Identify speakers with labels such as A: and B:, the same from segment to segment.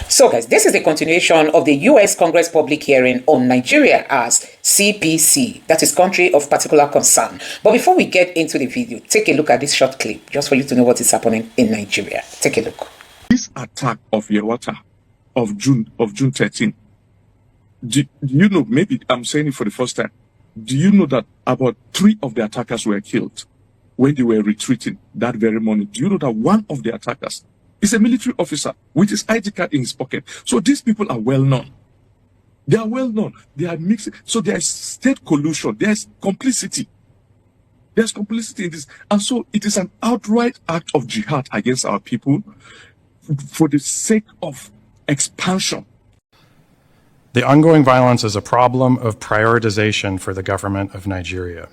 A: So guys, this is a continuation of the US Congress public hearing on Nigeria as CPC, that is Country of Particular Concern. But before we get into the video, take a look at this short clip just for you to know what is happening in Nigeria. Take a look.
B: This attack of Yerwata of June 13, do you know, maybe I'm saying it for the first time, do you know that about 3 of the attackers were killed when they were retreating that very morning? Do you know that one of the attackers is a military officer with his ID card in his pocket? So these people are well known. They are well known. They are mixed. So there is state collusion. There is complicity. There's complicity in this. And so it is an outright act of jihad against our people for the sake of expansion.
C: The ongoing violence is a problem of prioritization for the government of Nigeria.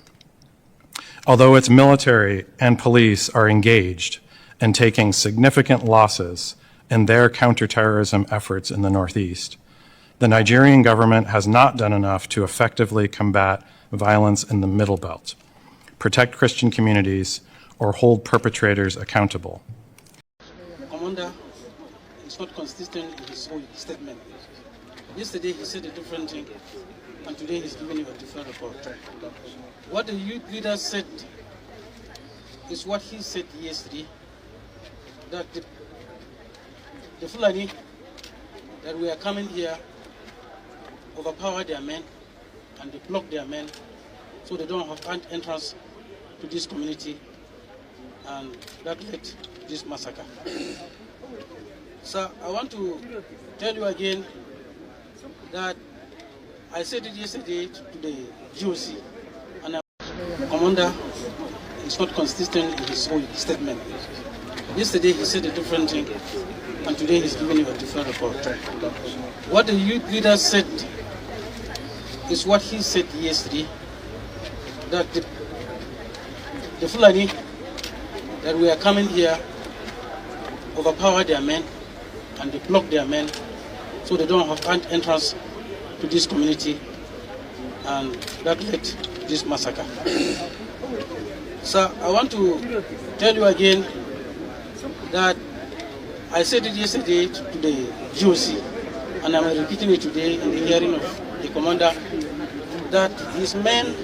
C: Although its military and police are engaged and taking significant losses in their counterterrorism efforts in the Northeast, the Nigerian government has not done enough to effectively combat violence in the Middle Belt, protect Christian communities, or hold perpetrators accountable.
D: Commander is not consistent in his whole statement. Yesterday he said a different thing, and today he's giving you a different report. What the youth leader said is what he said yesterday, that the Fulani that we are coming here overpower their men and they block their men so they don't have entrance to this community, and that led to this massacre. So I want to tell you again that I said it yesterday to the GOC, and Commander is not consistent in his whole statement. Yesterday he said a different thing, and today he's giving you a different report. What the youth leader said is what he said yesterday, that the Fulani that we are coming here overpower their men and they block their men so they don't have entrance to this community, and that led to this massacre. So I want to tell you again that I said it yesterday to the GOC, and I'm repeating it today in the hearing of the commander, that his men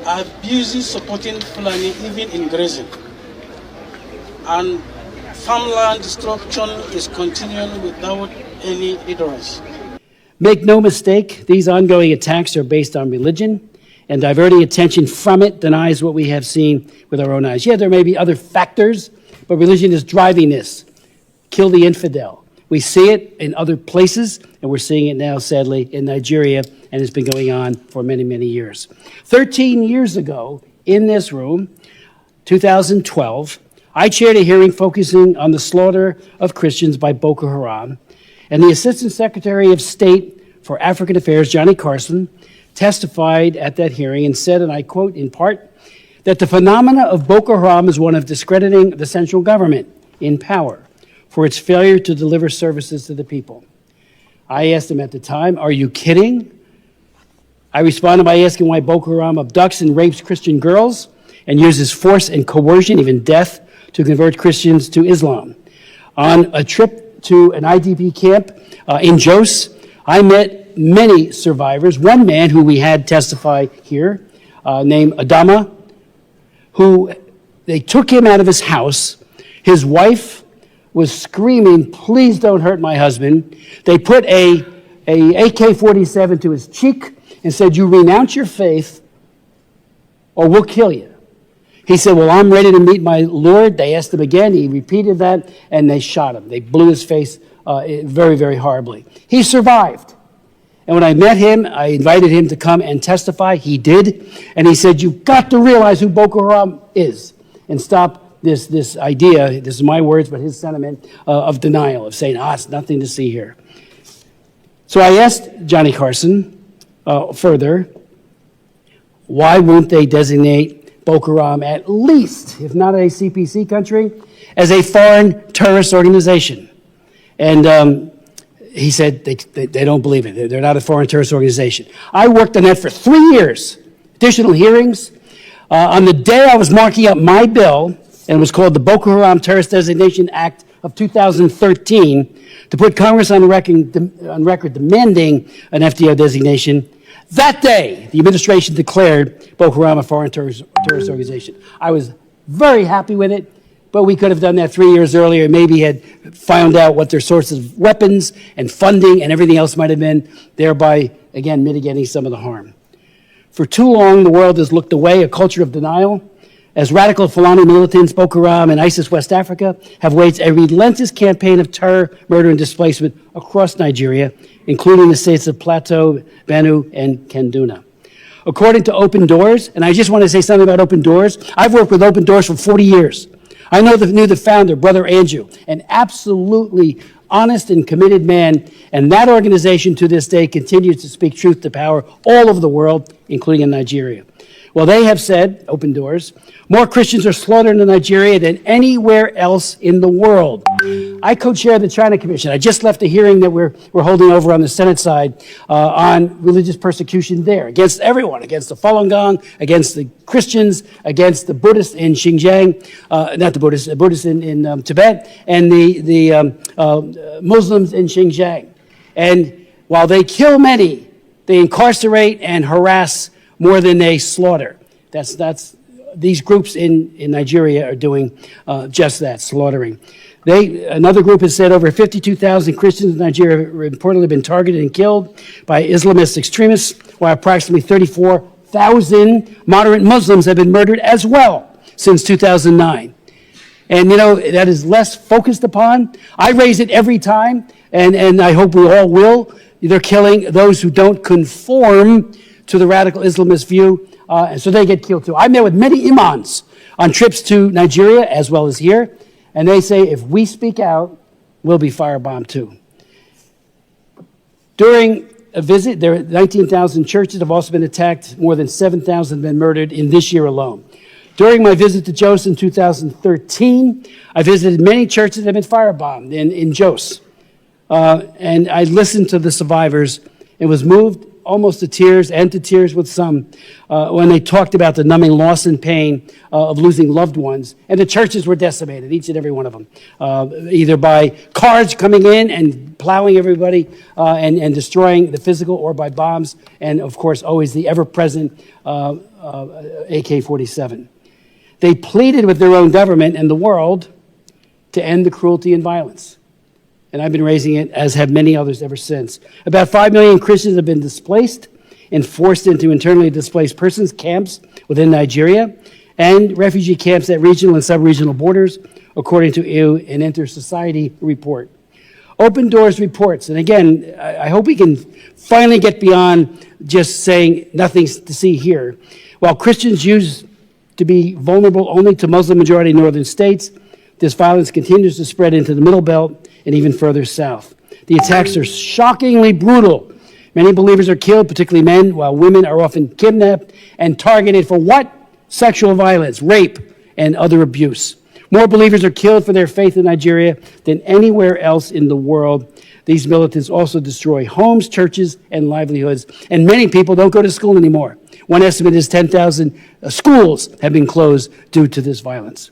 D: are busy supporting Fulani even in grazing, and farmland destruction is continuing without any hindrance.
E: Make no mistake, these ongoing attacks are based on religion, and diverting attention from it denies what we have seen with our own eyes. Yeah, there may be other factors, but religion is driving this. Kill the infidel. We see it in other places, and we're seeing it now, sadly, in Nigeria, and it's been going on for many, many years. 13 years ago, in this room, 2012, I chaired a hearing focusing on the slaughter of Christians by Boko Haram, and the Assistant Secretary of State for African Affairs, Johnny Carson, testified at that hearing and said, and I quote in part, that the phenomena of Boko Haram is one of discrediting the central government in power for its failure to deliver services to the people. I asked him at the time, are you kidding? I responded by asking why Boko Haram abducts and rapes Christian girls and uses force and coercion, even death, to convert Christians to Islam. On a trip to an IDP camp in Jos, I met many survivors. One man who we had testify here, named Adama, who they took him out of his house. His wife was screaming, please don't hurt my husband. They put a AK-47 to his cheek and said, you renounce your faith or we'll kill you. He said, well, I'm ready to meet my Lord. They asked him again. He repeated that, and they shot him. They blew his face very, very horribly. He survived. And when I met him, I invited him to come and testify. He did. And he said, you've got to realize who Boko Haram is and stop this idea, this is my words, but his sentiment of denial, of saying, it's nothing to see here. So I asked Johnny Carson further, why won't they designate Boko Haram, at least, if not a CPC country, as a foreign terrorist organization? And he said they don't believe it. They're not a foreign terrorist organization. I worked on that for 3 years, additional hearings. On the day I was marking up my bill, and it was called the Boko Haram Terrorist Designation Act of 2013 to put Congress on record demanding an FDO designation, that day the administration declared Boko Haram a foreign terrorist organization. I was very happy with it, but we could have done that 3 years earlier and maybe had found out what their sources of weapons and funding and everything else might have been, thereby, again, mitigating some of the harm. For too long, the world has looked away, a culture of denial, as radical Fulani militants, Boko Haram, and ISIS West Africa have waged a relentless campaign of terror, murder, and displacement across Nigeria, including the states of Plateau, Benue, and Kaduna. According to Open Doors, and I just want to say something about Open Doors. I've worked with Open Doors for 40 years. I knew the founder, Brother Andrew, an absolutely honest and committed man, and that organization to this day continues to speak truth to power all over the world, including in Nigeria. Well, they have said, Open Doors, more Christians are slaughtered in Nigeria than anywhere else in the world. I co-chair the China Commission. I just left a hearing that we're holding over on the Senate side on religious persecution there, against everyone, against the Falun Gong, against the Christians, against the Buddhists in Xinjiang, not the Buddhists, the Buddhists in Tibet, and the Muslims in Xinjiang. And while they kill many, they incarcerate and harass more than they slaughter. These groups in Nigeria are doing just that, slaughtering. Another group has said over 52,000 Christians in Nigeria have reportedly been targeted and killed by Islamist extremists, while approximately 34,000 moderate Muslims have been murdered as well since 2009. And, that is less focused upon. I raise it every time, and I hope we all will. They're killing those who don't conform to the radical Islamist view, and so they get killed too. I met with many imams on trips to Nigeria as well as here, and they say if we speak out, we'll be firebombed too. During a visit, 19,000 churches have also been attacked. More than 7,000 have been murdered in this year alone. During my visit to Jos in 2013, I visited many churches that have been firebombed in Jos, and I listened to the survivors and was moved almost to tears with some, when they talked about the numbing loss and pain of losing loved ones. And the churches were decimated, each and every one of them, either by cars coming in and plowing everybody and destroying the physical, or by bombs, and of course always the ever-present AK-47. They pleaded with their own government and the world to end the cruelty and violence. And I've been raising it, as have many others ever since. About 5 million Christians have been displaced and forced into internally displaced persons camps within Nigeria and refugee camps at regional and sub-regional borders, according to an Inter-Society report. Open Doors reports, and again, I hope we can finally get beyond just saying nothing's to see here. While Christians used to be vulnerable only to Muslim-majority northern states, this violence continues to spread into the Middle Belt and even further south. The attacks are shockingly brutal. Many believers are killed, particularly men, while women are often kidnapped and targeted for what? Sexual violence, rape, and other abuse. More believers are killed for their faith in Nigeria than anywhere else in the world. These militants also destroy homes, churches, and livelihoods, and many people don't go to school anymore. One estimate is 10,000 schools have been closed due to this violence.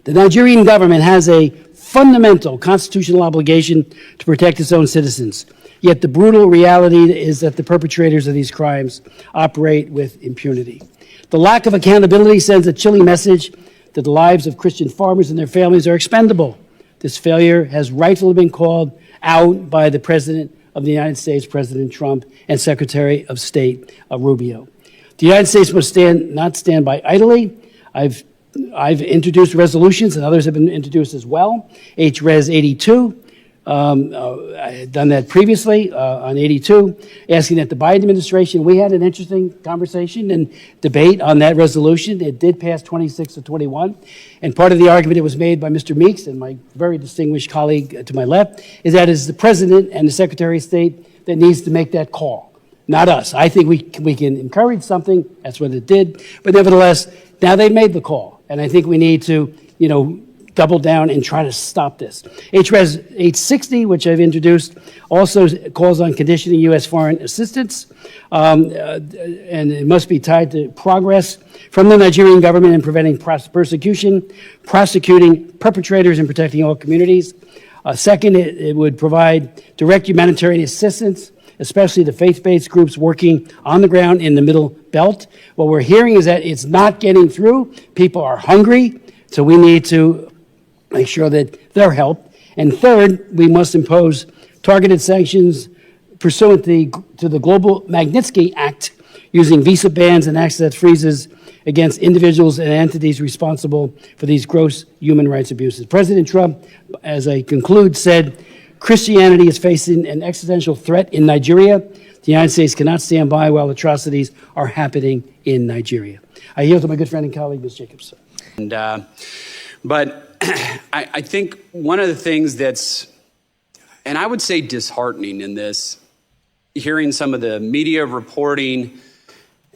E: The Nigerian government has a fundamental constitutional obligation to protect its own citizens. Yet the brutal reality is that the perpetrators of these crimes operate with impunity. The lack of accountability sends a chilling message that the lives of Christian farmers and their families are expendable. This failure has rightfully been called out by the President of the United States, President Trump, and Secretary of State Rubio. The United States must not stand by idly. I've introduced resolutions, and others have been introduced as well. HRES 82, I had done that previously on 82, asking that the Biden administration, we had an interesting conversation and debate on that resolution. It did pass 26 to 21. And part of the argument that was made by Mr. Meeks and my very distinguished colleague to my left is that it's the President and the Secretary of State that needs to make that call, not us. I think we can encourage something. That's what it did. But nevertheless, now they've made the call. And I think we need to, double down and try to stop this. HRES 860, which I've introduced, also calls on conditioning U.S. foreign assistance, and it must be tied to progress from the Nigerian government in preventing persecution, prosecuting perpetrators, and protecting all communities. Second, it would provide direct humanitarian assistance, especially the faith-based groups working on the ground in the Middle Belt. What we're hearing is that it's not getting through. People are hungry, so we need to make sure that they're helped. And third, we must impose targeted sanctions pursuant to the Global Magnitsky Act, using visa bans and access freezes against individuals and entities responsible for these gross human rights abuses. President Trump, as I conclude, said, Christianity is facing an existential threat in Nigeria. The United States cannot stand by while atrocities are happening in Nigeria. I yield to my good friend and colleague, Ms. Jacobs.
F: But I think one of the things that's, and I would say disheartening in this, hearing some of the media reporting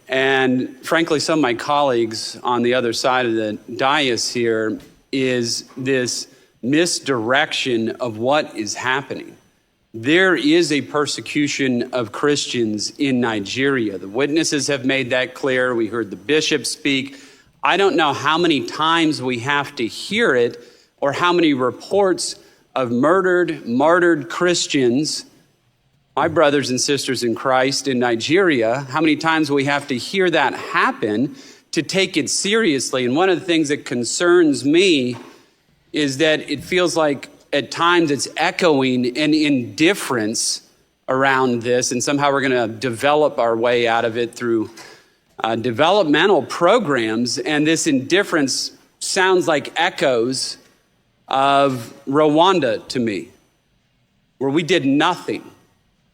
F: and frankly some of my colleagues on the other side of the dais here, is this misdirection of what is happening. There is a persecution of Christians in Nigeria. The witnesses have made that clear. We heard the bishop speak. I don't know how many times we have to hear it or how many reports of martyred Christians, my brothers and sisters in Christ in Nigeria, how many times we have to hear that happen to take it seriously. And one of the things that concerns me is that it feels like at times it's echoing an indifference around this, and somehow we're going to develop our way out of it through developmental programs, and this indifference sounds like echoes of Rwanda to me, where we did nothing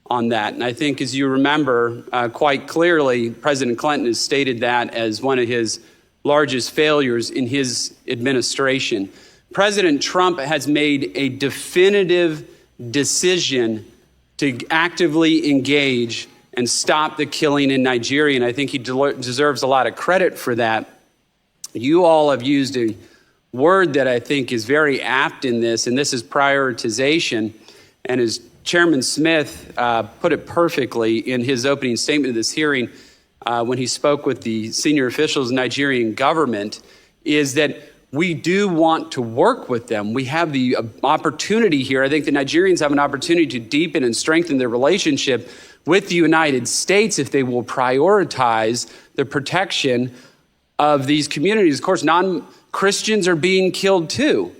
F: on that. And I think, as you remember quite clearly, President Clinton has stated that as one of his largest failures in his administration. President Trump has made a definitive decision to actively engage and stop the killing in Nigeria, and I think he deserves a lot of credit for that. You all have used a word that I think is very apt in this, and this is prioritization. And as Chairman Smith put it perfectly in his opening statement of this hearing when he spoke with the senior officials of the Nigerian government, is that we do want to work with them. We have the opportunity here. I think the Nigerians have an opportunity to deepen and strengthen their relationship with the United States if they will prioritize the protection of these communities. Of course, non-Christians are being killed too.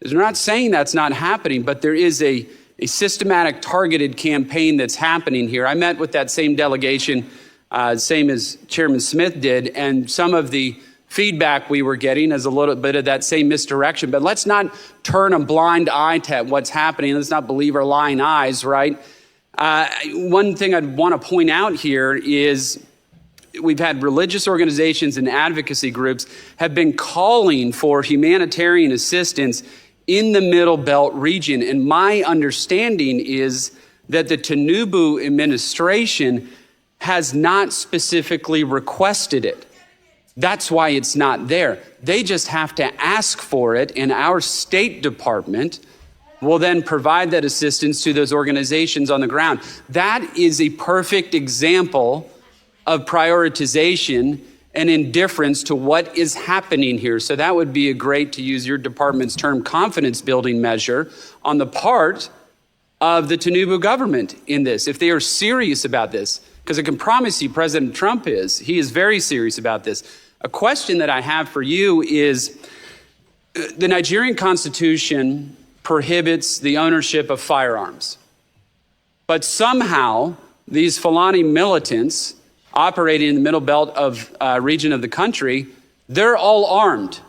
F: We're not saying that's not happening, but there is a systematic targeted campaign that's happening here. I met with that same delegation, same as Chairman Smith did, and some of the feedback we were getting is a little bit of that same misdirection. But let's not turn a blind eye to what's happening. Let's not believe our lying eyes, right? One thing I'd want to point out here is we've had religious organizations and advocacy groups have been calling for humanitarian assistance in the Middle Belt region. And my understanding is that the Tinubu administration has not specifically requested it. That's why it's not there. They just have to ask for it, and our State Department will then provide that assistance to those organizations on the ground. That is a perfect example of prioritization and indifference to what is happening here. So that would be a great, to use your department's term, confidence building measure on the part of the Tinubu government in this, if they are serious about this. Because I can promise you President Trump is. He is very serious about this. A question that I have for you is, the Nigerian Constitution prohibits the ownership of firearms. But somehow these Fulani militants operating in the Middle Belt of region of the country, they're all armed.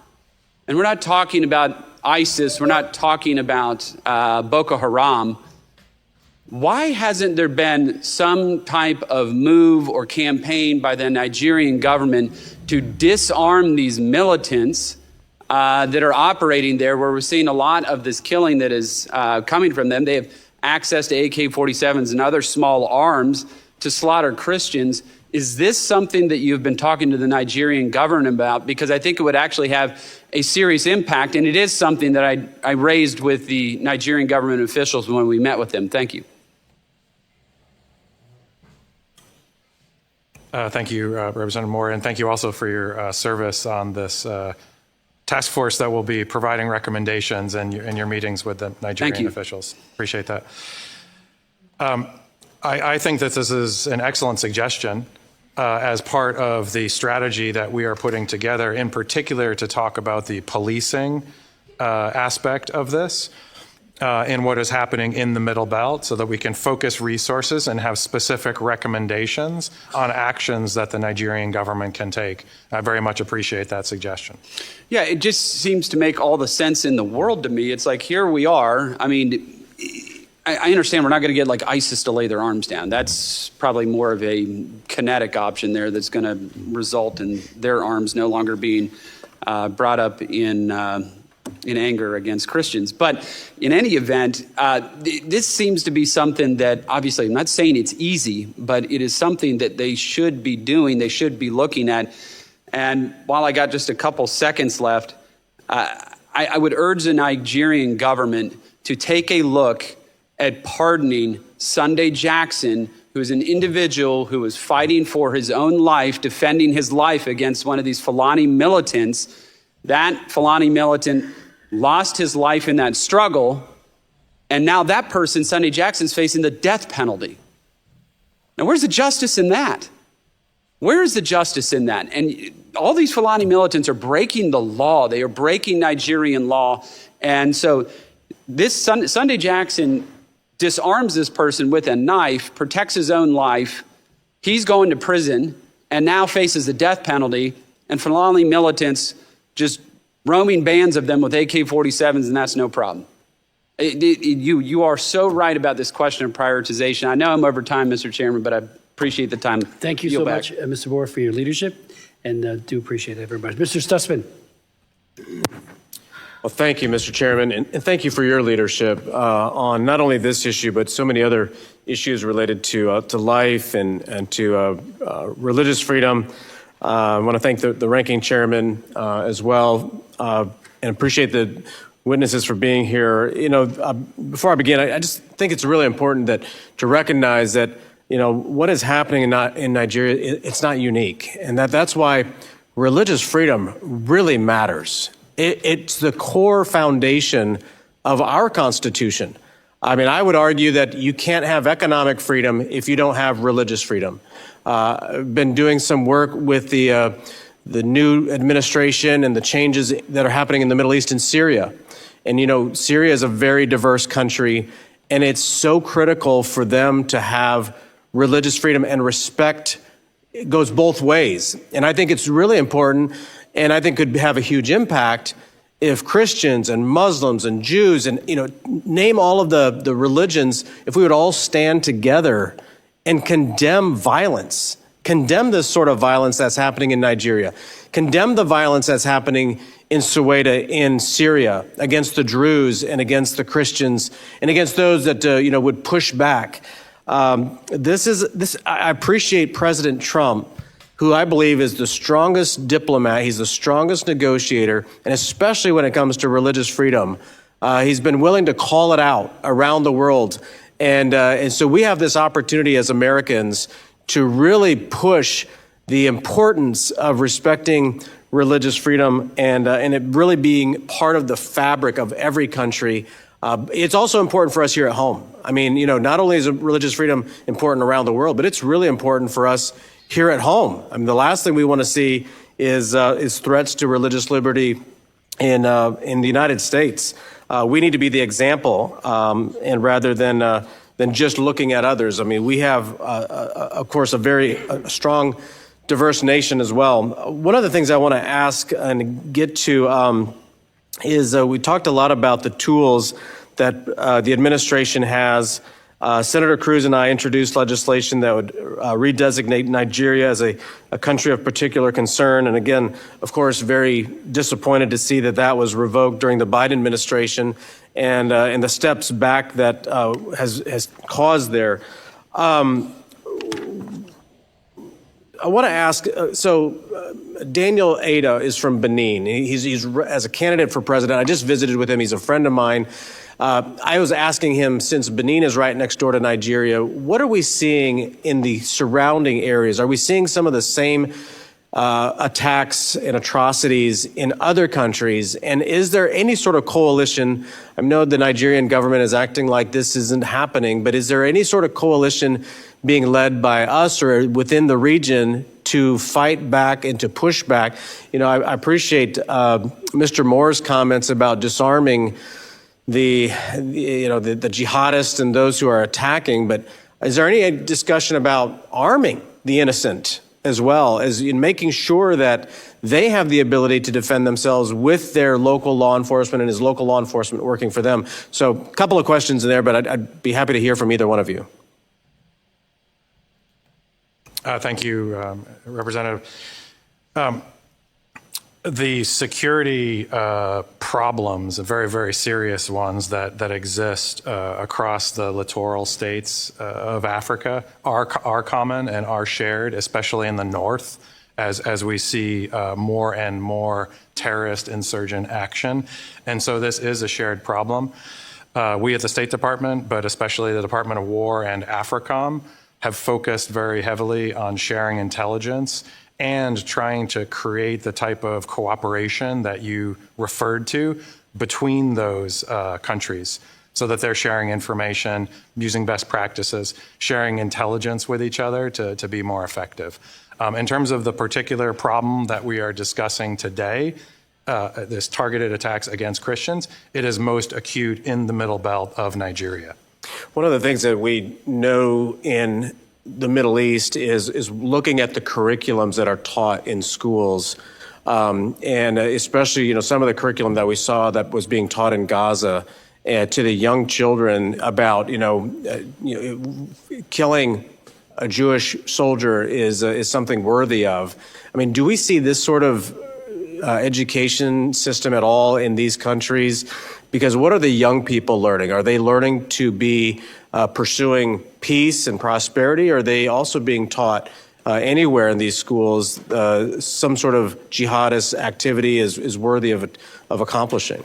F: And we're not talking about ISIS, we're not talking about Boko Haram. Why hasn't there been some type of move or campaign by the Nigerian government to disarm these militants that are operating there, where we're seeing a lot of this killing that is coming from them? They have access to AK-47s and other small arms to slaughter Christians. Is this something that you've been talking to the Nigerian government about? Because I think it would actually have a serious impact, and it is something that I raised with the Nigerian government officials when we met with them. Thank you.
C: Thank you, Representative Moore, and thank you also for your service on this task force that will be providing recommendations in your meetings with the Nigerian officials. Appreciate that. I think that this is an excellent suggestion as part of the strategy that we are putting together, in particular to talk about the policing aspect of this and what is happening in the Middle Belt, so that we can focus resources and have specific recommendations on actions that the Nigerian government can take. I very much appreciate that suggestion.
F: Yeah, it just seems to make all the sense in the world to me. It's like, here we are. I mean, I understand we're not going to get like ISIS to lay their arms down. That's probably more of a kinetic option there that's going to result in their arms no longer being brought up in anger against Christians. But in any event, this seems to be something that, obviously, I'm not saying it's easy, but it is something that they should be doing, they should be looking at. And while I got just a couple seconds left, I would urge the Nigerian government to take a look at pardoning Sunday Jackson, who is an individual who was fighting for his own life, defending his life against one of these Fulani militants. That Fulani militant lost his life in that struggle, and now that person, Sunday Jackson's facing the death penalty. Now, where's the justice in that? Where is the justice in that? And all these Fulani militants are breaking the law. They are breaking Nigerian law. And so this Sunday Jackson disarms this person with a knife, protects his own life. He's going to prison and now faces the death penalty. And Fulani militants just roaming bands of them with AK-47s, and that's no problem. You are so right about this question of prioritization. I know I'm over time, Mr. Chairman, but I appreciate the time.
E: Thank you so much, Mr. Moore, for your leadership, and do appreciate it very much. Mr. Stutzman.
G: Well, thank you, Mr. Chairman, and thank you for your leadership on not only this issue, but so many other issues related to life and to religious freedom. I want to thank the ranking chairman as well, and appreciate the witnesses for being here. You know, before I begin, I just think it's really important to recognize that, you know, what is happening in Nigeria, it's not unique, and that's why religious freedom really matters. It's the core foundation of our Constitution. I mean, I would argue that you can't have economic freedom if you don't have religious freedom. I've been doing some work with the new administration and the changes that are happening in the Middle East and Syria. And, you know, Syria is a very diverse country, and it's so critical for them to have religious freedom and respect. It goes both ways. And I think it's really important, and I think could have a huge impact if Christians and Muslims and Jews and, you know, name all of the religions, if we would all stand together and condemn violence, condemn this sort of violence that's happening in Nigeria, condemn the violence that's happening in Suwaida in Syria against the Druze and against the Christians and against those that, you know, would push back. I appreciate President Trump, who I believe is the strongest diplomat. He's the strongest negotiator, and especially when it comes to religious freedom. He's been willing to call it out around the world. And so we have this opportunity as Americans to really push the importance of respecting religious freedom and it really being part of the fabric of every country. It's also important for us here at home. I mean, you know, not only is religious freedom important around the world, but it's really important for us here at home. I mean, the last thing we want to see is threats to religious liberty in the United States. We need to be the example, and rather than just looking at others. I mean, we have, of course, a very strong, diverse nation as well. One of the things I want to ask and get to is we talked a lot about the tools that the administration has. Senator Cruz and I introduced legislation that would redesignate Nigeria as a country of particular concern. And again, of course, very disappointed to see that was revoked during the Biden administration and the steps back that has caused there. I want to ask, Daniel Ada is from Benin. He's as a candidate for president. I just visited with him. He's a friend of mine. I was asking him, since Benin is right next door to Nigeria, what are we seeing in the surrounding areas? Are we seeing some of the same attacks and atrocities in other countries? And is there any sort of coalition? I know the Nigerian government is acting like this isn't happening, but is there any sort of coalition being led by us or within the region to fight back and to push back? You know, I appreciate Mr. Moore's comments about disarming the jihadists and those who are attacking, but is there any discussion about arming the innocent as well, as in making sure that they have the ability to defend themselves with their local law enforcement, and is local law enforcement working for them? So a couple of questions in there, but I'd be happy to hear from either one of you.
C: Thank you, Representative. The security problems, very, very serious ones that exist across the littoral states of Africa are common and are shared, especially in the north, as we see more and more terrorist insurgent action. And so this is a shared problem. We at the State Department, but especially the Department of War and AFRICOM, have focused very heavily on sharing intelligence and trying to create the type of cooperation that you referred to between those countries, so that they're sharing information, using best practices, sharing intelligence with each other to be more effective. In terms of the particular problem that we are discussing today, this targeted attacks against Christians, it is most acute in the middle belt of Nigeria.
G: One of the things that we know in the Middle East is looking at the curriculums that are taught in schools, and especially, some of the curriculum that we saw that was being taught in Gaza to the young children about, killing a Jewish soldier is something worthy of. I mean, do we see this sort of education system at all in these countries? Because what are the young people learning? Are they learning to be pursuing peace and prosperity? Or are they also being taught anywhere in these schools some sort of jihadist activity is worthy of accomplishing?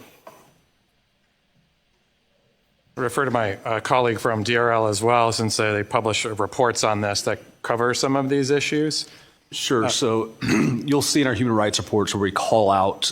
C: I refer to my colleague from DRL as well, since they publish reports on this that cover some of these issues.
H: Sure. So you'll see in our human rights reports where we call out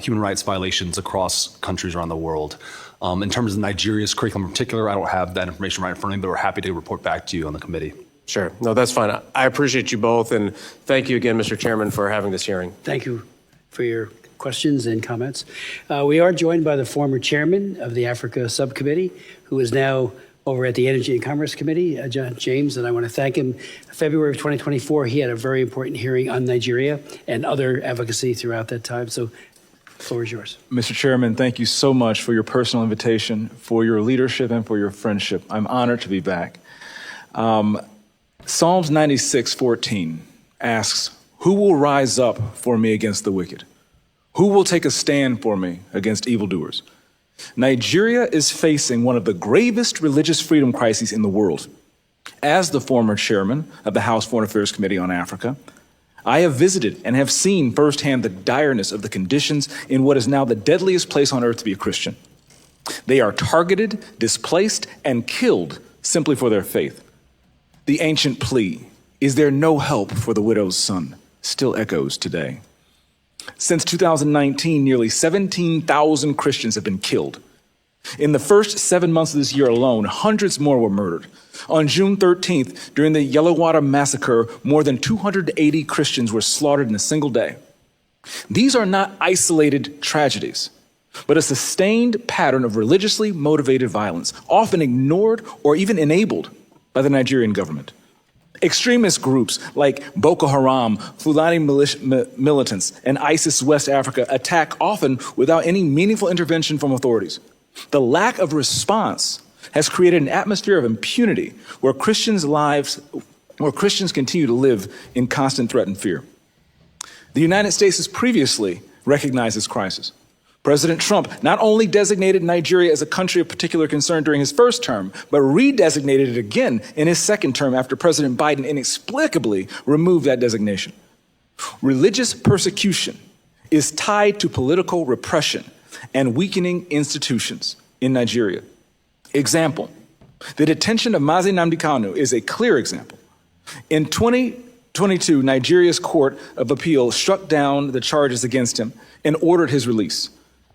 H: human rights violations across countries around the world. In terms of Nigeria's curriculum in particular, I don't have that information right in front of me, but we're happy to report back to you on the committee.
G: Sure. No, that's fine. I appreciate you both, and thank you again, Mr. Chairman, for having this hearing.
E: Thank you for your questions and comments. We are joined by the former chairman of the Africa Subcommittee, who is now over at the Energy and Commerce Committee, John James, and I want to thank him. February of 2024, he had a very important hearing on Nigeria and other advocacy throughout that time. So the floor is yours.
I: Mr. Chairman, thank you so much for your personal invitation, for your leadership, and for your friendship. I'm honored to be back. Psalms 96:14 asks, "Who will rise up for me against the wicked? Who will take a stand for me against evildoers?" Nigeria is facing one of the gravest religious freedom crises in the world. As the former chairman of the House Foreign Affairs Committee on Africa, I have visited and have seen firsthand the direness of the conditions in what is now the deadliest place on earth to be a Christian. They are targeted, displaced, and killed simply for their faith. The ancient plea, "Is there no help for the widow's son?" still echoes today. Since 2019, nearly 17,000 Christians have been killed. In the first 7 months of this year alone, hundreds more were murdered. On June 13th, during the Yellowater massacre, more than 280 Christians were slaughtered in a single day. These are not isolated tragedies, but a sustained pattern of religiously motivated violence, often ignored or even enabled by the Nigerian government. Extremist groups like Boko Haram, Fulani militants, and ISIS West Africa attack often without any meaningful intervention from authorities. The lack of response has created an atmosphere of impunity where Christians continue to live in constant threat and fear. The United States has previously recognized this crisis. President Trump not only designated Nigeria as a country of particular concern during his first term, but redesignated it again in his second term after President Biden inexplicably removed that designation. Religious persecution is tied to political repression and weakening institutions in Nigeria. Example, the detention of Nnamdi Kanu is a clear example. In 2022, Nigeria's Court of Appeal struck down the charges against him and ordered his release.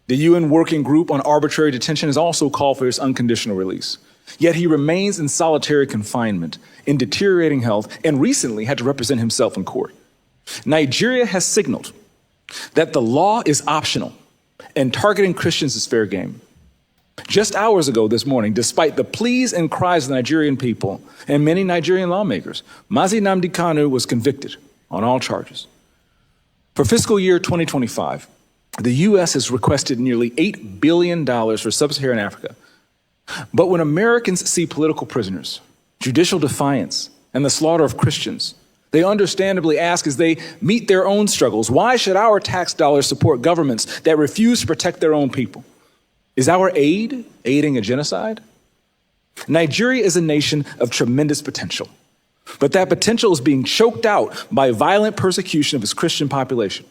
I: The UN Working Group on Arbitrary Detention has also called for his unconditional release. Yet he remains in solitary confinement, in deteriorating health, and recently had to represent himself in court. Nigeria has signaled that the law is optional and targeting Christians is fair game. Just hours ago this morning, despite the pleas and cries of the Nigerian people and many Nigerian lawmakers, Nnamdi Kanu was convicted on all charges. For fiscal year 2025, the U.S. has requested nearly $8 billion for sub-Saharan Africa. But when Americans see political prisoners, judicial defiance, and the slaughter of Christians, they understandably ask as they meet their own struggles, why should our tax dollars support governments that refuse to protect their own people? Is our aid aiding a genocide? Nigeria is a nation of tremendous potential, but that potential is being choked out by violent persecution of its Christian population.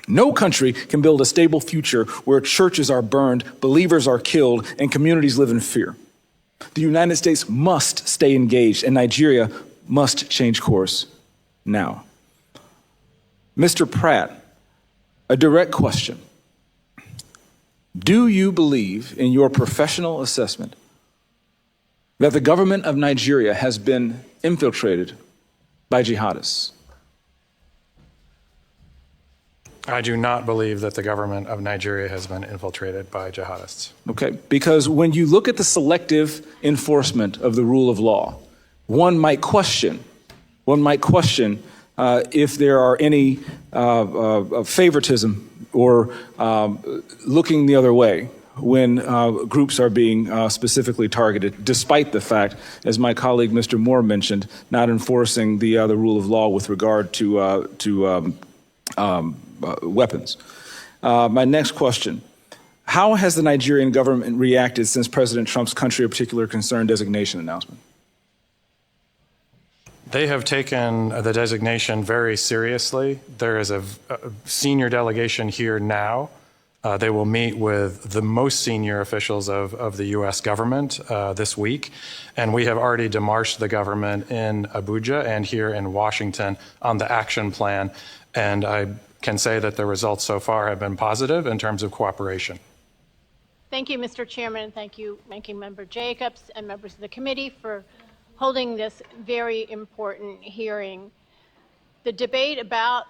I: No country can build a stable future where churches are burned, believers are killed, and communities live in fear. The United States must stay engaged, and Nigeria must change course now. Mr. Pratt, a direct question. Do you believe, in your professional assessment, that the government of Nigeria has been infiltrated by jihadists?
C: I do not believe that the government of Nigeria has been infiltrated by jihadists.
I: Okay, because when you look at the selective enforcement of the rule of law, one might question if there are any favoritism or looking the other way when groups are being specifically targeted, despite the fact, as my colleague Mr. Moore mentioned, not enforcing the rule of law with regard to weapons. My next question, how has the Nigerian government reacted since President Trump's country of particular concern designation announcement?
C: They have taken the designation very seriously. There is a senior delegation here now. They will meet with the most senior officials of the U.S. government this week. And we have already demarched the government in Abuja and here in Washington on the action plan. And I can say that the results so far have been positive in terms of cooperation.
J: Thank you, Mr. Chairman. Thank you, Ranking Member Jacobs and members of the committee for holding this very important hearing. The debate about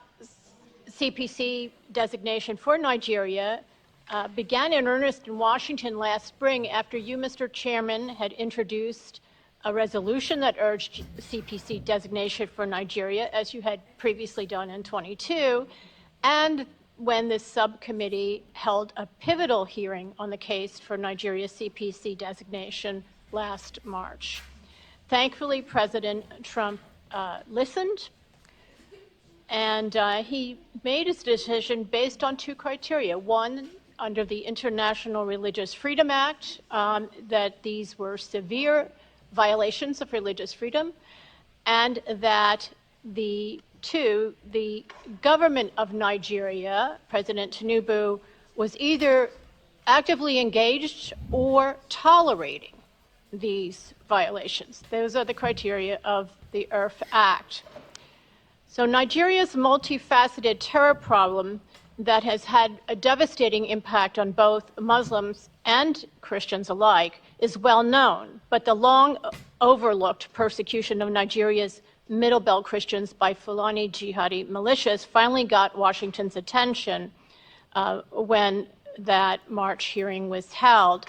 J: CPC designation for Nigeria began in earnest in Washington last spring after you, Mr. Chairman, had introduced a resolution that urged CPC designation for Nigeria, as you had previously done in 22, and when this subcommittee held a pivotal hearing on the case for Nigeria's CPC designation last March. Thankfully, President Trump listened, and he made his decision based on two criteria. One, under the International Religious Freedom Act, that these were severe violations of religious freedom, and that the government of Nigeria, President Tinubu, was either actively engaged or tolerating these violations. Those are the criteria of the IRF Act. So Nigeria's multifaceted terror problem that has had a devastating impact on both Muslims and Christians alike is well known, but the long overlooked persecution of Nigeria's Middle Belt Christians by Fulani jihadi militias finally got Washington's attention when that March hearing was held,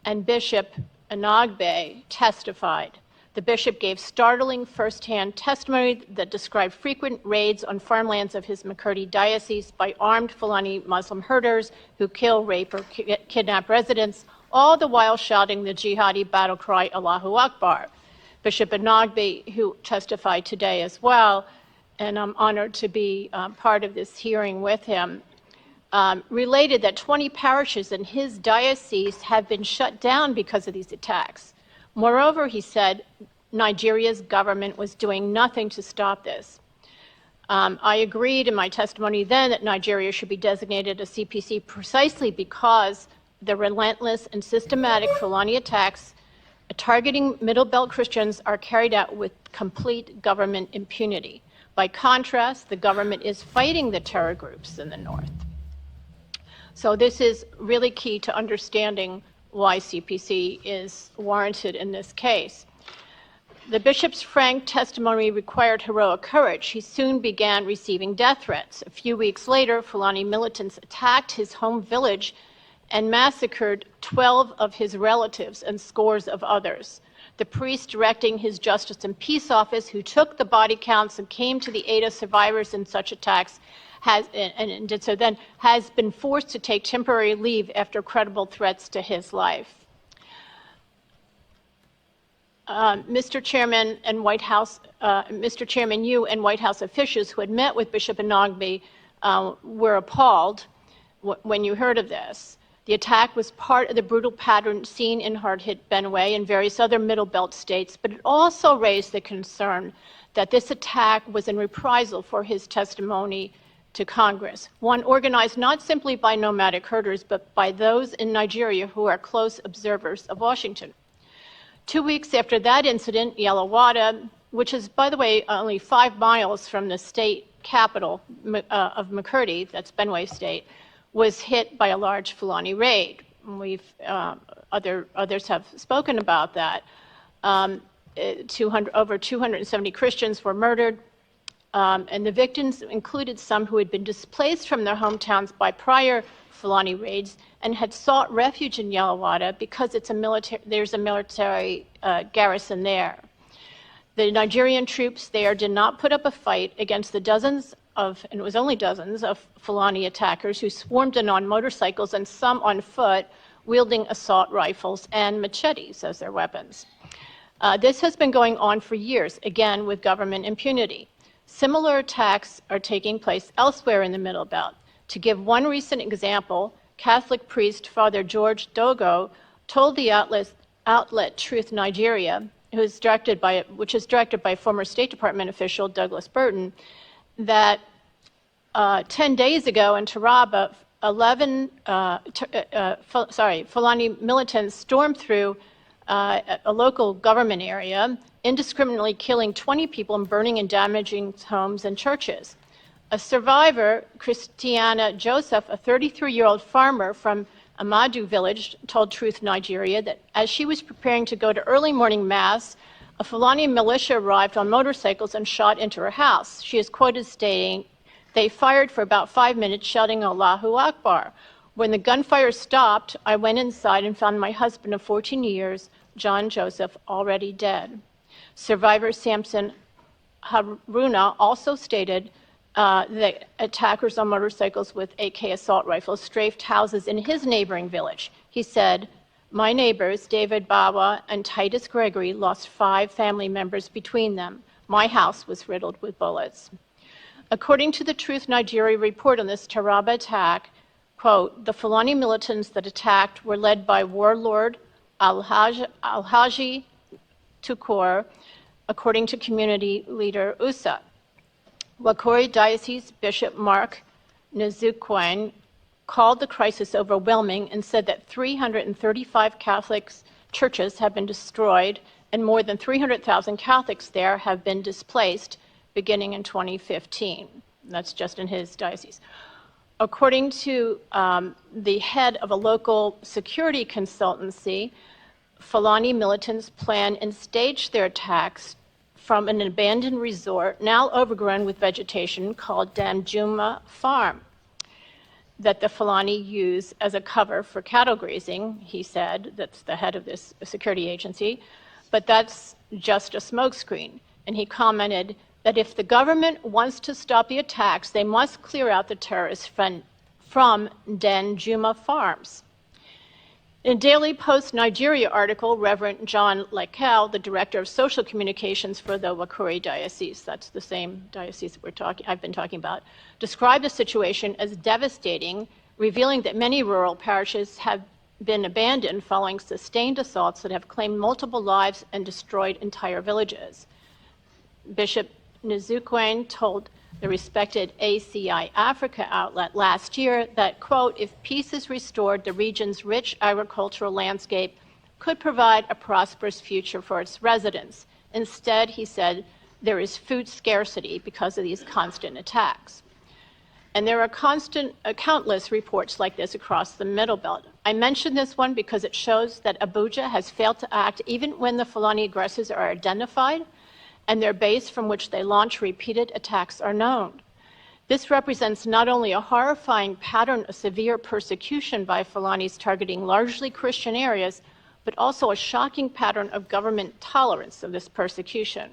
J: and Bishop nnamdi testified. The bishop gave startling firsthand testimony that described frequent raids on farmlands of his Makurdi diocese by armed Fulani Muslim herders who kill, rape, or kidnap residents, all the while shouting the jihadi battle cry, Allahu Akbar. Bishop nnamdi, who testified today as well, and I'm honored to be part of this hearing with him, related that 20 parishes in his diocese have been shut down because of these attacks. Moreover, he said, Nigeria's government was doing nothing to stop this. I agreed in my testimony then that Nigeria should be designated a CPC precisely because the relentless and systematic Fulani attacks targeting Middle Belt Christians are carried out with complete government impunity. By contrast, the government is fighting the terror groups in the north. So this is really key to understanding why CPC is warranted in this case. The bishop's frank testimony required heroic courage. He soon began receiving death threats. A few weeks later, Fulani militants attacked his home village and massacred 12 of his relatives and scores of others. The priest directing his Justice and Peace Office, who took the body counts and came to the aid of survivors in such attacks, has been forced to take temporary leave after credible threats to his life. Mr. Chairman, you and White House officials who had met with Bishop nnamdi were appalled when you heard of this. The attack was part of the brutal pattern seen in hard-hit Benue and various other Middle Belt states, but it also raised the concern that this attack was in reprisal for his testimony to Congress, one organized not simply by nomadic herders, but by those in Nigeria who are close observers of Washington. 2 weeks after that incident, Yelawada, which is, by the way, only 5 miles from the state capital of Makurdi, that's Benue State, was hit by a large Fulani raid. Others have spoken about that. Over 270 Christians were murdered, and the victims included some who had been displaced from their hometowns by prior Fulani raids and had sought refuge in Yelawada because there's a military garrison there. The Nigerian troops there did not put up a fight against the dozens of, and it was only dozens, of Fulani attackers who swarmed in on motorcycles and some on foot, wielding assault rifles and machetes as their weapons. This has been going on for years, again with government impunity. Similar attacks are taking place elsewhere in the Middle Belt. To give one recent example, Catholic priest Father George Dogo told the outlet Truth Nigeria, which is directed by former State Department official Douglas Burton, that 10 days ago in Taraba, Fulani militants stormed through a local government area, indiscriminately killing 20 people and burning and damaging homes and churches. A survivor, Christiana Joseph, a 33-year-old farmer from Amadu village, told Truth Nigeria that as she was preparing to go to early morning mass, a Fulani militia arrived on motorcycles and shot into her house. She is quoted stating, "They fired for about 5 minutes, shouting Allahu Akbar. When the gunfire stopped, I went inside and found my husband of 14 years, John Joseph, already dead." Survivor Samson Haruna also stated that attackers on motorcycles with AK assault rifles strafed houses in his neighboring village. He said, "My neighbors, David Bawa and Titus Gregory, lost 5 family members between them. My house was riddled with bullets." According to the Truth Nigeria report on this Taraba attack, quote, "The Fulani militants that attacked were led by warlord Alhaji Tukur, according to community leader Usa. Wakori Diocese Bishop Mark Nzukwen called the crisis overwhelming and said that 335 Catholic churches have been destroyed and more than 300,000 Catholics there have been displaced beginning in 2015. That's just in his diocese. According to the head of a local security consultancy, Fulani militants plan and stage their attacks from an abandoned resort, now overgrown with vegetation, called Danjuma Farm, that the Fulani use as a cover for cattle grazing, he said. That's the head of this security agency. But that's just a smokescreen. And he commented that if the government wants to stop the attacks, they must clear out the terrorists from Danjuma farms. In a Daily Post Nigeria article, Reverend John Lekel, the director of social communications for the Wakori Diocese, that's the same diocese that I've been talking about, described the situation as devastating, revealing that many rural parishes have been abandoned following sustained assaults that have claimed multiple lives and destroyed entire villages. Bishop Nzukwen told the respected ACI Africa outlet last year that, quote, if peace is restored, the region's rich agricultural landscape could provide a prosperous future for its residents. Instead, he said, there is food scarcity because of these constant attacks. And there are countless reports like this across the Middle Belt. I mention this one because it shows that Abuja has failed to act even when the Fulani aggressors are identified and their base from which they launch repeated attacks are known. This represents not only a horrifying pattern of severe persecution by Fulanis targeting largely Christian areas, but also a shocking pattern of government tolerance of this persecution.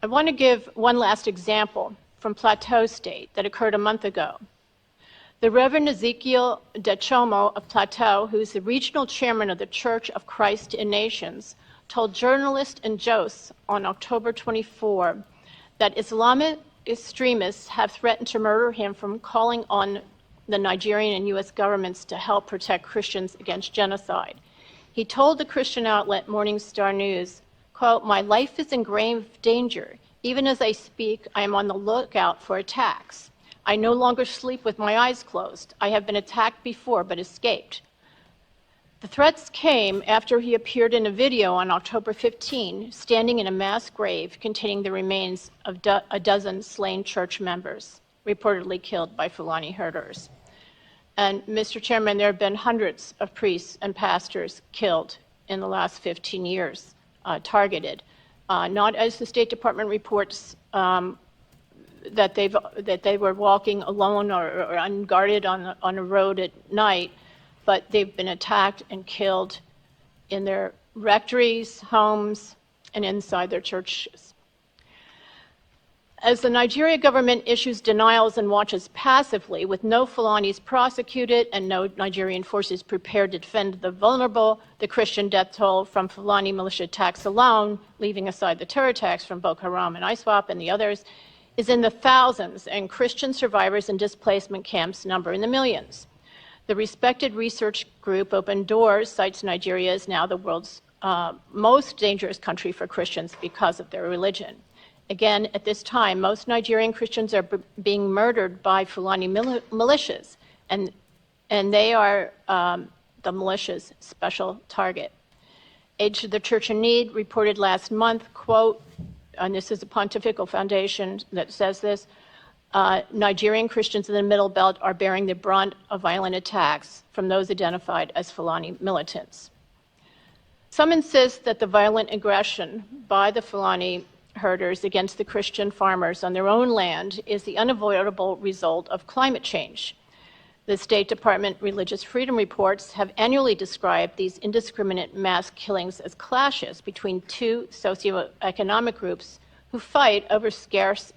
J: I want to give one last example from Plateau State that occurred a month ago. The Reverend Ezekiel Dechomo of Plateau, who's the regional chairman of the Church of Christ in Nations, told journalist in Jos on October 24 that Islamic extremists have threatened to murder him from calling on the Nigerian and U.S. governments to help protect Christians against genocide. He told the Christian outlet Morning Star News, quote, my life is in grave danger. Even as I speak, I am on the lookout for attacks. I no longer sleep with my eyes closed. I have been attacked before but escaped. The threats came after he appeared in a video on October 15, standing in a mass grave containing the remains of a dozen slain church members, reportedly killed by Fulani herders. And Mr. Chairman, there have been hundreds of priests and pastors killed in the last 15 years, targeted. Not as the State Department reports that they were walking alone or unguarded on a road at night, but they've been attacked and killed in their rectories, homes, and inside their churches. As the Nigeria government issues denials and watches passively, with no Fulanis prosecuted and no Nigerian forces prepared to defend the vulnerable, the Christian death toll from Fulani militia attacks alone, leaving aside the terror attacks from Boko Haram and ISWAP and the others, is in the thousands, and Christian survivors in displacement camps number in the millions. The respected research group Open Doors cites Nigeria as now the world's most dangerous country for Christians because of their religion. Again, at this time, most Nigerian Christians are being murdered by Fulani militias, and they are the militia's special target. Aid to the Church in Need reported last month, quote, and this is a pontifical foundation that says this, Nigerian Christians in the Middle Belt are bearing the brunt of violent attacks from those identified as Fulani militants. Some insist that the violent aggression by the Fulani herders against the Christian farmers on their own land is the unavoidable result of climate change. The State Department Religious Freedom Reports have annually described these indiscriminate mass killings as clashes between two socioeconomic groups who fight over scarce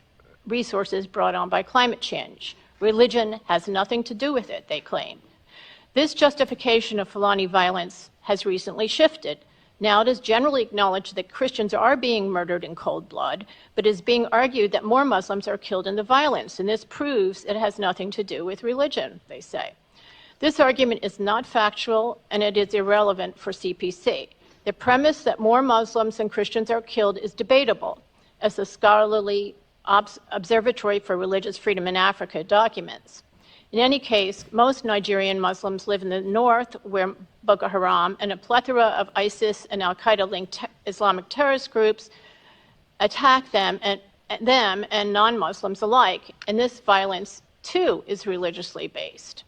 J: resources brought on by climate change. Religion has nothing to do with it, they claim. This justification of Fulani violence has recently shifted. Now it is generally acknowledged that Christians are being murdered in cold blood, but it is being argued that more Muslims are killed in the violence, and this proves it has nothing to do with religion, they say. This argument is not factual, and it is irrelevant for CPC. The premise that more Muslims than Christians are killed is debatable, as the scholarly Observatory for Religious Freedom in Africa documents. In any case, most Nigerian Muslims live in the north, where Boko Haram and a plethora of ISIS and al-Qaeda-linked Islamic terrorist groups attack them and non-Muslims alike, and this violence, too, is religiously based.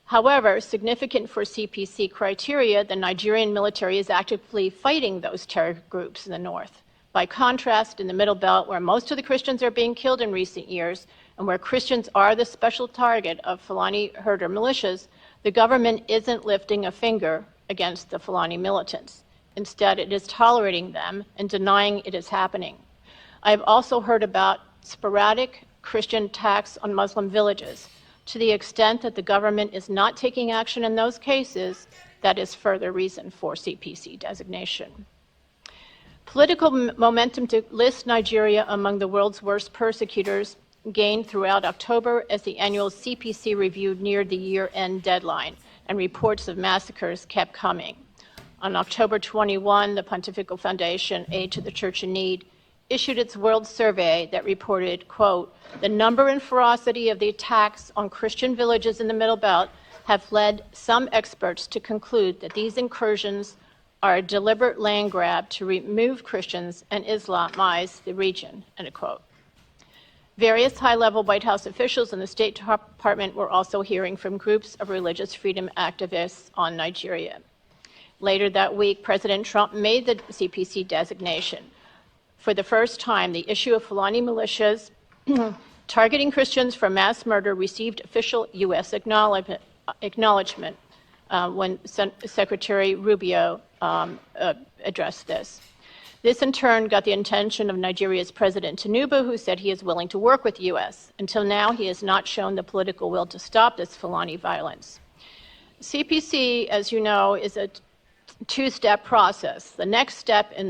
J: However, significant for CPC criteria, the Nigerian military is actively fighting those terror groups in the north. By contrast, in the Middle Belt, where most of the Christians are being killed in recent years, and where Christians are the special target of Fulani herder militias, the government isn't lifting a finger against the Fulani militants. Instead, it is tolerating them and denying it is happening. I have also heard about sporadic Christian attacks on Muslim villages. To the extent that the government is not taking action in those cases, that is further reason for CPC designation. Political momentum to list Nigeria among the world's worst persecutors gained throughout October as the annual CPC review neared the year-end deadline, and reports of massacres kept coming. On October 21, the Pontifical Foundation Aid to the Church in Need issued its World Survey that reported, quote, the number and ferocity of the attacks on Christian villages in the Middle Belt have led some experts to conclude that these incursions are a deliberate land grab to remove Christians and Islamize the region, end quote. Various high-level White House officials and the State Department were also hearing from groups of religious freedom activists on Nigeria. Later that week, President Trump made the CPC designation. For the first time, the issue of Fulani militias targeting Christians for mass murder received official U.S. acknowledgement when Secretary Rubio addressed this. This, in turn, got the attention of Nigeria's President Tinubu, who said he is willing to work with the U.S. Until now, he has not shown the political will to stop this Fulani violence. CPC, as you know, is a two-step process. The next step in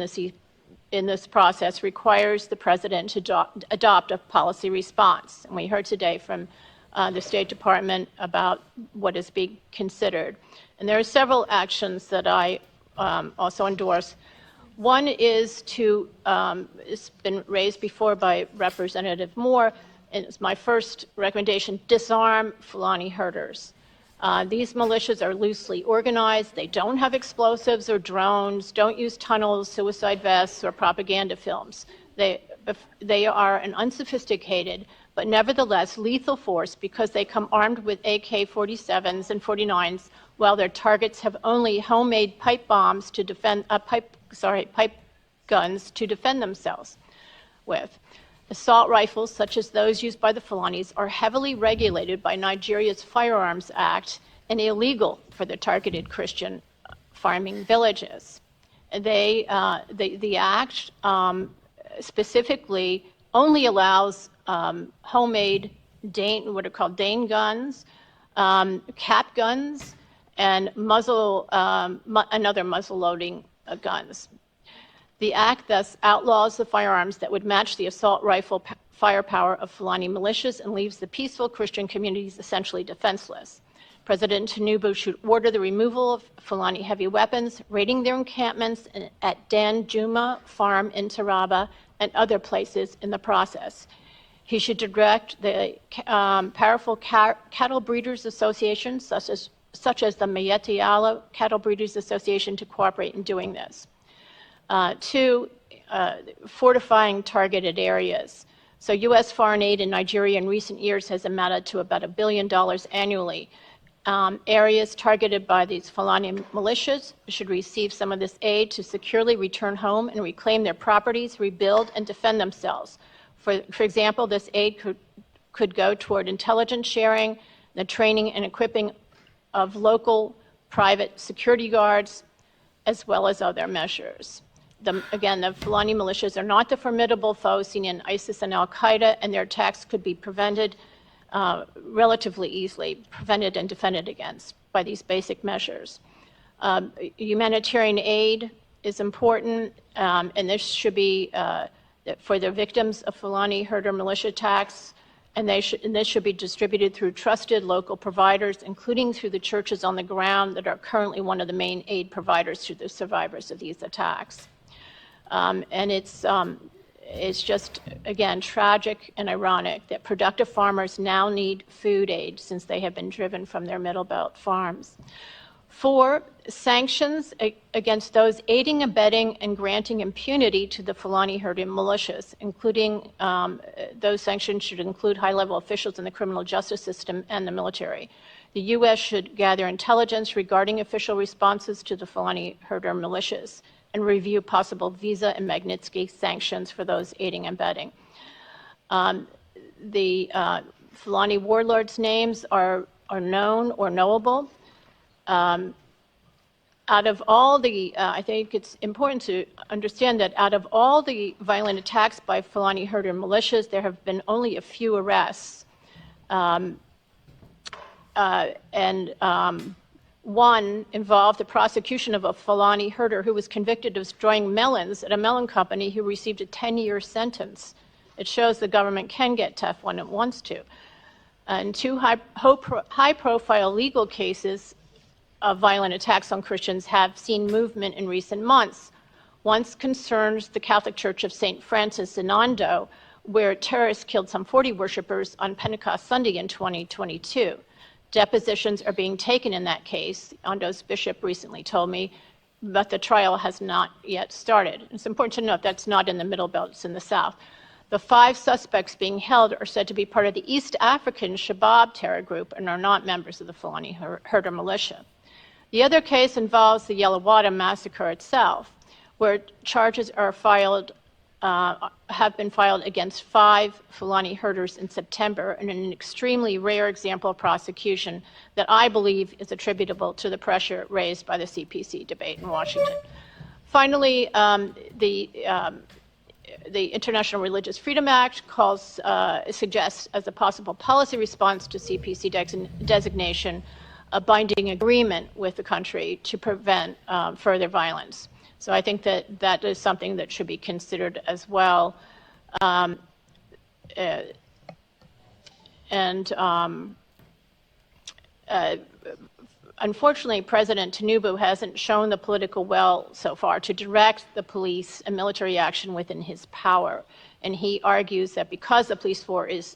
J: this process requires the President to adopt a policy response. And we heard today from the State Department about what is being considered. And there are several actions that I also endorse. One is to, it's been raised before by Representative Moore, and it's my first recommendation, disarm Fulani herders. These militias are loosely organized. They don't have explosives or drones, don't use tunnels, suicide vests, or propaganda films. They are an unsophisticated, but nevertheless lethal force because they come armed with AK-47s and 49s, while their targets have only homemade pipe bombs to defend, pipe guns to defend themselves with. Assault rifles, such as those used by the Fulanis, are heavily regulated by Nigeria's Firearms Act and illegal for the targeted Christian farming villages. The act specifically only allows homemade what are called Dane guns, cap guns, and another muzzle-loading guns. The act thus outlaws the firearms that would match the assault rifle firepower of Fulani militias and leaves the peaceful Christian communities essentially defenseless. President Tinubu should order the removal of Fulani heavy weapons, raiding their encampments at Dan Juma Farm in Taraba and other places in the process. He should direct the powerful cattle breeders associations, such as the Mayetiala Cattle Breeders Association, to cooperate in doing this. Two, fortifying targeted areas. So U.S. foreign aid in Nigeria in recent years has amounted to about $1 billion annually. Areas targeted by these Fulani militias should receive some of this aid to securely return home and reclaim their properties, rebuild, and defend themselves. For example, this aid could go toward intelligence sharing, the training and equipping of local private security guards, as well as other measures. Again, the Fulani militias are not the formidable foes seen in ISIS and al-Qaeda, and their attacks could be prevented relatively easily, prevented and defended against by these basic measures. Humanitarian aid is important, and this should be for the victims of Fulani herder militia attacks, and this should be distributed through trusted local providers, including through the churches on the ground that are currently one of the main aid providers to the survivors of these attacks. And it's just, again, tragic and ironic that productive farmers now need food aid since they have been driven from their Middle Belt farms. 4, sanctions against those aiding, abetting, and granting impunity to the Fulani herding militias, including those sanctions should include high-level officials in the criminal justice system and the military. The U.S. should gather intelligence regarding official responses to the Fulani herder militias and review possible visa and Magnitsky sanctions for those aiding and abetting. The Fulani warlords' names are known or knowable. Out of all the, I think it's important to understand that out of all the violent attacks by Fulani herder militias, there have been only a few arrests. One involved the prosecution of a Fulani herder who was convicted of destroying melons at a melon company who received a 10-year sentence. It shows the government can get tough when it wants to. And 2 high-profile legal cases of violent attacks on Christians have seen movement in recent months. Once concerns the Catholic Church of St. Francis in Ondo, where terrorists killed some 40 worshipers on Pentecost Sunday in 2022. Depositions are being taken in that case. Ondo's bishop recently told me, but the trial has not yet started. It's important to note that's not in the Middle Belt, it's in the South. The 5 suspects being held are said to be part of the East African Shabab terror group and are not members of the Fulani Herder militia. The other case involves the Yelawada massacre itself, where charges are have been filed against 5 Fulani herders in September in an extremely rare example of prosecution that I believe is attributable to the pressure raised by the CPC debate in Washington. Finally, the International Religious Freedom Act suggests as a possible policy response to CPC designation a binding agreement with the country to prevent further violence. So I think that that is something that should be considered as well. Unfortunately, President Tinubu hasn't shown the political will so far to direct the police and military action within his power. And he argues that because the police force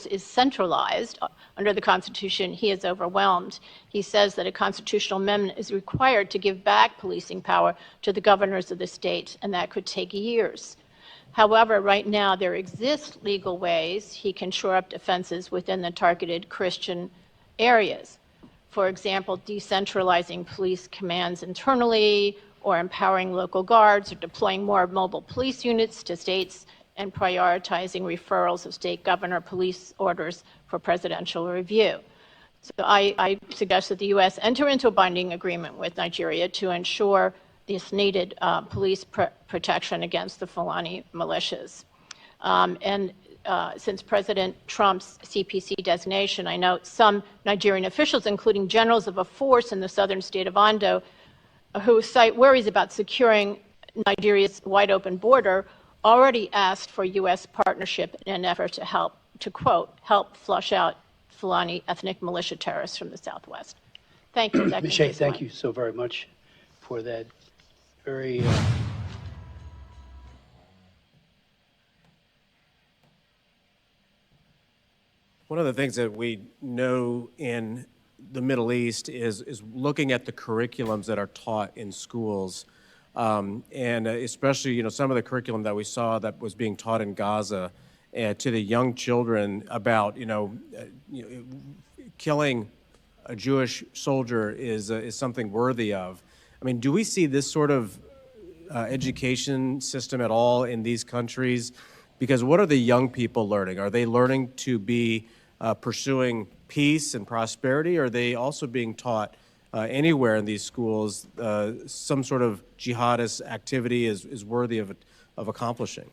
J: is centralized under the Constitution, he is overwhelmed. He says that a constitutional amendment is required to give back policing power to the governors of the state, and that could take years. However, right now there exist legal ways he can shore up defenses within the targeted Christian areas. For example, decentralizing police commands internally, or empowering local guards, or deploying more mobile police units to states, and prioritizing referrals of state governor police orders for presidential review. So I suggest that the U.S. enter into a binding agreement with Nigeria to ensure this needed police protection against the Fulani militias. Since President Trump's CPC designation, I note some Nigerian officials, including generals of a force in the southern state of Ondo, who cite worries about securing Nigeria's wide open border, already asked for U.S. partnership in an effort to help, to quote, help flush out Fulani ethnic militia terrorists from the Southwest. Thank you.
E: Ms. Shea, thank you so very much for that very...
G: One of the things that we know in the Middle East is looking at the curriculums that are taught in schools. And especially, some of the curriculum that we saw that was being taught in Gaza to the young children about, killing a Jewish soldier is something worthy of. I mean, do we see this sort of education system at all in these countries? Because what are the young people learning? Are they learning to be pursuing peace and prosperity? Or are they also being taught anywhere in these schools, some sort of jihadist activity is worthy of accomplishing?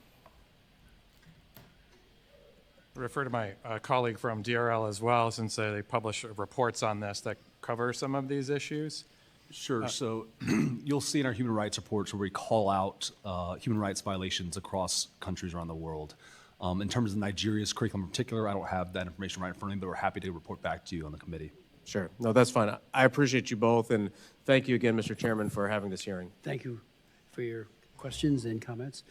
C: Refer to my colleague from DRL as well, since they publish reports on this that cover some of these issues.
H: Sure. So you'll see in our human rights reports where we call out human rights violations across countries around the world. In terms of Nigeria's curriculum in particular, I don't have that information right in front of me, but we're happy to report back to you on the committee.
G: Sure. No, that's fine. I appreciate you both, and thank you again, Mr. Chairman, for having this hearing.
E: Thank you for your questions and comments.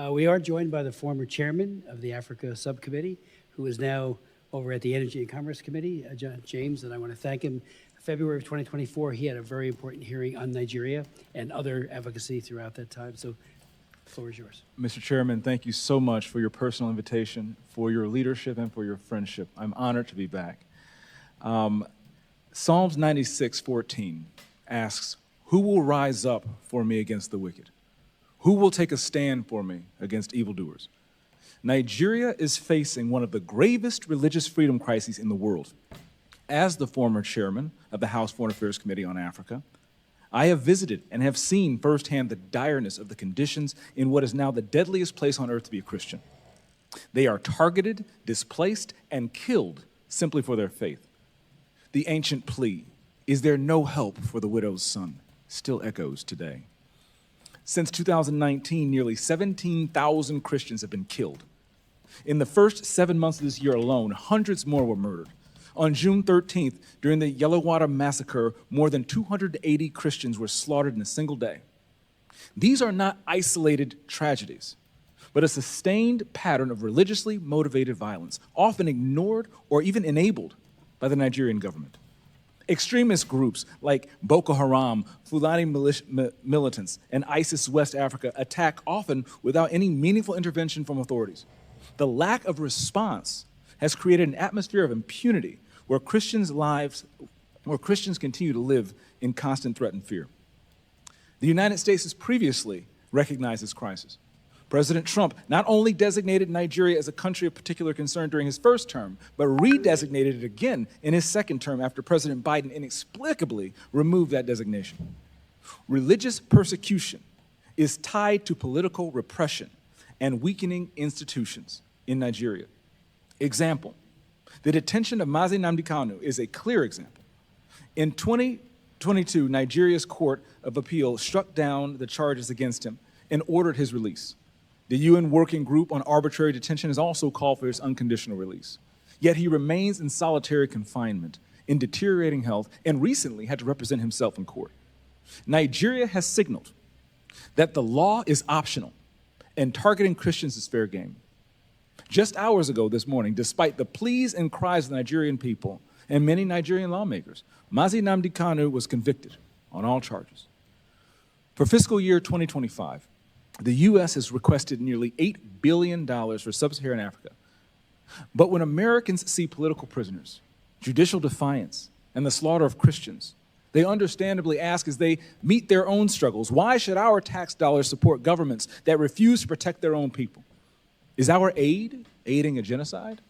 E: We are joined by the former chairman of the Africa Subcommittee, who is now over at the Energy and Commerce Committee, John James, and I want to thank him. February of 2024, he had a very important hearing on Nigeria and other advocacy throughout that time. So the floor is yours.
I: Mr. Chairman, thank you so much for your personal invitation, for your leadership, and for your friendship. I'm honored to be back. Psalms 96:14 asks, "Who will rise up for me against the wicked? Who will take a stand for me against evildoers?" Nigeria is facing one of the gravest religious freedom crises in the world. As the former chairman of the House Foreign Affairs Committee on Africa, I have visited and have seen firsthand the direness of the conditions in what is now the deadliest place on earth to be a Christian. They are targeted, displaced, and killed simply for their faith. The ancient plea, "Is there no help for the widow's son?" still echoes today. Since 2019, nearly 17,000 Christians have been killed. In the first 7 months of this year alone, hundreds more were murdered. On June 13th, during the Yelawada massacre, more than 280 Christians were slaughtered in a single day. These are not isolated tragedies, but a sustained pattern of religiously motivated violence, often ignored or even enabled by the Nigerian government. Extremist groups like Boko Haram, Fulani militants, and ISIS West Africa attack often without any meaningful intervention from authorities. The lack of response has created an atmosphere of impunity where Christians continue to live in constant threat and fear. The United States has previously recognized this crisis. President Trump not only designated Nigeria as a country of particular concern during his first term, but redesignated it again in his second term after President Biden inexplicably removed that designation. Religious persecution is tied to political repression and weakening institutions in Nigeria. Example, the detention of nnamdi Kanu is a clear example. In 2022, Nigeria's Court of Appeal struck down the charges against him and ordered his release. The UN Working Group on Arbitrary Detention has also called for his unconditional release. Yet he remains in solitary confinement, in deteriorating health, and recently had to represent himself in court. Nigeria has signaled that the law is optional and targeting Christians is fair game. Just hours ago this morning, despite the pleas and cries of the Nigerian people and many Nigerian lawmakers, nnamdi Kanu was convicted on all charges. For fiscal year 2025, the U.S. has requested nearly $8 billion for sub-Saharan Africa. But when Americans see political prisoners, judicial defiance, and the slaughter of Christians, they understandably ask as they meet their own struggles, why should our tax dollars support governments that refuse to protect their own people? Is our aid aiding a genocide?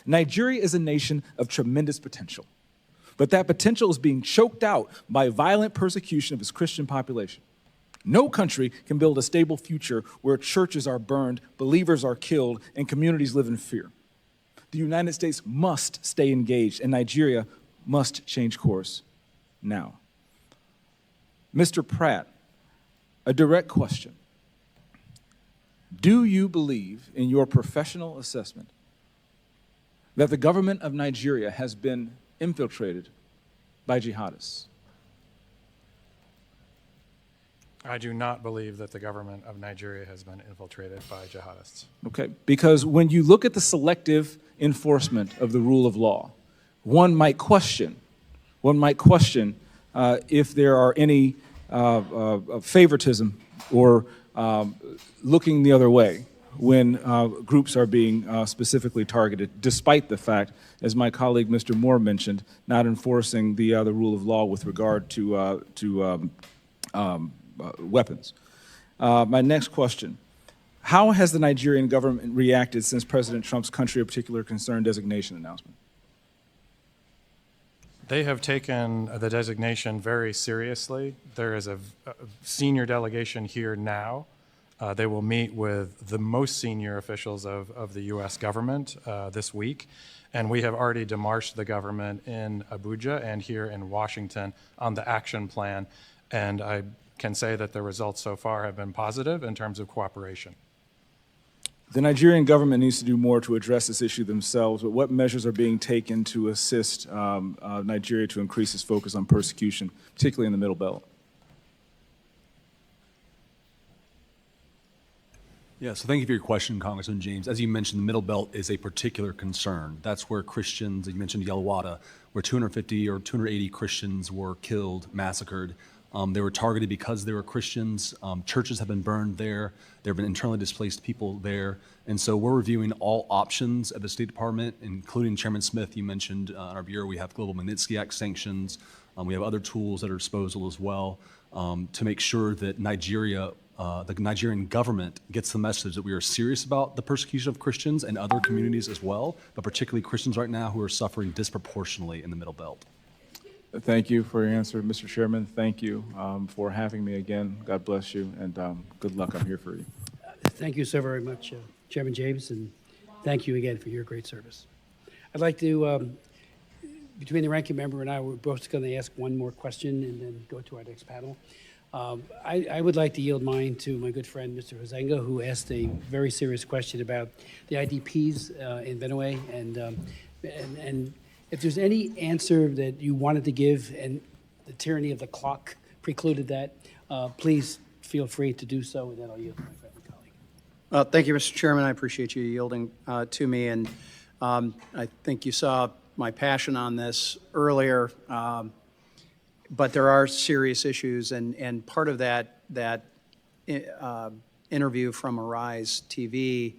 I: Nigeria is a nation of tremendous potential, but that potential is being choked out by violent persecution of its Christian population. No country can build a stable future where churches are burned, believers are killed, and communities live in fear. The United States must stay engaged, and Nigeria must change course now. Mr. Pratt, a direct question. Do you believe, in your professional assessment, that the government of Nigeria has been infiltrated by jihadists?
C: I do not believe that the government of Nigeria has been infiltrated by jihadists.
I: Okay, because when you look at the selective enforcement of the rule of law, one might question if there are any favoritism or looking the other way when groups are being specifically targeted, despite the fact, as my colleague Mr. Moore mentioned, not enforcing the rule of law with regard to weapons. My next question, how has the Nigerian government reacted since President Trump's country of particular concern designation announcement?
C: They have taken the designation very seriously. There is a senior delegation here now. They will meet with the most senior officials of the U.S. government this week. And we have already demarched the government in Abuja and here in Washington on the action plan. And I can say that the results so far have been positive in terms of cooperation.
I: The Nigerian government needs to do more to address this issue themselves, but what measures are being taken to assist Nigeria to increase its focus on persecution, particularly in the Middle Belt?
H: Yeah, so thank you for your question, Congressman James. As you mentioned, the Middle Belt is a particular concern. That's where Christians, you mentioned Yelawada, where 250 or 280 Christians were killed, massacred. They were targeted because they were Christians. Churches have been burned there. There have been internally displaced people there. And so we're reviewing all options at the State Department, including Chairman Smith, you mentioned in our bureau, we have Global Magnitsky Act sanctions. We have other tools at our disposal as well to make sure that Nigeria, the Nigerian government gets the message that we are serious about the persecution of Christians and other communities as well, but particularly Christians right now who are suffering disproportionately in the Middle Belt.
I: Thank you for your answer, Mr. Chairman. Thank you for having me again. God bless you, and good luck. I'm here for you.
E: Thank you so very much, Chairman James, and thank you again for your great service. I'd like to, between the ranking member and I, we're both going to ask one more question and then go to our next panel. I would like to yield mine to my good friend, Mr. Hozenga, who asked a very serious question about the IDPs in Benue, and if there's any answer that you wanted to give and the tyranny of the clock precluded that, please feel free to do so, and then I'll yield to my friend and colleague.
K: Thank you, Mr. Chairman. I appreciate you yielding to me. And I think you saw my passion on this earlier. But there are serious issues, and part of that interview from Arise TV,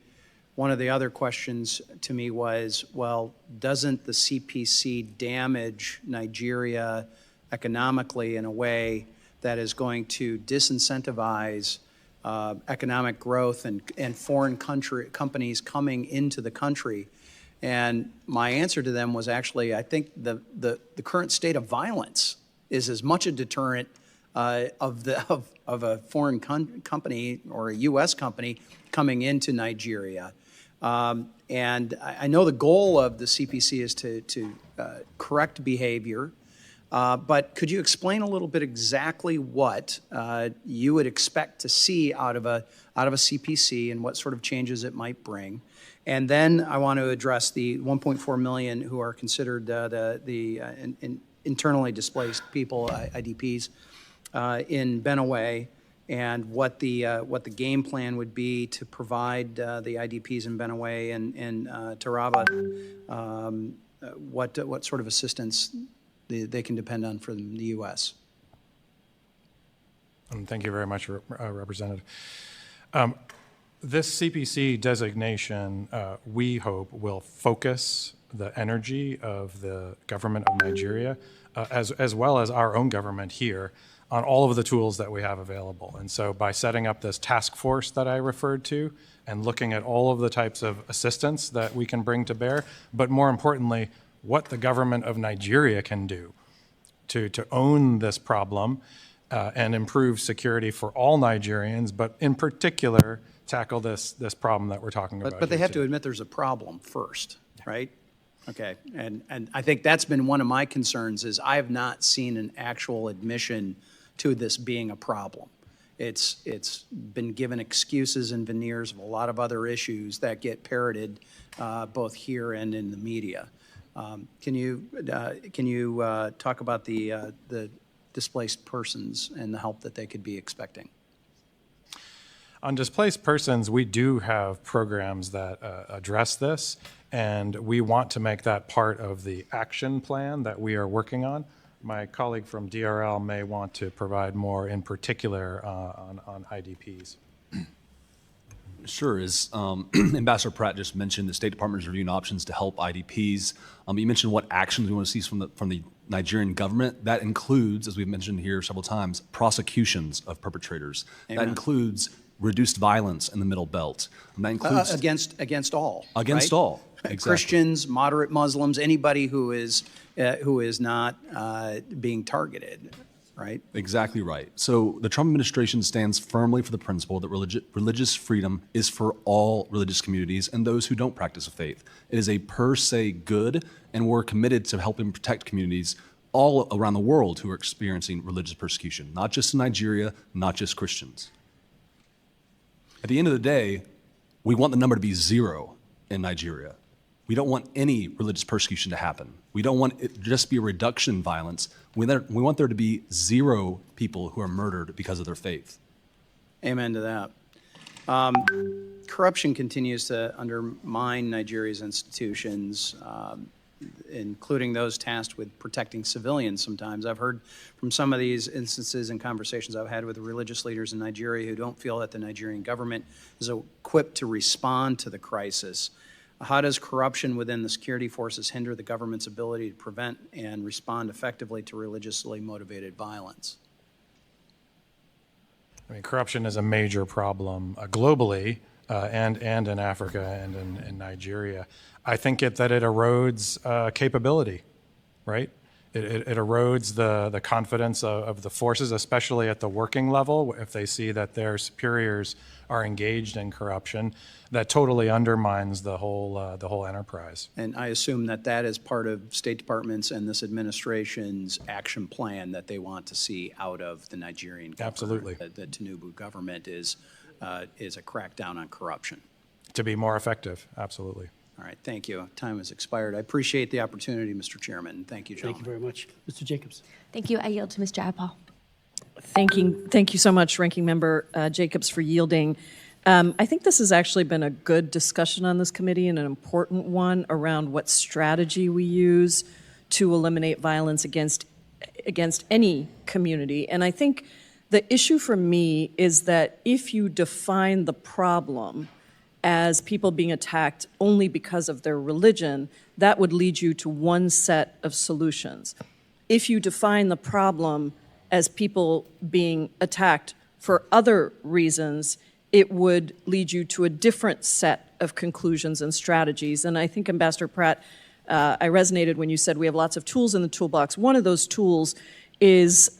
K: one of the other questions to me was, well, doesn't the CPC damage Nigeria economically in a way that is going to disincentivize economic growth and foreign companies coming into the country? And my answer to them was actually, I think the current state of violence is as much a deterrent of a foreign company or a U.S. company coming into Nigeria. And I know the goal of the CPC is to correct behavior, but could you explain a little bit exactly what you would expect to see out of a CPC and what sort of changes it might bring? And then I want to address the 1.4 million who are considered the internally displaced people, IDPs, in Benue, and what the game plan would be to provide the IDPs in Benue and Taraba, what sort of assistance they can depend on from the U.S.
C: Thank you very much, Representative. This CPC designation, we hope, will focus the energy of the government of Nigeria, as well as our own government here, on all of the tools that we have available. And so by setting up this task force that I referred to and looking at all of the types of assistance that we can bring to bear, but more importantly, what the government of Nigeria can do to own this problem and improve security for all Nigerians, but in particular, tackle this problem that we're talking about.
K: But they have to admit there's a problem first, right? Okay, and I think that's been one of my concerns is I have not seen an actual admission to this being a problem. It's been given excuses and veneers of a lot of other issues that get parroted both here and in the media. Can you talk about the displaced persons and the help that they could be expecting?
C: On displaced persons, we do have programs that address this, and we want to make that part of the action plan that we are working on. My colleague from DRL may want to provide more in particular on IDPs.
H: Sure. As Ambassador Pratt just mentioned, the State Department is reviewing options to help IDPs. You mentioned what actions we want to see from the Nigerian government. That includes, as we've mentioned here several times, prosecutions of perpetrators.
K: Amen.
H: That includes reduced violence in the Middle Belt. And that includes
K: against all.
H: Against
K: right?
H: all. Exactly.
K: Christians, moderate Muslims, anybody who is not being targeted, right?
H: Exactly right. So the Trump administration stands firmly for the principle that religious freedom is for all religious communities and those who don't practice a faith. It is a per se good, and we're committed to helping protect communities all around the world who are experiencing religious persecution, not just in Nigeria, not just Christians. At the end of the day, we want the number to be 0 in Nigeria. We don't want any religious persecution to happen. We don't want it to just be a reduction in violence. We want there to be 0 people who are murdered because of their faith.
K: Amen to that. Corruption continues to undermine Nigeria's institutions, including those tasked with protecting civilians sometimes. I've heard from some of these instances and conversations I've had with religious leaders in Nigeria who don't feel that the Nigerian government is equipped to respond to the crisis. How does corruption within the security forces hinder the government's ability to prevent and respond effectively to religiously motivated violence?
C: I mean, corruption is a major problem globally and in Africa and in Nigeria. I think that it erodes capability, right? It erodes the confidence of the forces, especially at the working level, if they see that their superiors are engaged in corruption. That totally undermines the whole enterprise.
K: And I assume that is part of State Department's and this administration's action plan that they want to see out of the Nigerian government.
C: Absolutely.
K: The Tinubu government is a crackdown on corruption.
C: To be more effective, absolutely.
K: All right, thank you. Time has expired. I appreciate the opportunity, Mr. Chairman. Thank you, gentlemen.
E: Thank you very much. Mr. Jacobs.
L: Thank you. I yield to Ms. Jayapal. Thank you so much, Ranking Member Jacobs, for yielding. I think this has actually been a good discussion on this committee and an important one around what strategy we use to eliminate violence against any community. And I think the issue for me is that if you define the problem as people being attacked only because of their religion, that would lead you to one set of solutions. If you define the problem as people being attacked for other reasons, it would lead you to a different set of conclusions and strategies. And I think, Ambassador Pratt, I resonated when you said we have lots of tools in the toolbox. One of those tools is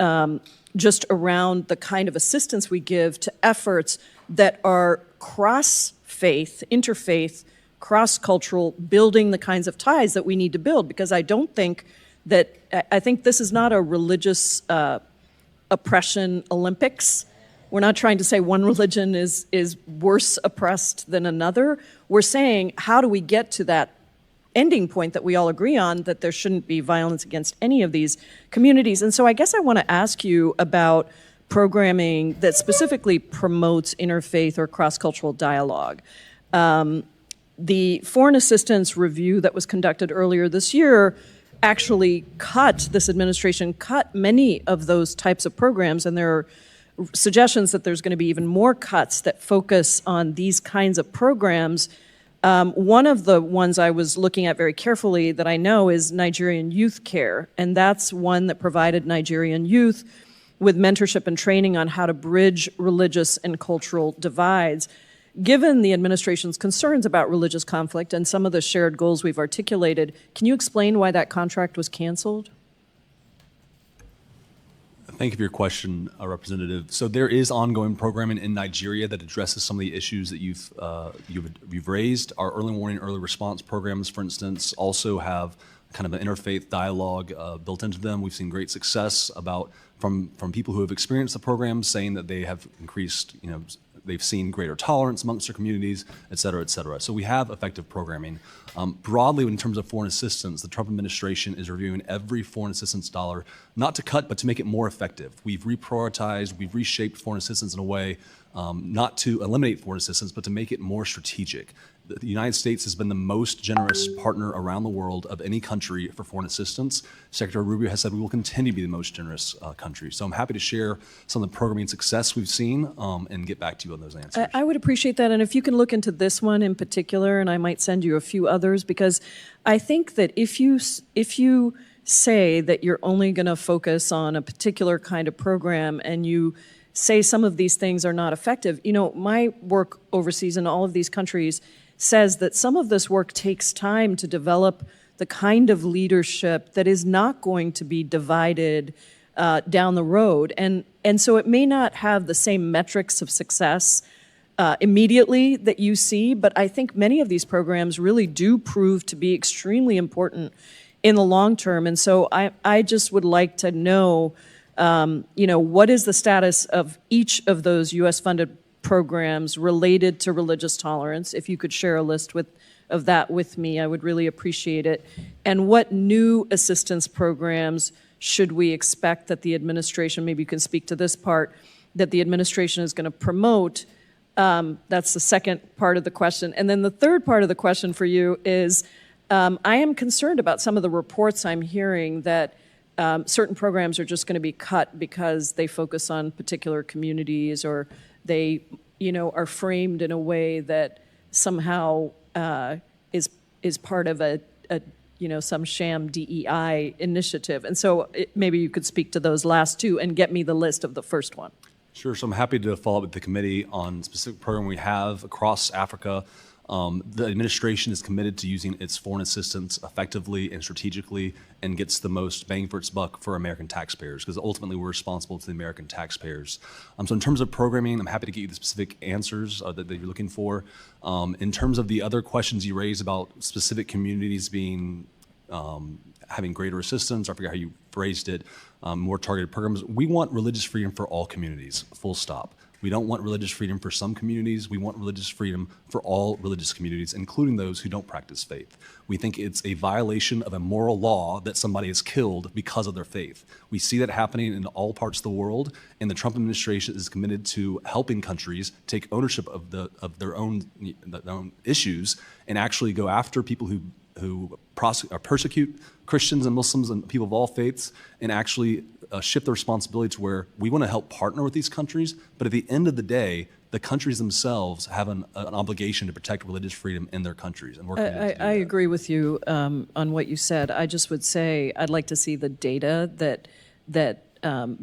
L: just around the kind of assistance we give to efforts that are cross-faith, interfaith, cross-cultural, building the kinds of ties that we need to build. Because I think this is not a religious oppression Olympics. We're not trying to say one religion is worse oppressed than another. We're saying, how do we get to that ending point that we all agree on, that there shouldn't be violence against any of these communities? And so I guess I want to ask you about programming that specifically promotes interfaith or cross-cultural dialogue. The foreign assistance review that was conducted earlier this year actually this administration cut many of those types of programs, and there are suggestions that there's going to be even more cuts that focus on these kinds of programs. One of the ones I was looking at very carefully that I know is Nigerian Youth Care, and that's one that provided Nigerian youth with mentorship and training on how to bridge religious and cultural divides. Given the administration's concerns about religious conflict and some of the shared goals we've articulated, can you explain why that contract was canceled?
H: Thank you for your question, Representative. So there is ongoing programming in Nigeria that addresses some of the issues that you've raised. Our early warning, early response programs, for instance, also have kind of an interfaith dialogue built into them. We've seen great success from people who have experienced the program, saying that they have increased, they've seen greater tolerance amongst their communities, et cetera, et cetera. So we have effective programming. Broadly, in terms of foreign assistance, the Trump administration is reviewing every foreign assistance dollar, not to cut, but to make it more effective. We've reprioritized, we've reshaped foreign assistance in a way not to eliminate foreign assistance, but to make it more strategic. The United States has been the most generous partner around the world of any country for foreign assistance. Secretary Rubio has said we will continue to be the most generous country. So I'm happy to share some of the programming success we've seen and get back to you on those answers.
L: I would appreciate that. And if you can look into this one in particular, and I might send you a few others, because I think that if you say that you're only going to focus on a particular kind of program and you say some of these things are not effective, my work overseas in all of these countries says that some of this work takes time to develop the kind of leadership that is not going to be divided down the road. And so it may not have the same metrics of success immediately that you see, but I think many of these programs really do prove to be extremely important in the long term. And so I just would like to know, what is the status of each of those U.S.-funded programs related to religious tolerance? If you could share a list of that with me, I would really appreciate it. And what new assistance programs should we expect that the administration, maybe you can speak to this part, that the administration is going to promote? That's the second part of the question. And then the third part of the question for you is, I am concerned about some of the reports I'm hearing that certain programs are just going to be cut because they focus on particular communities, or they, are framed in a way that somehow is part of a some sham DEI initiative. And so maybe you could speak to those last two and get me the list of the first one.
H: Sure. So I'm happy to follow up with the committee on specific program we have across Africa. The administration is committed to using its foreign assistance effectively and strategically, and gets the most bang for its buck for American taxpayers, because ultimately we're responsible to the American taxpayers. So in terms of programming, I'm happy to get you the specific answers that you're looking for. In terms of the other questions you raised about specific communities being having greater assistance, I forget how you phrased it, more targeted programs. We want religious freedom for all communities, full stop. We don't want religious freedom for some communities. We want religious freedom for all religious communities, including those who don't practice faith. We think it's a violation of a moral law that somebody is killed because of their faith. We see that happening in all parts of the world, and the Trump administration is committed to helping countries take ownership of their own issues and actually go after people who persecute Christians and Muslims and people of all faiths, and actually shift the responsibility to where we want to help partner with these countries, but at the end of the day, the countries themselves have an obligation to protect religious freedom in their countries, and we're committed to do that.
L: I agree with you on what you said. I just would say I'd like to see the data that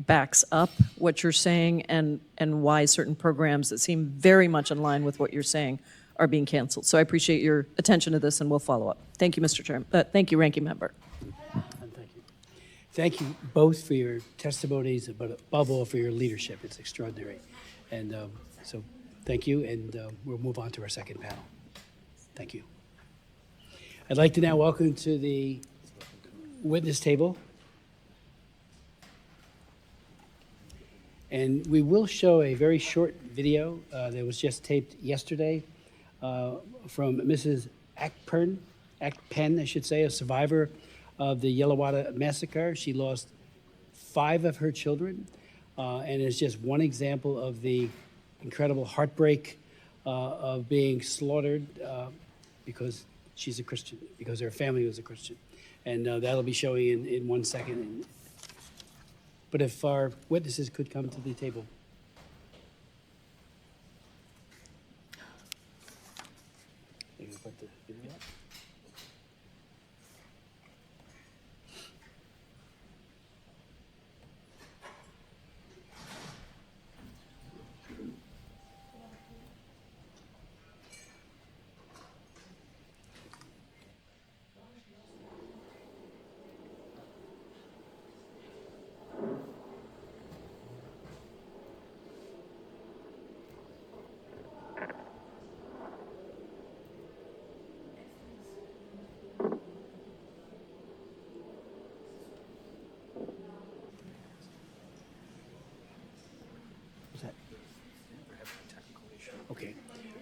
L: backs up what you're saying and why certain programs that seem very much in line with what you're saying are being canceled. So I appreciate your attention to this, and we'll follow up. Thank you, Mr. Chairman. Thank you, Ranking Member.
E: Thank you. Thank you both for your testimonies, but above all for your leadership. It's extraordinary. And so thank you, and we'll move on to our second panel. Thank you. I'd like to now welcome to the witness table. And we will show a very short video that was just taped yesterday from Mrs. Akpen, I should say, a survivor of the Yellowwater massacre. She lost 5 of her children, and it's just one example of the incredible heartbreak of being slaughtered because she's a Christian, because her family was a Christian. And that'll be showing in 1 second. But if our witnesses could come to the table. You can put the video up. Okay.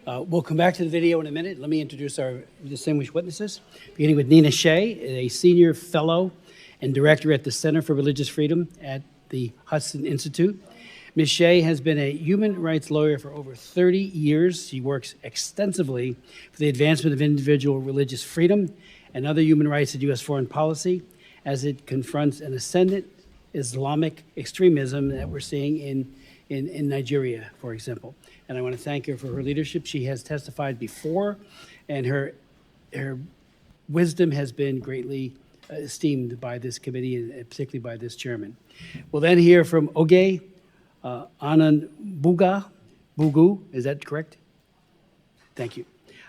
E: We'll come back to the video in a minute. Let me introduce our distinguished witnesses, beginning with Nina Shea, a senior fellow and director at the Center for Religious Freedom at the Hudson Institute. Ms. Shea has been a human rights lawyer for over 30 years. She works extensively for the advancement of individual religious freedom and other human rights in U.S. foreign policy as it confronts an ascendant Islamic extremism that we're seeing in Nigeria, for example. And I want to thank her for her leadership. She has testified before, and her wisdom has been greatly esteemed by this committee, and particularly by this chairman. We'll then hear from Oge Ananbugu, is that correct? Thank you.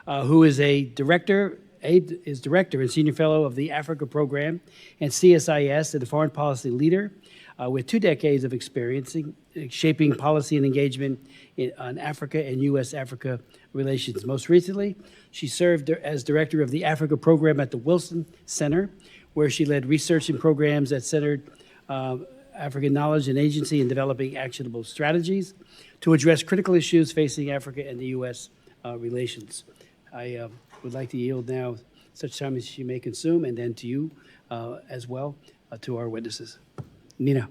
E: Who is director and senior fellow of the Africa Program and CSIS and a foreign policy leader with 2 decades of experience shaping policy and engagement on Africa and U.S.-Africa relations. Most recently, she served as director of the Africa Program at the Wilson Center, where she led research and programs that centered African knowledge and agency in developing actionable strategies to address critical issues facing Africa and the U.S. Relations. I would like to yield now such time as she may consume, and then to you as well, to our witnesses. Nina.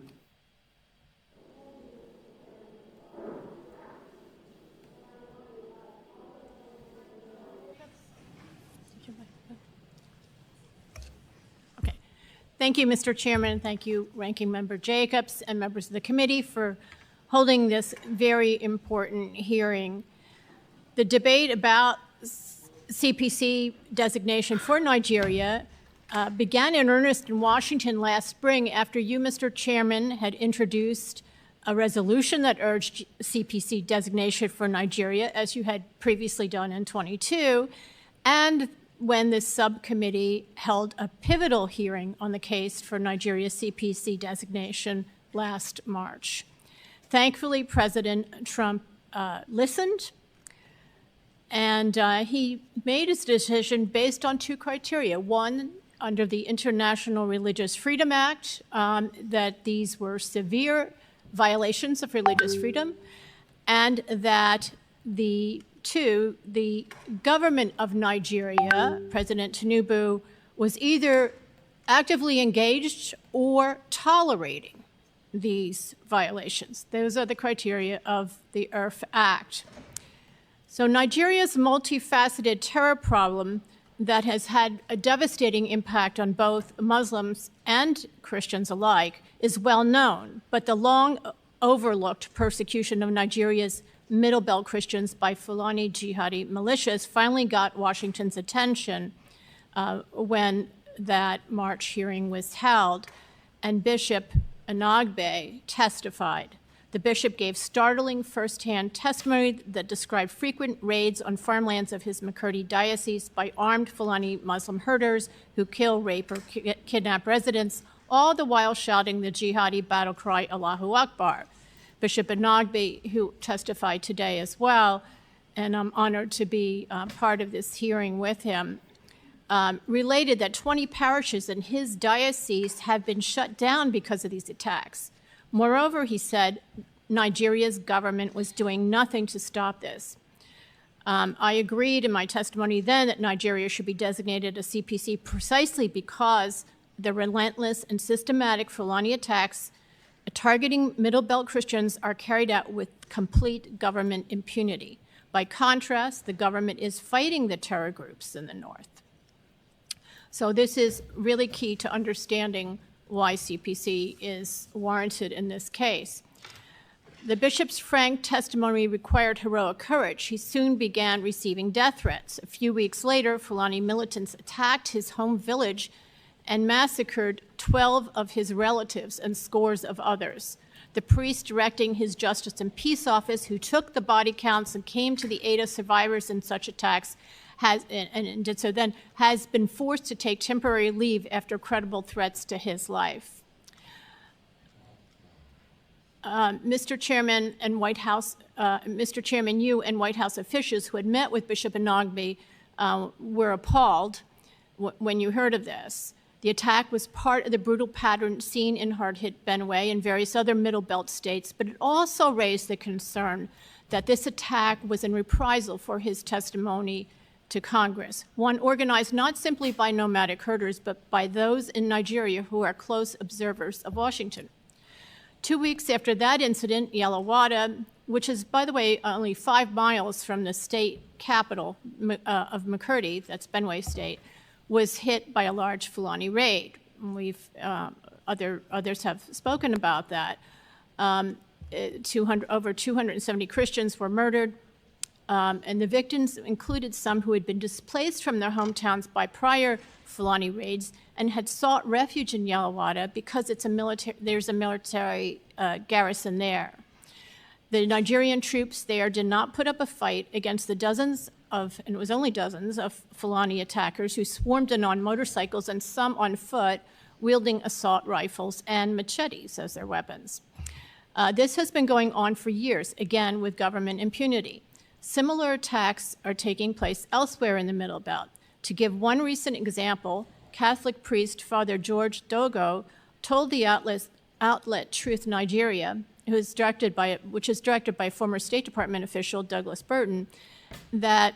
J: Thank you, Mr. Chairman. Thank you, Ranking Member Jacobs and members of the committee for holding this very important hearing. The debate about CPC designation for Nigeria began in earnest in Washington last spring after you, Mr. Chairman, had introduced a resolution that urged CPC designation for Nigeria, as you had previously done in 22, and when this subcommittee held a pivotal hearing on the case for Nigeria's CPC designation last March. Thankfully, President Trump listened, and he made his decision based on 2 criteria. One, under the International Religious Freedom Act, that these were severe violations of religious freedom, and that the government of Nigeria, President Tinubu, was either actively engaged or tolerating these violations. Those are the criteria of the IRF Act. So Nigeria's multifaceted terror problem that has had a devastating impact on both Muslims and Christians alike is well known, but the long overlooked persecution of Nigeria's Middle Belt Christians by Fulani jihadi militias finally got Washington's attention when that March hearing was held, and Bishop nnamdi testified. The bishop gave startling firsthand testimony that described frequent raids on farmlands of his Makurdi diocese by armed Fulani Muslim herders who kill, rape, or kidnap residents, all the while shouting the jihadi battle cry, Allahu Akbar. Bishop nnamdi, who testified today as well, and I'm honored to be part of this hearing with him, related that 20 parishes in his diocese have been shut down because of these attacks. Moreover, he said, Nigeria's government was doing nothing to stop this. I agreed in my testimony then that Nigeria should be designated a CPC precisely because the relentless and systematic Fulani attacks targeting Middle Belt Christians are carried out with complete government impunity. By contrast, the government is fighting the terror groups in the north. So this is really key to understanding why CPC is warranted in this case. The bishop's frank testimony required heroic courage. He soon began receiving death threats. A few weeks later, Fulani militants attacked his home village and massacred 12 of his relatives and scores of others. The priest directing his Justice and Peace Office, who took the body counts and came to the aid of survivors in such attacks, has been forced to take temporary leave after credible threats to his life. Mr. Chairman, you and White House officials who had met with Bishop nnamdi were appalled when you heard of this. The attack was part of the brutal pattern seen in hard-hit Benue and various other Middle Belt states, but it also raised the concern that this attack was in reprisal for his testimony to Congress, one organized not simply by nomadic herders, but by those in Nigeria who are close observers of Washington. 2 weeks after that incident, Yelawada, which is, by the way, only 5 miles from the state capital of Makurdi, that's Benue State, was hit by a large Fulani raid. Others have spoken about that. Over 270 Christians were murdered, and the victims included some who had been displaced from their hometowns by prior Fulani raids and had sought refuge in Yelawada because there's a military garrison there. The Nigerian troops there did not put up a fight against the dozens of, and it was only dozens, of Fulani attackers who swarmed in on motorcycles and some on foot, wielding assault rifles and machetes as their weapons. This has been going on for years, again with government impunity. Similar attacks are taking place elsewhere in the Middle Belt. To give one recent example, Catholic priest Father George Dogo told the outlet Truth Nigeria, which is directed by former State Department official Douglas Burton, that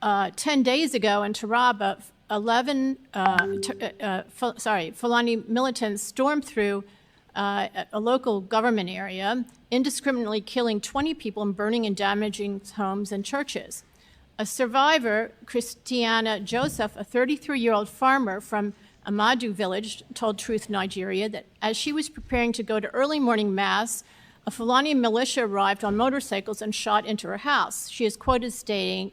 J: 10 days ago in Taraba, Fulani militants stormed through a local government area, indiscriminately killing 20 people and burning and damaging homes and churches. A survivor, Christiana Joseph, a 33-year-old farmer from Amadu village, told Truth Nigeria that as she was preparing to go to early morning mass, a Fulani militia arrived on motorcycles and shot into her house. She is quoted stating,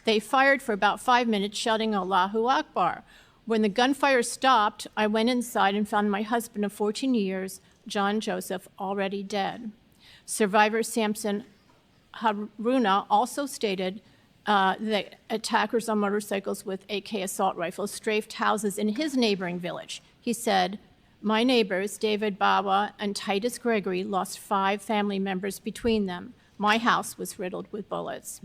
J: "They fired for about 5 minutes, shouting Allahu Akbar. When the gunfire stopped, I went inside and found my husband of 14 years, John Joseph, already dead." Survivor Samson Haruna also stated that attackers on motorcycles with AK assault rifles strafed houses in his neighboring village. He said, "My neighbors, David Bawa and Titus Gregory, lost 5 family members between them. My house was riddled with bullets."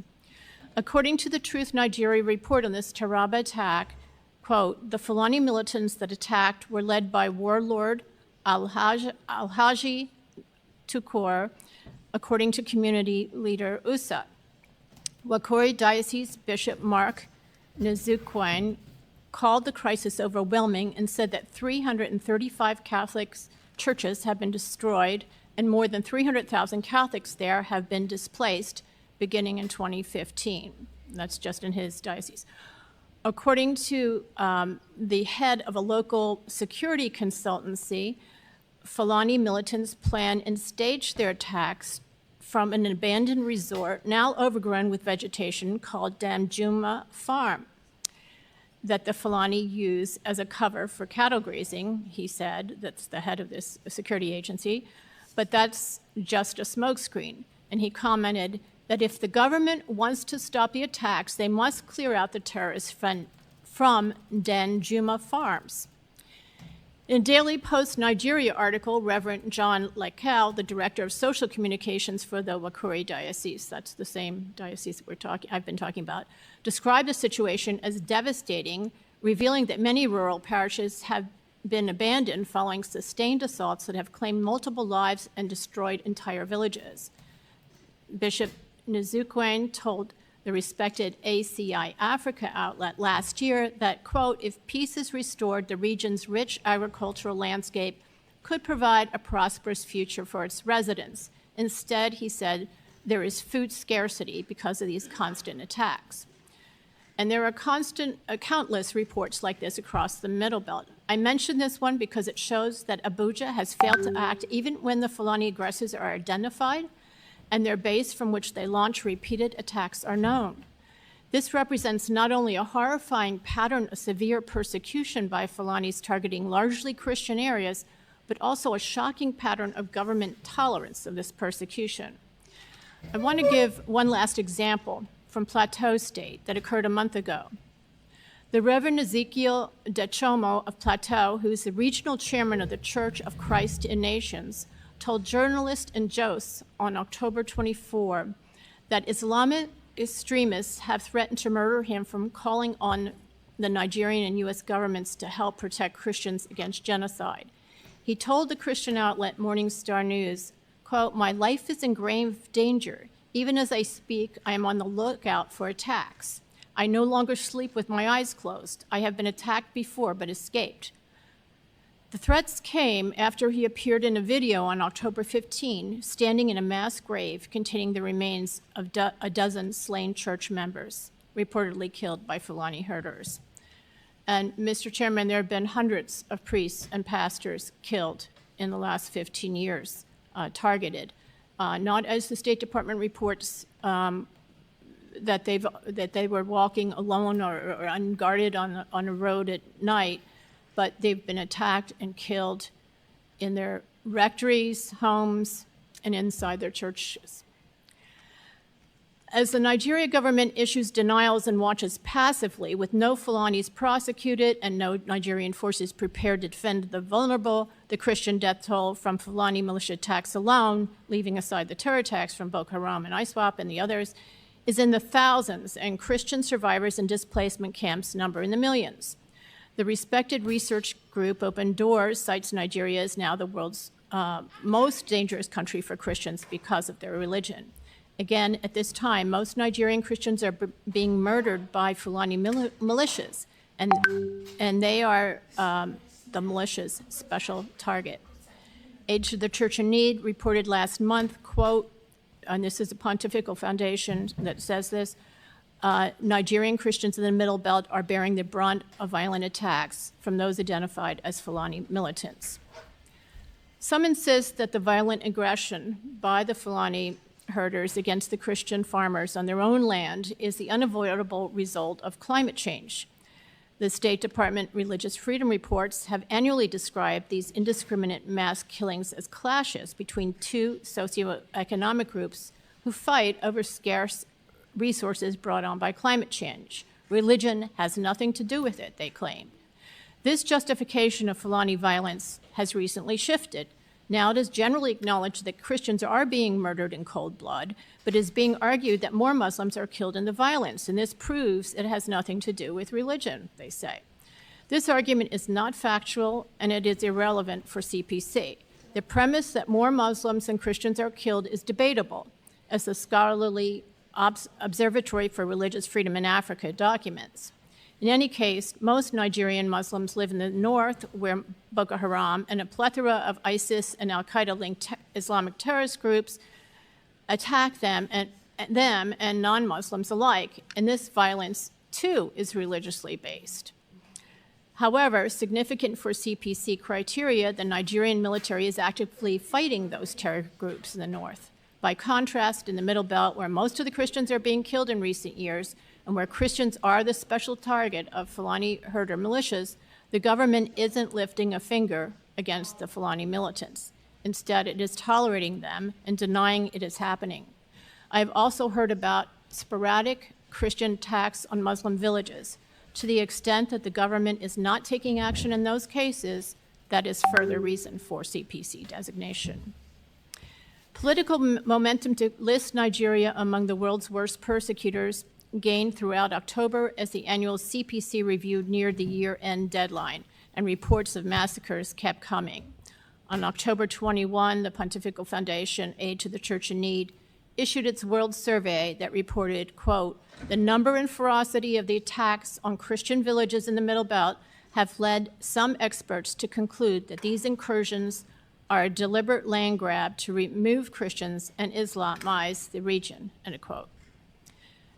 J: According to the Truth Nigeria report on this Taraba attack, quote, "The Fulani militants that attacked were led by warlord Alhaji Tukur, according to community leader USA. Wakori Diocese Bishop Mark Nzukwen called the crisis overwhelming and said that 335 Catholic churches have been destroyed and more than 300,000 Catholics there have been displaced beginning in 2015. That's just in his diocese. According to the head of a local security consultancy, Fulani militants plan and stage their attacks from an abandoned resort now overgrown with vegetation called Damjuma Farm that the Fulani use as a cover for cattle grazing, he said. That's the head of this security agency. But that's just a smokescreen. And he commented that if the government wants to stop the attacks, they must clear out the terrorists from Danjuma farms. In a Daily Post Nigeria article, Reverend John Lekel, the director of social communications for the Wakori Diocese, that's the same diocese that I've been talking about, described the situation as devastating, revealing that many rural parishes have been abandoned following sustained assaults that have claimed multiple lives and destroyed entire villages. Bishop Nzukwen told the respected ACI Africa outlet last year that, quote, if peace is restored, the region's rich agricultural landscape could provide a prosperous future for its residents. Instead, he said, there is food scarcity because of these constant attacks. And there are countless reports like this across the Middle Belt. I mention this one because it shows that Abuja has failed to act even when the Fulani aggressors are identified and their base from which they launch repeated attacks are known. This represents not only a horrifying pattern of severe persecution by Fulanis targeting largely Christian areas, but also a shocking pattern of government tolerance of this persecution. I want to give one last example from Plateau State that occurred a month ago. The Reverend Ezekiel Dechomo of Plateau, who is the regional chairman of the Church of Christ in Nations, told journalist in Jos on October 24 that Islamic extremists have threatened to murder him from calling on the Nigerian and U.S. governments to help protect Christians against genocide. He told the Christian outlet Morning Star News, quote, my life is in grave danger. Even as I speak, I am on the lookout for attacks. I no longer sleep with my eyes closed. I have been attacked before but escaped. The threats came after he appeared in a video on October 15, standing in a mass grave containing the remains of a dozen slain church members, reportedly killed by Fulani herders. And Mr. Chairman, there have been hundreds of priests and pastors killed in the last 15 years, targeted, not as the State Department reports that they were walking alone or unguarded on a road at night, but they've been attacked and killed in their rectories, homes, and inside their churches. As the Nigeria government issues denials and watches passively, with no Fulanis prosecuted and no Nigerian forces prepared to defend the vulnerable, the Christian death toll from Fulani militia attacks alone, leaving aside the terror attacks from Boko Haram and ISWAP and the others, is in the thousands, and Christian survivors in displacement camps number in the millions. The respected research group Open Doors cites Nigeria as now the world's most dangerous country for Christians because of their religion. Again, at this time, most Nigerian Christians are being murdered by Fulani militias, and they are the militia's special target. Age of the Church in Need reported last month, quote, and this is a pontifical foundation that says this, Nigerian Christians in the Middle Belt are bearing the brunt of violent attacks from those identified as Fulani militants. Some insist that the violent aggression by the Fulani herders against the Christian farmers on their own land is the unavoidable result of climate change. The State Department Religious Freedom Reports have annually described these indiscriminate mass killings as clashes between two socioeconomic groups who fight over scarce resources brought on by climate change. Religion has nothing to do with it, they claim. This justification of Fulani violence has recently shifted. Now it is generally acknowledged that Christians are being murdered in cold blood, but it is being argued that more Muslims are killed in the violence, and this proves it has nothing to do with religion, they say. This argument is not factual, and it is irrelevant for CPC. The premise that more Muslims than Christians are killed is debatable, as the scholarly Observatory for Religious Freedom in Africa documents. In any case, most Nigerian Muslims live in the north, where Boko Haram and a plethora of ISIS and al-Qaeda-linked Islamic terrorist groups attack them and non-Muslims alike, and this violence, too, is religiously based. However, significant for CPC criteria, the Nigerian military is actively fighting those terror groups in the north. By contrast, in the Middle Belt, where most of the Christians are being killed in recent years, and where Christians are the special target of Fulani herder militias, the government isn't lifting a finger against the Fulani militants. Instead, it is tolerating them and denying it is happening. I have also heard about sporadic Christian attacks on Muslim villages. To the extent that the government is not taking action in those cases, that is further reason for CPC designation. Political momentum to list Nigeria among the world's worst persecutors gained throughout October as the annual CPC review neared the year-end deadline, and reports of massacres kept coming. On October 21, the Pontifical Foundation, Aid to the Church in Need, issued its World Survey that reported, quote, "The number and ferocity of the attacks on Christian villages in the Middle Belt have led some experts to conclude that these incursions are a deliberate land grab to remove Christians and Islamize the region," end quote.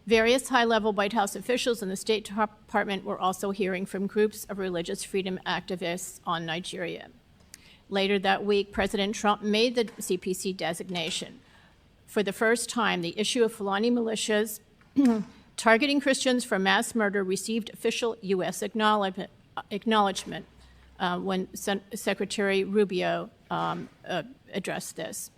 J: Various high-level White House officials in the State Department were also hearing from groups of religious freedom activists on Nigeria. Later that week, President Trump made the CPC designation. For the first time, the issue of Fulani militias targeting Christians for mass murder received official U.S. acknowledgement when Secretary Rubio addressed this.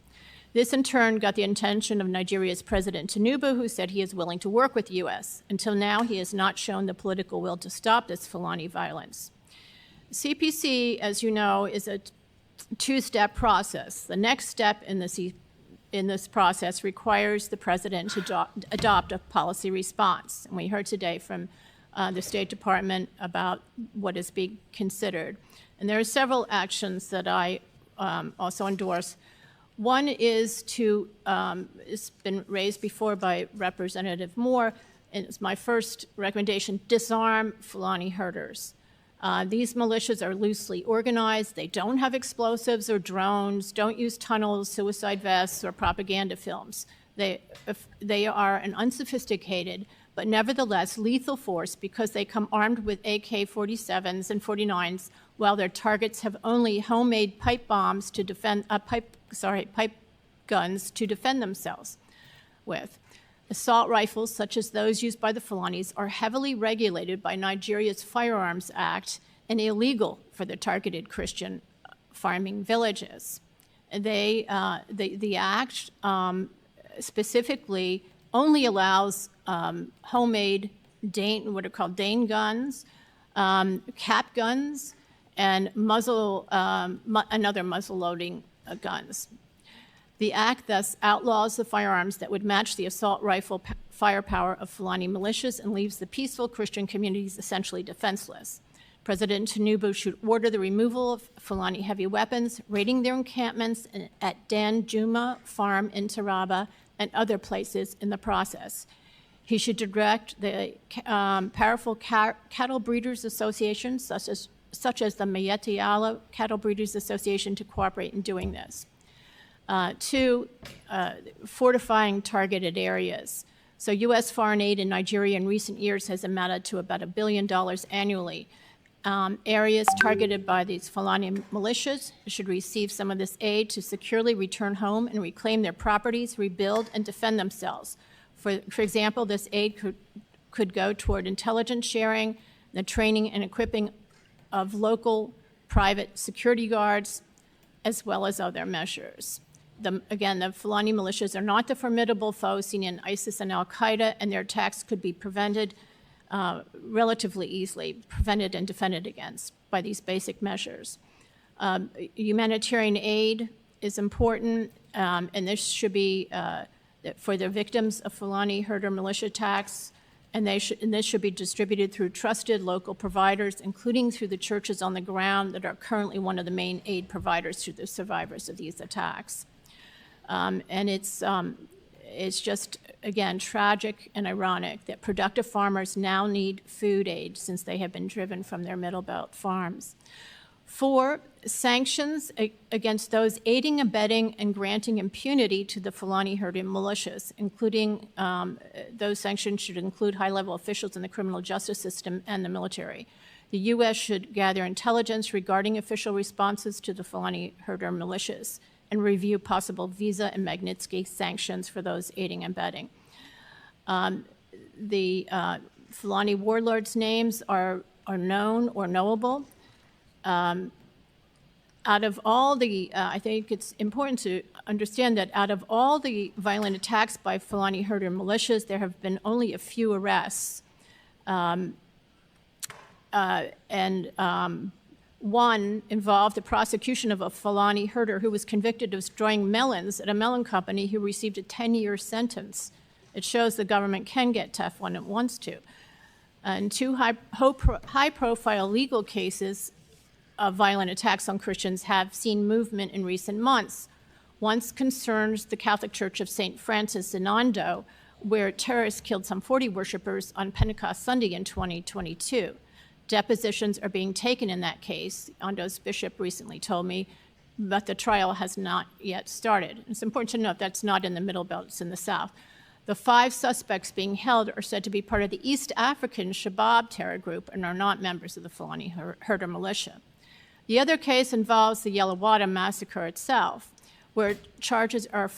J: This, in turn, got the attention of Nigeria's President Tinubu, who said he is willing to work with the U.S. Until now, he has not shown the political will to stop this Fulani violence. CPC, as you know, is a two-step process. The next step in this process requires the president to adopt a policy response. And we heard today from the State Department about what is being considered. And there are several actions that I also endorse. One is it's been raised before by Representative Moore, and it's my first recommendation: disarm Fulani herders. These militias are loosely organized. They don't have explosives or drones, don't use tunnels, suicide vests, or propaganda films. They are an unsophisticated, but nevertheless lethal force because they come armed with AK-47s and 49s, while their targets have only homemade pipe bombs to defend, pipe guns to defend themselves with. Assault rifles, such as those used by the Fulanis, are heavily regulated by Nigeria's Firearms Act and illegal for the targeted Christian farming villages. The act specifically only allows homemade what are called Dane guns, cap guns, and another muzzle-loading guns. The act thus outlaws the firearms that would match the assault rifle firepower of Fulani militias and leaves the peaceful Christian communities essentially defenseless. President Tinubu should order the removal of Fulani heavy weapons, raiding their encampments at Dan Juma Farm in Taraba and other places in the process. He should direct the powerful cattle breeders associations, such as the Mayeti Allah Cattle Breeders Association, to cooperate in doing this. Two, fortifying targeted areas. So U.S. foreign aid in Nigeria in recent years has amounted to about $1 billion annually. Areas targeted by these Fulani militias should receive some of this aid to securely return home and reclaim their properties, rebuild, and defend themselves. For example, this aid could go toward intelligence sharing, the training and equipping of local private security guards, as well as other measures. Again, the Fulani militias are not the formidable foes seen in ISIS and al-Qaeda, and their attacks could be prevented relatively easily, prevented and defended against by these basic measures. Humanitarian aid is important, and this should be for the victims of Fulani herder militia attacks. and this should be distributed through trusted local providers, including through the churches on the ground that are currently one of the main aid providers to the survivors of these attacks. And it's just, again, tragic and ironic that productive farmers now need food aid since they have been driven from their Middle Belt farms. 4, sanctions against those aiding, abetting, and granting impunity to the Fulani herding militias, including those sanctions should include high-level officials in the criminal justice system and the military. The U.S. should gather intelligence regarding official responses to the Fulani herder militias and review possible visa and Magnitsky sanctions for those aiding and abetting. The Fulani warlords' names are known or knowable. Out of all the, I think it's important to understand that out of all the violent attacks by Fulani herder militias, there have been only a few arrests. One involved the prosecution of a Fulani herder who was convicted of destroying melons at a melon company who received a 10-year sentence. It shows the government can get tough when it wants to. And 2 high-profile legal cases of violent attacks on Christians have seen movement in recent months. One concerns the Catholic Church of St. Francis in Ondo, where terrorists killed some 40 worshipers on Pentecost Sunday in 2022. Depositions are being taken in that case. Ondo's bishop recently told me, but the trial has not yet started. It's important to note that's not in the Middle Belt, it's in the South. The 5 suspects being held are said to be part of the East African Shabab terror group and are not members of the Fulani herder militia. The other case involves the Yelawada massacre itself, where charges are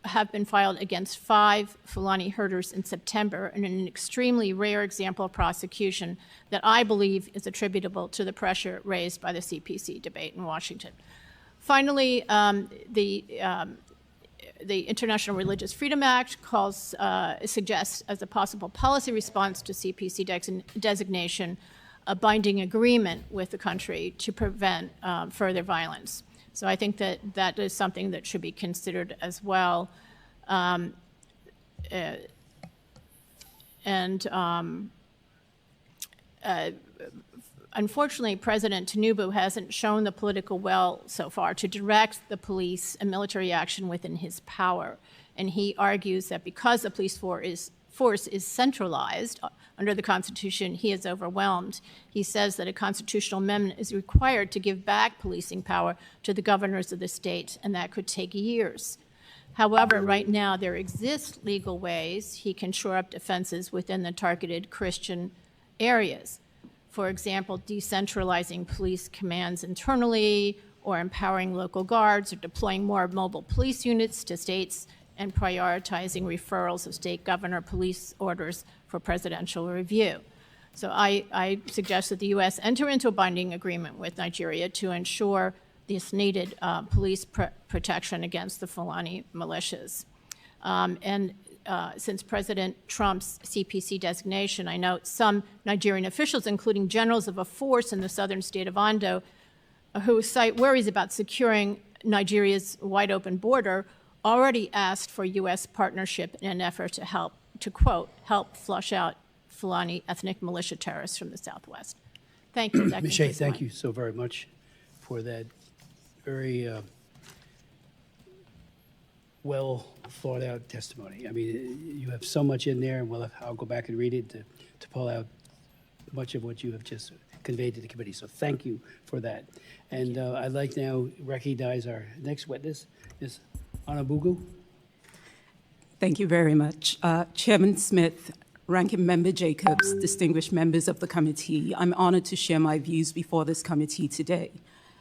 J: have been filed against 5 Fulani herders in September, in an extremely rare example of prosecution that I believe is attributable to the pressure raised by the CPC debate in Washington. Finally, the International Religious Freedom Act suggests as a possible policy response to CPC designation a binding agreement with the country to prevent further violence. So I think that is something that should be considered as well. Unfortunately, President Tinubu hasn't shown the political will so far to direct the police and military action within his power. And he argues that because the police force is centralized under the Constitution, he is overwhelmed. He says that a constitutional amendment is required to give back policing power to the governors of the state, and that could take years. However, right now there exist legal ways he can shore up defenses within the targeted Christian areas. For example, decentralizing police commands internally, or empowering local guards, or deploying more mobile police units to states, and prioritizing referrals of state governor police orders for presidential review. So I suggest that the U.S. enter into a binding agreement with Nigeria to ensure this needed police protection against the Fulani militias. Since President Trump's CPC designation, I note some Nigerian officials, including generals of a force in the southern state of Ondo, who cite worries about securing Nigeria's wide open border, already asked for U.S. partnership in an effort to help, to quote, help flush out Fulani ethnic militia terrorists from the Southwest. Thank you.
E: Ms. Shea, thank you so very much for that very well thought out testimony. I mean, you have so much in there, and I'll go back and read it to pull out much of what you have just conveyed to the committee. So thank you for that. And I'd like now recognize our next witness, Ms. Anabugu.
M: Thank you very much. Chairman Smith, Ranking Member Jacobs, distinguished members of the committee, I'm honored to share my views before this committee today.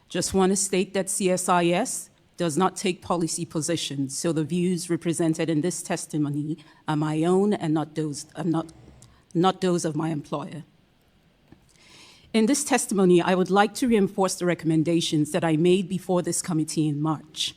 M: Just want to state that CSIS does not take policy positions, so the views represented in this testimony are my own and not those of my employer. In this testimony, I would like to reinforce the recommendations that I made before this committee in March.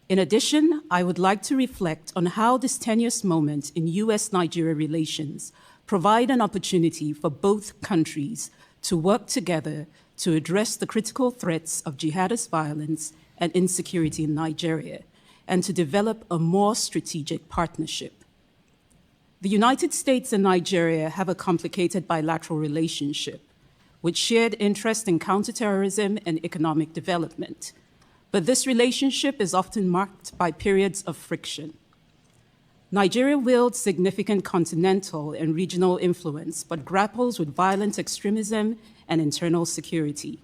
M: In addition, I would like to reflect on how this tenuous moment in U.S.-Nigeria relations provide an opportunity for both countries to work together to address the critical threats of jihadist violence and insecurity in Nigeria, and to develop a more strategic partnership. The United States and Nigeria have a complicated bilateral relationship with shared interest in counterterrorism and economic development. But this relationship is often marked by periods of friction. Nigeria wields significant continental and regional influence, but grapples with violent extremism and internal security.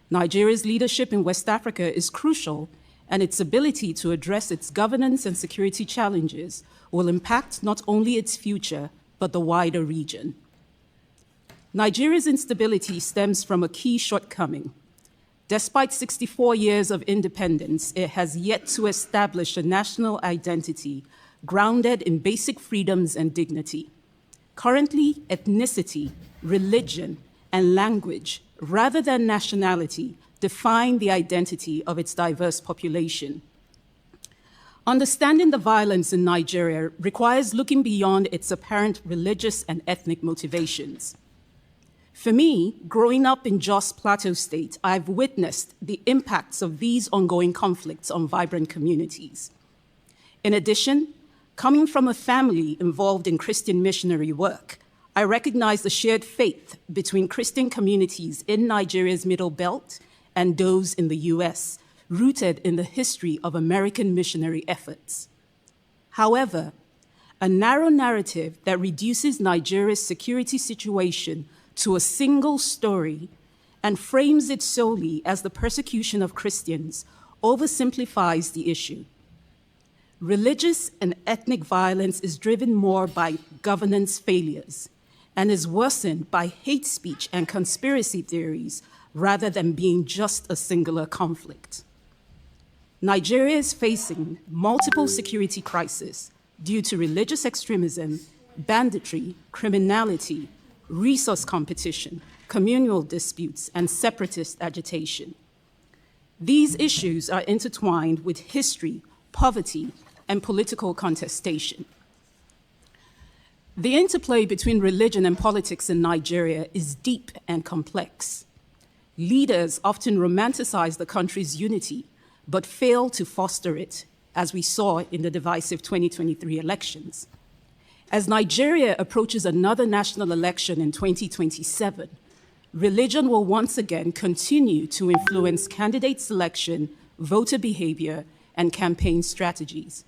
M: Nigeria's leadership in West Africa is crucial, and its ability to address its governance and security challenges will impact not only its future, but the wider region. Nigeria's instability stems from a key shortcoming. Despite 64 years of independence, it has yet to establish a national identity grounded in basic freedoms and dignity. Currently, ethnicity, religion, and language, rather than nationality, define the identity of its diverse population. Understanding the violence in Nigeria requires looking beyond its apparent religious and ethnic motivations. For me, growing up in Jos Plateau State, I've witnessed the impacts of these ongoing conflicts on vibrant communities. In addition, coming from a family involved in Christian missionary work, I recognize the shared faith between Christian communities in Nigeria's Middle Belt and those in the US, rooted in the history of American missionary efforts. However, a narrow narrative that reduces Nigeria's security situation to a single story and frames it solely as the persecution of Christians oversimplifies the issue. Religious and ethnic violence is driven more by governance failures and is worsened by hate speech and conspiracy theories rather than being just a singular conflict. Nigeria is facing multiple security crises due to religious extremism, banditry, criminality, resource competition, communal disputes, and separatist agitation. These issues are intertwined with history, poverty, and political contestation. The interplay between religion and politics in Nigeria is deep and complex. Leaders often romanticize the country's unity, but fail to foster it, as we saw in the divisive 2023 elections. As Nigeria approaches another national election in 2027, religion will once again continue to influence candidate selection, voter behavior, and campaign strategies.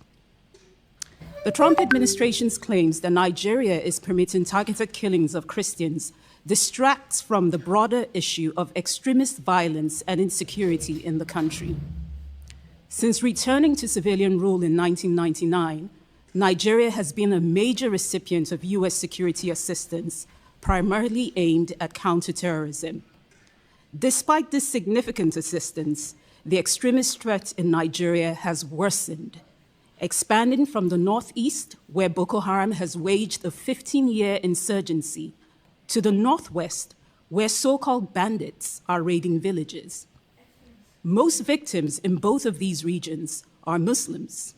M: The Trump administration's claims that Nigeria is permitting targeted killings of Christians distracts from the broader issue of extremist violence and insecurity in the country. Since returning to civilian rule in 1999, Nigeria has been a major recipient of US security assistance, primarily aimed at counterterrorism. Despite this significant assistance, the extremist threat in Nigeria has worsened, expanding from the northeast, where Boko Haram has waged a 15-year insurgency, to the northwest, where so-called bandits are raiding villages. Most victims in both of these regions are Muslims.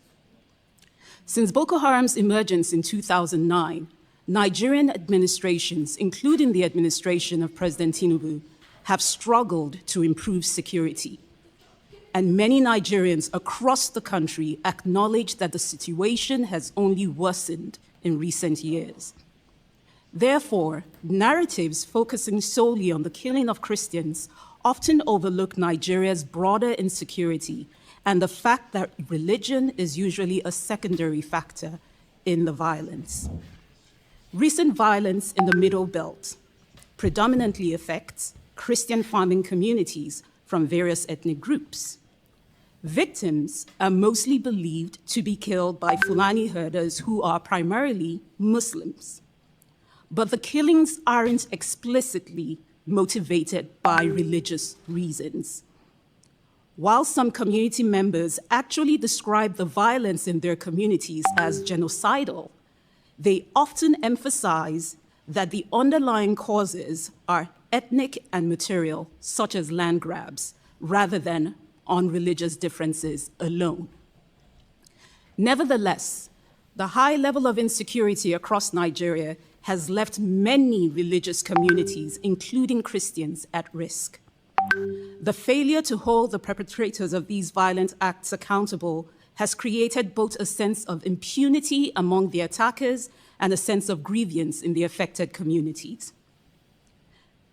M: Since Boko Haram's emergence in 2009, Nigerian administrations, including the administration of President Tinubu, have struggled to improve security. And many Nigerians across the country acknowledge that the situation has only worsened in recent years. Therefore, narratives focusing solely on the killing of Christians often overlook Nigeria's broader insecurity and the fact that religion is usually a secondary factor in the violence. Recent violence in the Middle Belt predominantly affects Christian farming communities from various ethnic groups. Victims are mostly believed to be killed by Fulani herders who are primarily Muslims. But the killings aren't explicitly motivated by religious reasons. While some community members actually describe the violence in their communities as genocidal, they often emphasize that the underlying causes are ethnic and material, such as land grabs, rather than on religious differences alone. Nevertheless, the high level of insecurity across Nigeria has left many religious communities, including Christians, at risk. The failure to hold the perpetrators of these violent acts accountable has created both a sense of impunity among the attackers and a sense of grievance in the affected communities.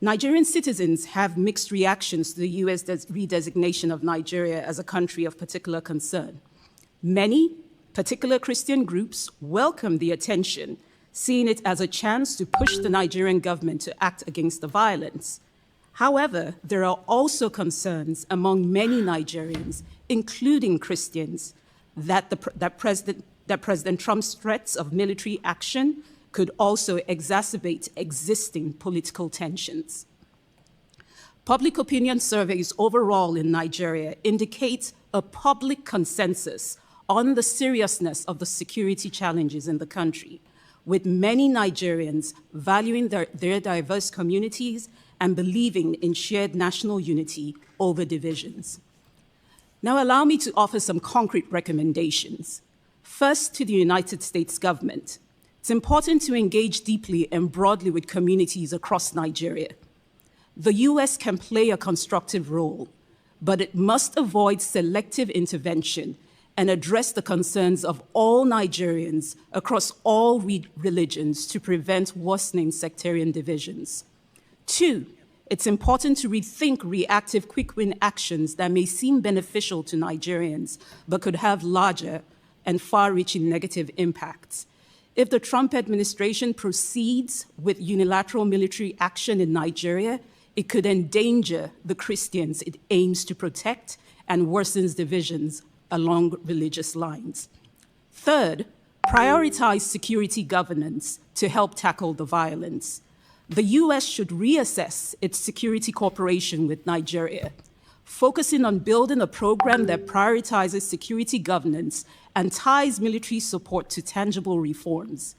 M: Nigerian citizens have mixed reactions to the U.S. redesignation of Nigeria as a country of particular concern. Many particular Christian groups welcome the attention, seeing it as a chance to push the Nigerian government to act against the violence. However, there are also concerns among many Nigerians, including Christians, that President Trump's threats of military action could also exacerbate existing political tensions. Public opinion surveys overall in Nigeria indicate a public consensus on the seriousness of the security challenges in the country, with many Nigerians valuing their diverse communities and believing in shared national unity over divisions. Now allow me to offer some concrete recommendations. First, to the United States government. It's important to engage deeply and broadly with communities across Nigeria. The U.S. can play a constructive role, but it must avoid selective intervention and address the concerns of all Nigerians across all religions to prevent worsening sectarian divisions. Two, it's important to rethink reactive quick-win actions that may seem beneficial to Nigerians, but could have larger and far-reaching negative impacts. If the Trump administration proceeds with unilateral military action in Nigeria, it could endanger the Christians it aims to protect and worsens divisions along religious lines. Third, prioritize security governance to help tackle the violence. The U.S. should reassess its security cooperation with Nigeria, focusing on building a program that prioritizes security governance and ties military support to tangible reforms.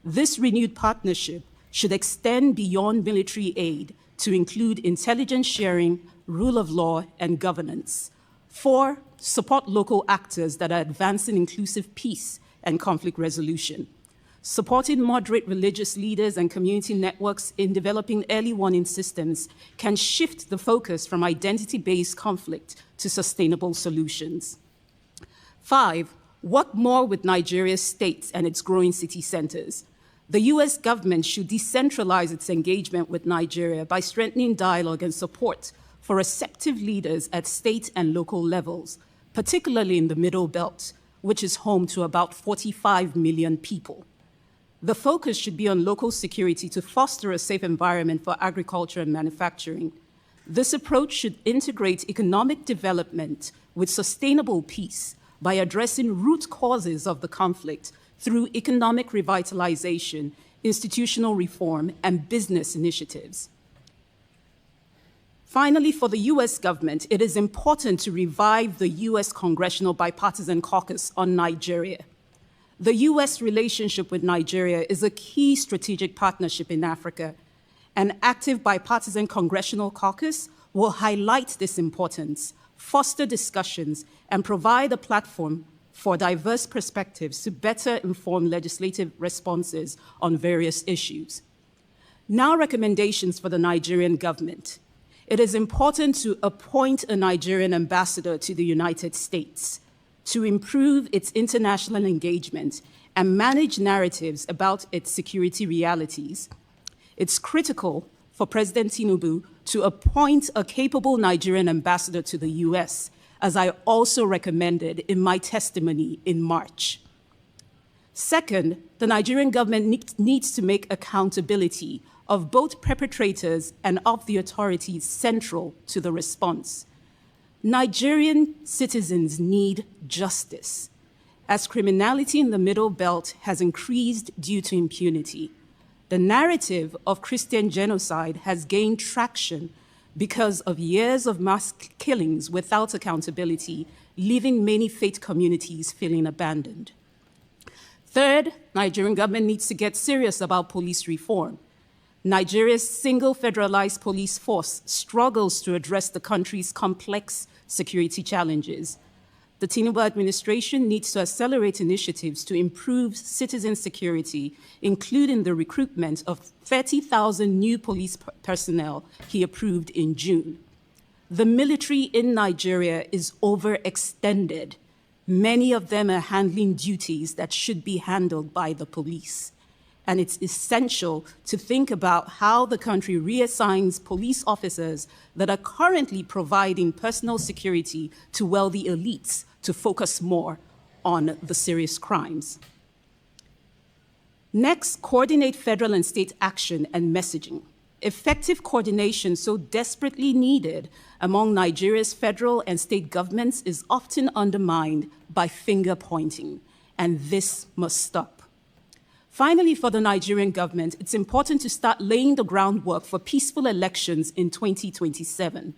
M: This renewed partnership should extend beyond military aid to include intelligence sharing, rule of law, and governance. 4, support local actors that are advancing inclusive peace and conflict resolution. Supporting moderate religious leaders and community networks in developing early warning systems can shift the focus from identity-based conflict to sustainable solutions. 5, work more with Nigeria's states and its growing city centers. The U.S. government should decentralize its engagement with Nigeria by strengthening dialogue and support for receptive leaders at state and local levels, particularly in the Middle Belt, which is home to about 45 million people. The focus should be on local security to foster a safe environment for agriculture and manufacturing. This approach should integrate economic development with sustainable peace by addressing root causes of the conflict through economic revitalization, institutional reform, and business initiatives. Finally, for the U.S. government, it is important to revive the U.S. Congressional Bipartisan Caucus on Nigeria. The U.S. relationship with Nigeria is a key strategic partnership in Africa. An active bipartisan congressional caucus will highlight this importance, foster discussions, and provide a platform for diverse perspectives to better inform legislative responses on various issues. Now, recommendations for the Nigerian government. It is important to appoint a Nigerian ambassador to the United States to improve its international engagement and manage narratives about its security realities. It's critical for President Tinubu to appoint a capable Nigerian ambassador to the US, as I also recommended in my testimony in March. Second, the Nigerian government needs to make accountability of both perpetrators and of the authorities central to the response. Nigerian citizens need justice, as criminality in the Middle Belt has increased due to impunity. The narrative of Christian genocide has gained traction because of years of mass killings without accountability, leaving many faith communities feeling abandoned. Third, Nigerian government needs to get serious about police reform. Nigeria's single federalized police force struggles to address the country's complex security challenges. The Tinubu administration needs to accelerate initiatives to improve citizen security, including the recruitment of 30,000 new police personnel he approved in June. The military in Nigeria is overextended. Many of them are handling duties that should be handled by the police. And it's essential to think about how the country reassigns police officers that are currently providing personal security to wealthy elites to focus more on the serious crimes. Next, coordinate federal and state action and messaging. Effective coordination so desperately needed among Nigeria's federal and state governments is often undermined by finger pointing, and this must stop. Finally, for the Nigerian government, it's important to start laying the groundwork for peaceful elections in 2027.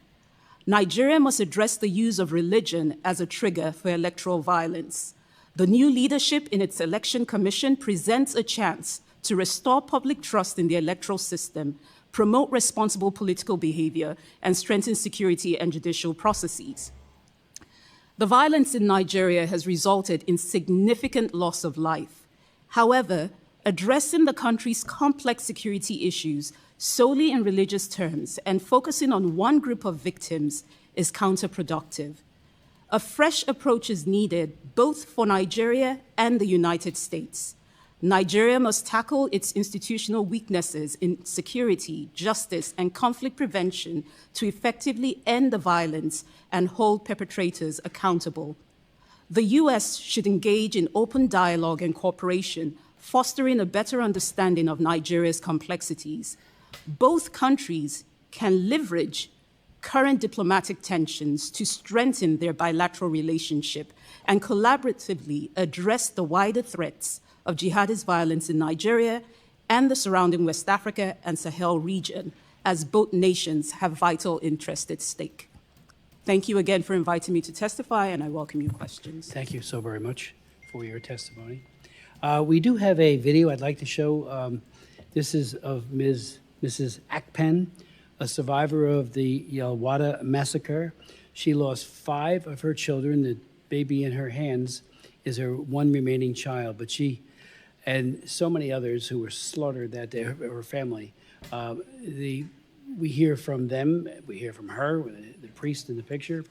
M: Nigeria must address the use of religion as a trigger for electoral violence. The new leadership in its election commission presents a chance to restore public trust in the electoral system, promote responsible political behavior, and strengthen security and judicial processes. The violence in Nigeria has resulted in significant loss of life. However, addressing the country's complex security issues solely in religious terms and focusing on one group of victims is counterproductive. A fresh approach is needed both for Nigeria and the United States. Nigeria must tackle its institutional weaknesses in security, justice, and conflict prevention to effectively end the violence and hold perpetrators accountable. The U.S. should engage in open dialogue and cooperation, fostering a better understanding of Nigeria's complexities. Both countries can leverage current diplomatic tensions to strengthen their bilateral relationship and collaboratively address the wider threats of jihadist violence in Nigeria and the surrounding West Africa and Sahel region, as both nations have vital interests at stake. Thank you again for inviting me to testify, and I welcome your questions.
E: Thank you so very much for your testimony. We do have a video I'd like to show. This is of Mrs. Akpen, a survivor of the Yelwada massacre. She lost 5 of her children. The baby in her hands is her one remaining child, but she and so many others who were slaughtered that day, her family. We hear from them, we hear from her, the priest in the picture,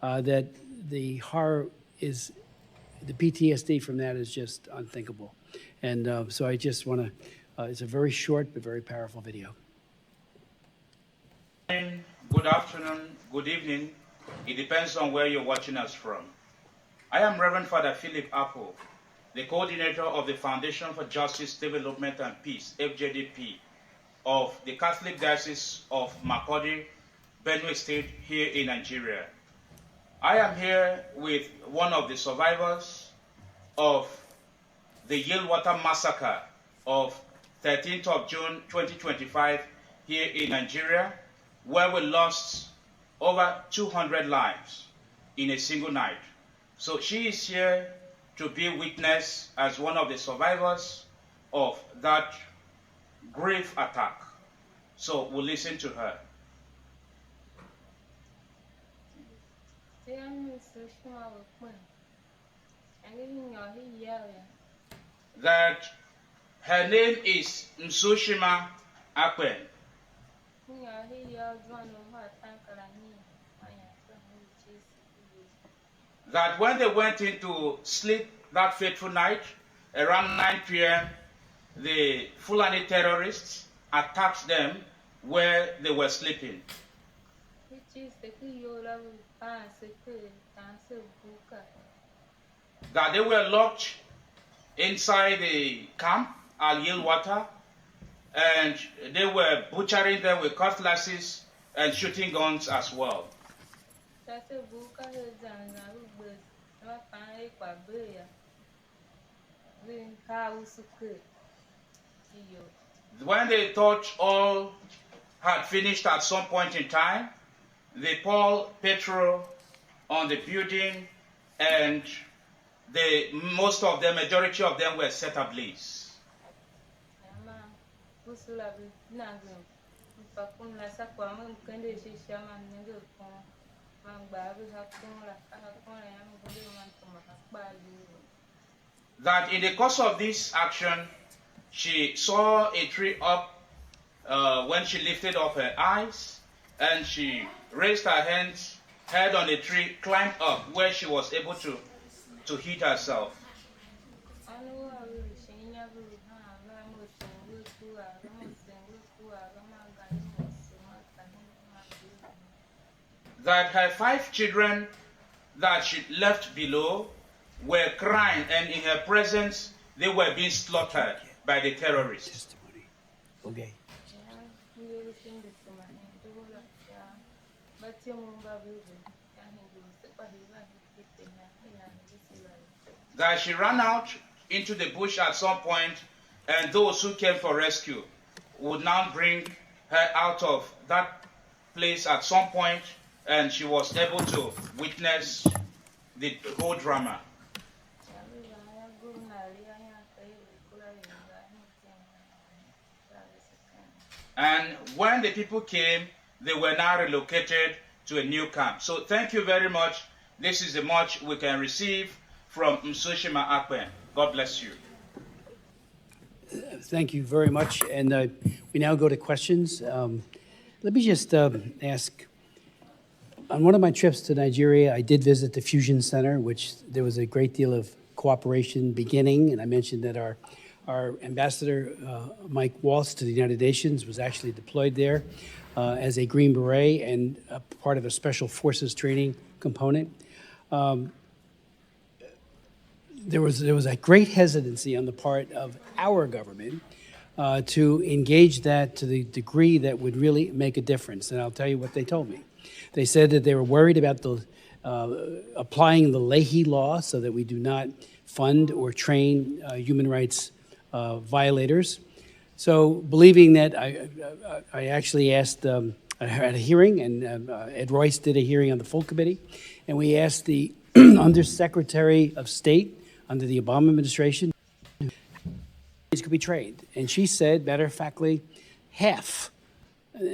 E: that the horror is, the PTSD from that is just unthinkable. And so I just want to, it's a very short but very powerful video.
N: Good afternoon, good evening. It depends on where you're watching us from. I am Reverend Father Philip Apple, the coordinator of the Foundation for Justice, Development and Peace, FJDP, of the Catholic Diocese of Makurdi, Benue State, here in Nigeria. I am here with one of the survivors of the Yelwada massacre of 13th of June 2025 here in Nigeria, where we lost over 200 lives in a single night. So she is here to be witness as one of the survivors of that grave attack. So we'll listen to her. That her name is Nsushima Akpen. That when they went into sleep that fateful night, around 9 p.m., the Fulani terrorists attacked them where they were sleeping. That they were locked inside the camp, Al Yelwada, and they were butchering them with cutlasses and shooting guns as well. When they thought all had finished at some point in time, they poured petrol on the building, and majority of them were set ablaze. That in the course of this action, she saw a tree up when she lifted up her eyes, and she raised her hands, head on the tree, climbed up where she was able to hit herself. that her 5 children that she left below were crying, and in her presence, they were being slaughtered by the terrorists.
E: Okay.
N: That she ran out into the bush at some point, and those who came for rescue would now bring her out of that place at some point, and she was able to witness the whole drama. And when the people came, they were now relocated to a new camp. So thank you very much. This is the much we can receive from Msoshima Akpen. God bless you.
E: Thank you very much. And we now go to questions. Let me just ask, on one of my trips to Nigeria, I did visit the Fusion Center, which there was a great deal of cooperation beginning. And I mentioned that our ambassador, Mike Waltz, to the United Nations was actually deployed there as a Green Beret and a part of a special forces training component. There was a great hesitancy on the part of our government to engage that to the degree that would really make a difference. And I'll tell you what they told me. They said that they were worried about the applying the Leahy law so that we do not fund or train human rights violators. So believing that, I actually asked, I had a hearing, and Ed Royce did a hearing on the full committee, and we asked the Undersecretary of State under the Obama administration could be trained. And she said, matter of factly, half.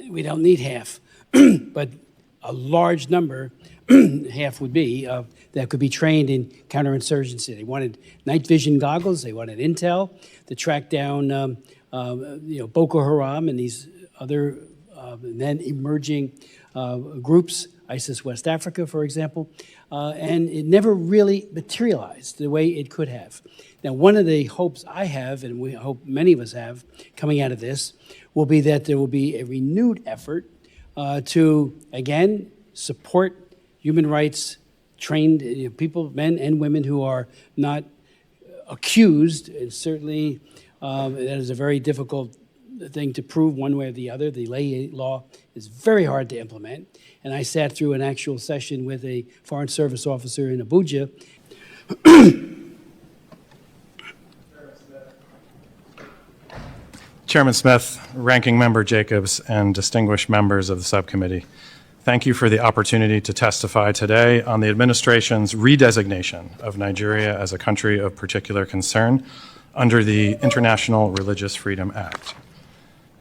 E: We don't need half, but a large number, half would be, that could be trained in counterinsurgency. They wanted night vision goggles. They wanted intel to track down Boko Haram and these other then emerging groups, ISIS West Africa, for example, and it never really materialized the way it could have. Now, one of the hopes I have, and we hope many of us have, coming out of this, will be that there will be a renewed effort to, again, support human rights trained people, men and women who are not accused, and certainly that is a very difficult thing to prove one way or the other. The Leahy law is very hard to implement. And I sat through an actual session with a Foreign Service officer in Abuja.
C: Chairman Smith, Ranking Member Jacobs, and distinguished members of the subcommittee, thank you for the opportunity to testify today on the administration's redesignation of Nigeria as a country of particular concern under the International Religious Freedom Act.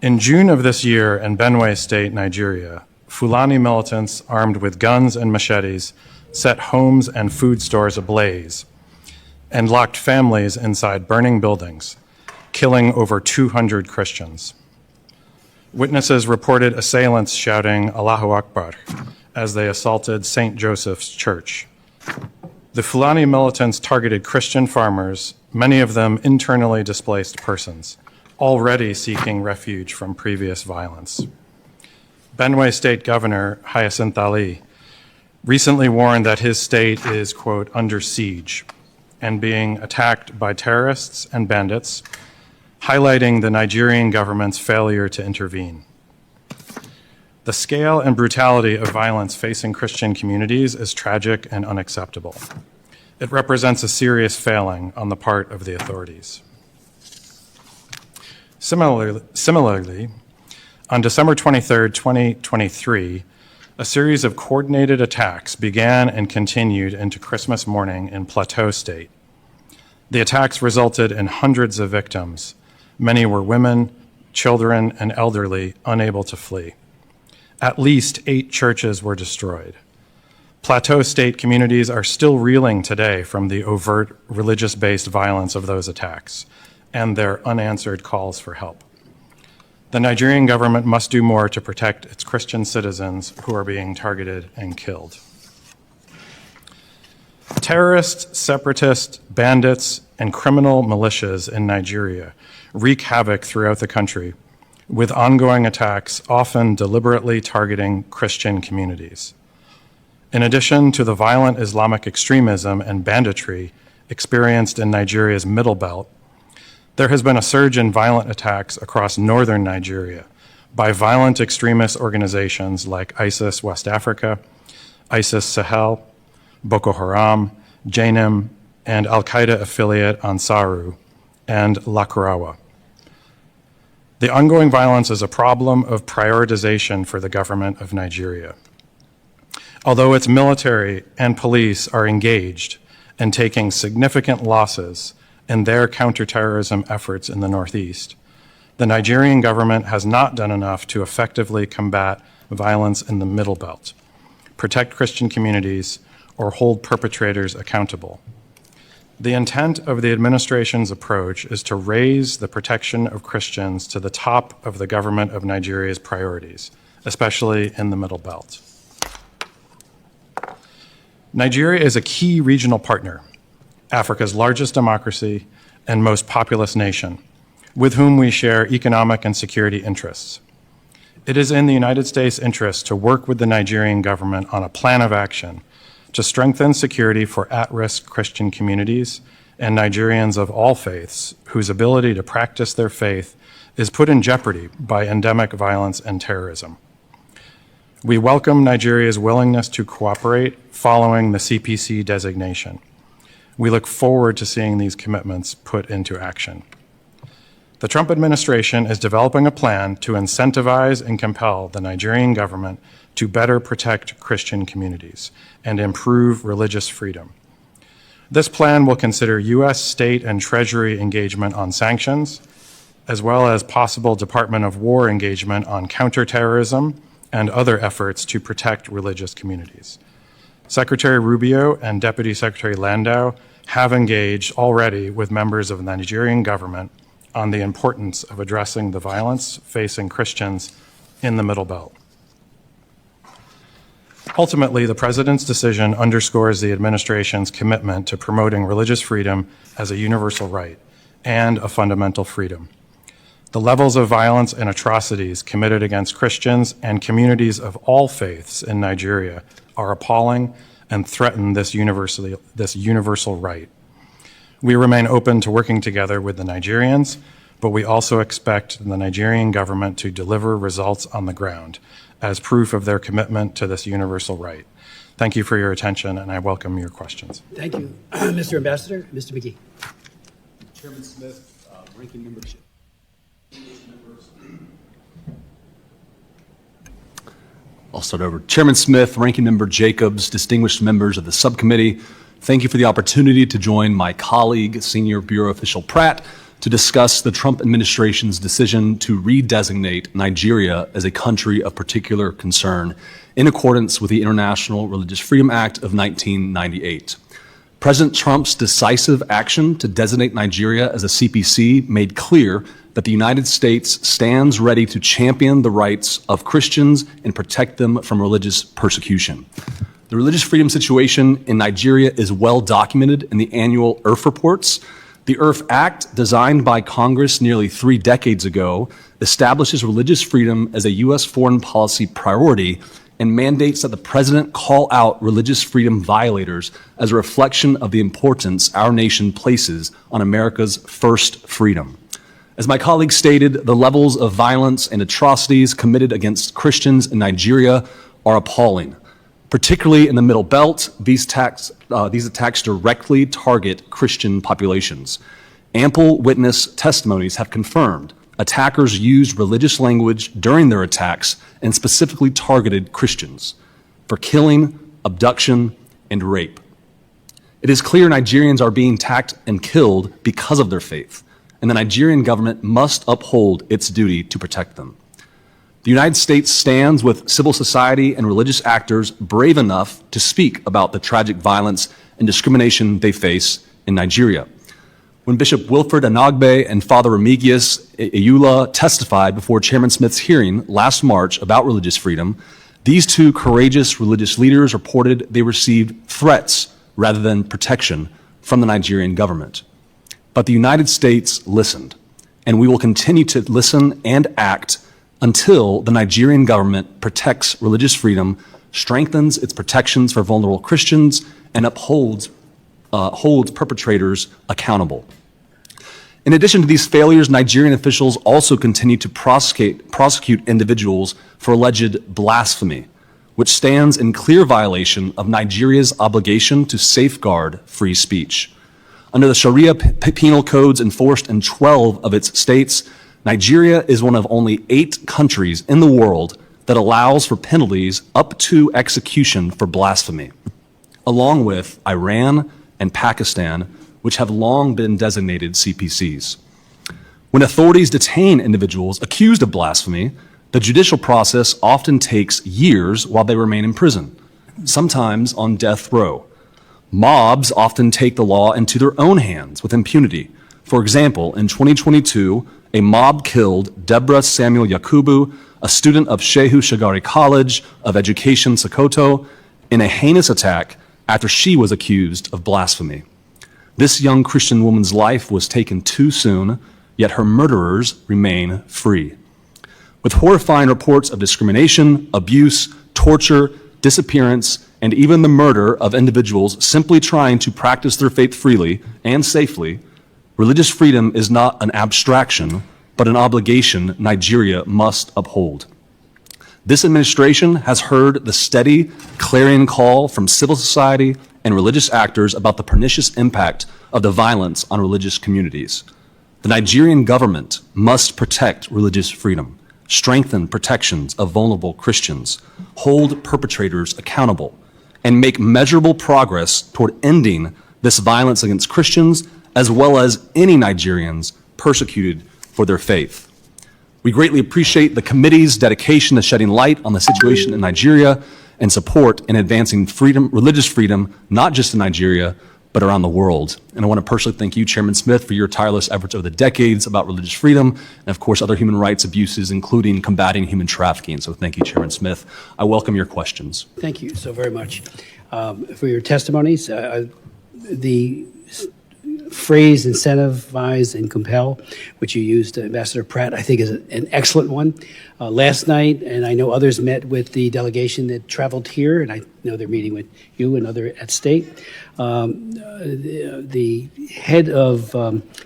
C: In June of this year in Benue State, Nigeria, Fulani militants armed with guns and machetes set homes and food stores ablaze and locked families inside burning buildings, killing over 200 Christians. Witnesses reported assailants shouting Allahu Akbar as they assaulted St. Joseph's Church. The Fulani militants targeted Christian farmers, many of them internally displaced persons, already seeking refuge from previous violence. Benue State Governor Hyacinth Ali recently warned that his state is, quote, under siege and being attacked by terrorists and bandits, highlighting the Nigerian government's failure to intervene. The scale and brutality of violence facing Christian communities is tragic and unacceptable. It represents a serious failing on the part of the authorities. Similarly, on December 23, 2023, a series of coordinated attacks began and continued into Christmas morning in Plateau State. The attacks resulted in hundreds of victims. Many were women, children, and elderly unable to flee. At least 8 churches were destroyed. Plateau State communities are still reeling today from the overt religious-based violence of those attacks and their unanswered calls for help. The Nigerian government must do more to protect its Christian citizens who are being targeted and killed. Terrorists, separatists, bandits, and criminal militias in Nigeria wreak havoc throughout the country, with ongoing attacks often deliberately targeting Christian communities. In addition to the violent Islamic extremism and banditry experienced in Nigeria's Middle Belt, there has been a surge in violent attacks across northern Nigeria by violent extremist organizations like ISIS West Africa, ISIS Sahel, Boko Haram, Jainim, and Al-Qaeda affiliate Ansaru, and Lakurawa. The ongoing violence is a problem of prioritization for the government of Nigeria. Although its military and police are engaged and taking significant losses in their counterterrorism efforts in the Northeast, the Nigerian government has not done enough to effectively combat violence in the Middle Belt, protect Christian communities, or hold perpetrators accountable. The intent of the administration's approach is to raise the protection of Christians to the top of the government of Nigeria's priorities, especially in the Middle Belt. Nigeria is a key regional partner, Africa's largest democracy and most populous nation, with whom we share economic and security interests. It is in the United States' interest to work with the Nigerian government on a plan of action to strengthen security for at-risk Christian communities and Nigerians of all faiths whose ability to practice their faith is put in jeopardy by endemic violence and terrorism. We welcome Nigeria's willingness to cooperate following the CPC designation. We look forward to seeing these commitments put into action. The Trump administration is developing a plan to incentivize and compel the Nigerian government to better protect Christian communities and improve religious freedom. This plan will consider U.S. state and Treasury engagement on sanctions, as well as possible Department of War engagement on counterterrorism and other efforts to protect religious communities. Secretary Rubio and Deputy Secretary Landau have engaged already with members of the Nigerian government on the importance of addressing the violence facing Christians in the Middle Belt. Ultimately, the President's decision underscores the administration's commitment to promoting religious freedom as a universal right and a fundamental freedom. The levels of violence and atrocities committed against Christians and communities of all faiths in Nigeria are appalling and threaten this universal right. We remain open to working together with the Nigerians, but we also expect the Nigerian government to deliver results on the ground as proof of their commitment to this universal right. Thank you for your attention, and I welcome your questions.
E: Thank you. Mr. Ambassador, Mr. McGee.
H: Chairman Smith, Ranking Member. I'll start over. Chairman Smith, Ranking Member Jacobs, distinguished members of the subcommittee, thank you for the opportunity to join my colleague, Senior Bureau Official Pratt, to discuss the Trump administration's decision to redesignate Nigeria as a country of particular concern in accordance with the International Religious Freedom Act of 1998. President Trump's decisive action to designate Nigeria as a CPC made clear that the United States stands ready to champion the rights of Christians and protect them from religious persecution. The religious freedom situation in Nigeria is well documented in the annual IRF reports. The IRF Act, designed by Congress nearly 3 decades ago, establishes religious freedom as a U.S. foreign policy priority and mandates that the president call out religious freedom violators as a reflection of the importance our nation places on America's first freedom. As my colleague stated, the levels of violence and atrocities committed against Christians in Nigeria are appalling. Particularly in the Middle Belt, these attacks directly target Christian populations. Ample witness testimonies have confirmed attackers used religious language during their attacks and specifically targeted Christians for killing, abduction, and rape. It is clear Nigerians are being attacked and killed because of their faith, and the Nigerian government must uphold its duty to protect them. The United States stands with civil society and religious actors brave enough to speak about the tragic violence and discrimination they face in Nigeria. When Bishop Wilfred Anagbe and Father Remigius Eyula testified before Chairman Smith's hearing last March about religious freedom, these 2 courageous religious leaders reported they received threats rather than protection from the Nigerian government. But the United States listened, and we will continue to listen and act until the Nigerian government protects religious freedom strengthens its protections for vulnerable Christians, and holds perpetrators accountable. In addition to these failures, Nigerian officials also continue to prosecute individuals for alleged blasphemy, which stands in clear violation of Nigeria's obligation to safeguard free speech. Under the Sharia penal codes enforced in 12 of its states, Nigeria is one of only 8 countries in the world that allows for penalties up to execution for blasphemy, along with Iran and Pakistan, which have long been designated CPCs. When authorities detain individuals accused of blasphemy, the judicial process often takes years while they remain in prison, sometimes on death row. Mobs often take the law into their own hands with impunity. For example, in 2022, a mob killed Deborah Samuel Yakubu, a student of Shehu Shagari College of Education, Sokoto, in a heinous attack after she was accused of blasphemy. This young Christian woman's life was taken too soon, yet her murderers remain free. With horrifying reports of discrimination, abuse, torture, disappearance, and even the murder of individuals simply trying to practice their faith freely and safely, religious freedom is not an abstraction, but an obligation Nigeria must uphold. This administration has heard the steady, clarion call from civil society and religious actors about the pernicious impact of the violence on religious communities. The Nigerian government must protect religious freedom, strengthen protections of vulnerable Christians, hold perpetrators accountable, and make measurable progress toward ending this violence against Christians as well as any Nigerians persecuted for their faith. We greatly appreciate the committee's dedication to shedding light on the situation in Nigeria and support in advancing freedom, religious freedom, not just in Nigeria, but around the world. And I want to personally thank you, Chairman Smith, for your tireless efforts over the decades about religious freedom and, of course, other human rights abuses, including combating human trafficking. So thank you, Chairman Smith. I welcome your questions.
E: Thank you so very much for your testimonies. The phrase incentivize and compel, which you used, Ambassador Pratt, I think is an excellent one. Last night, and I know others met with the delegation that traveled here, and I know they're meeting with you and other at state. The head of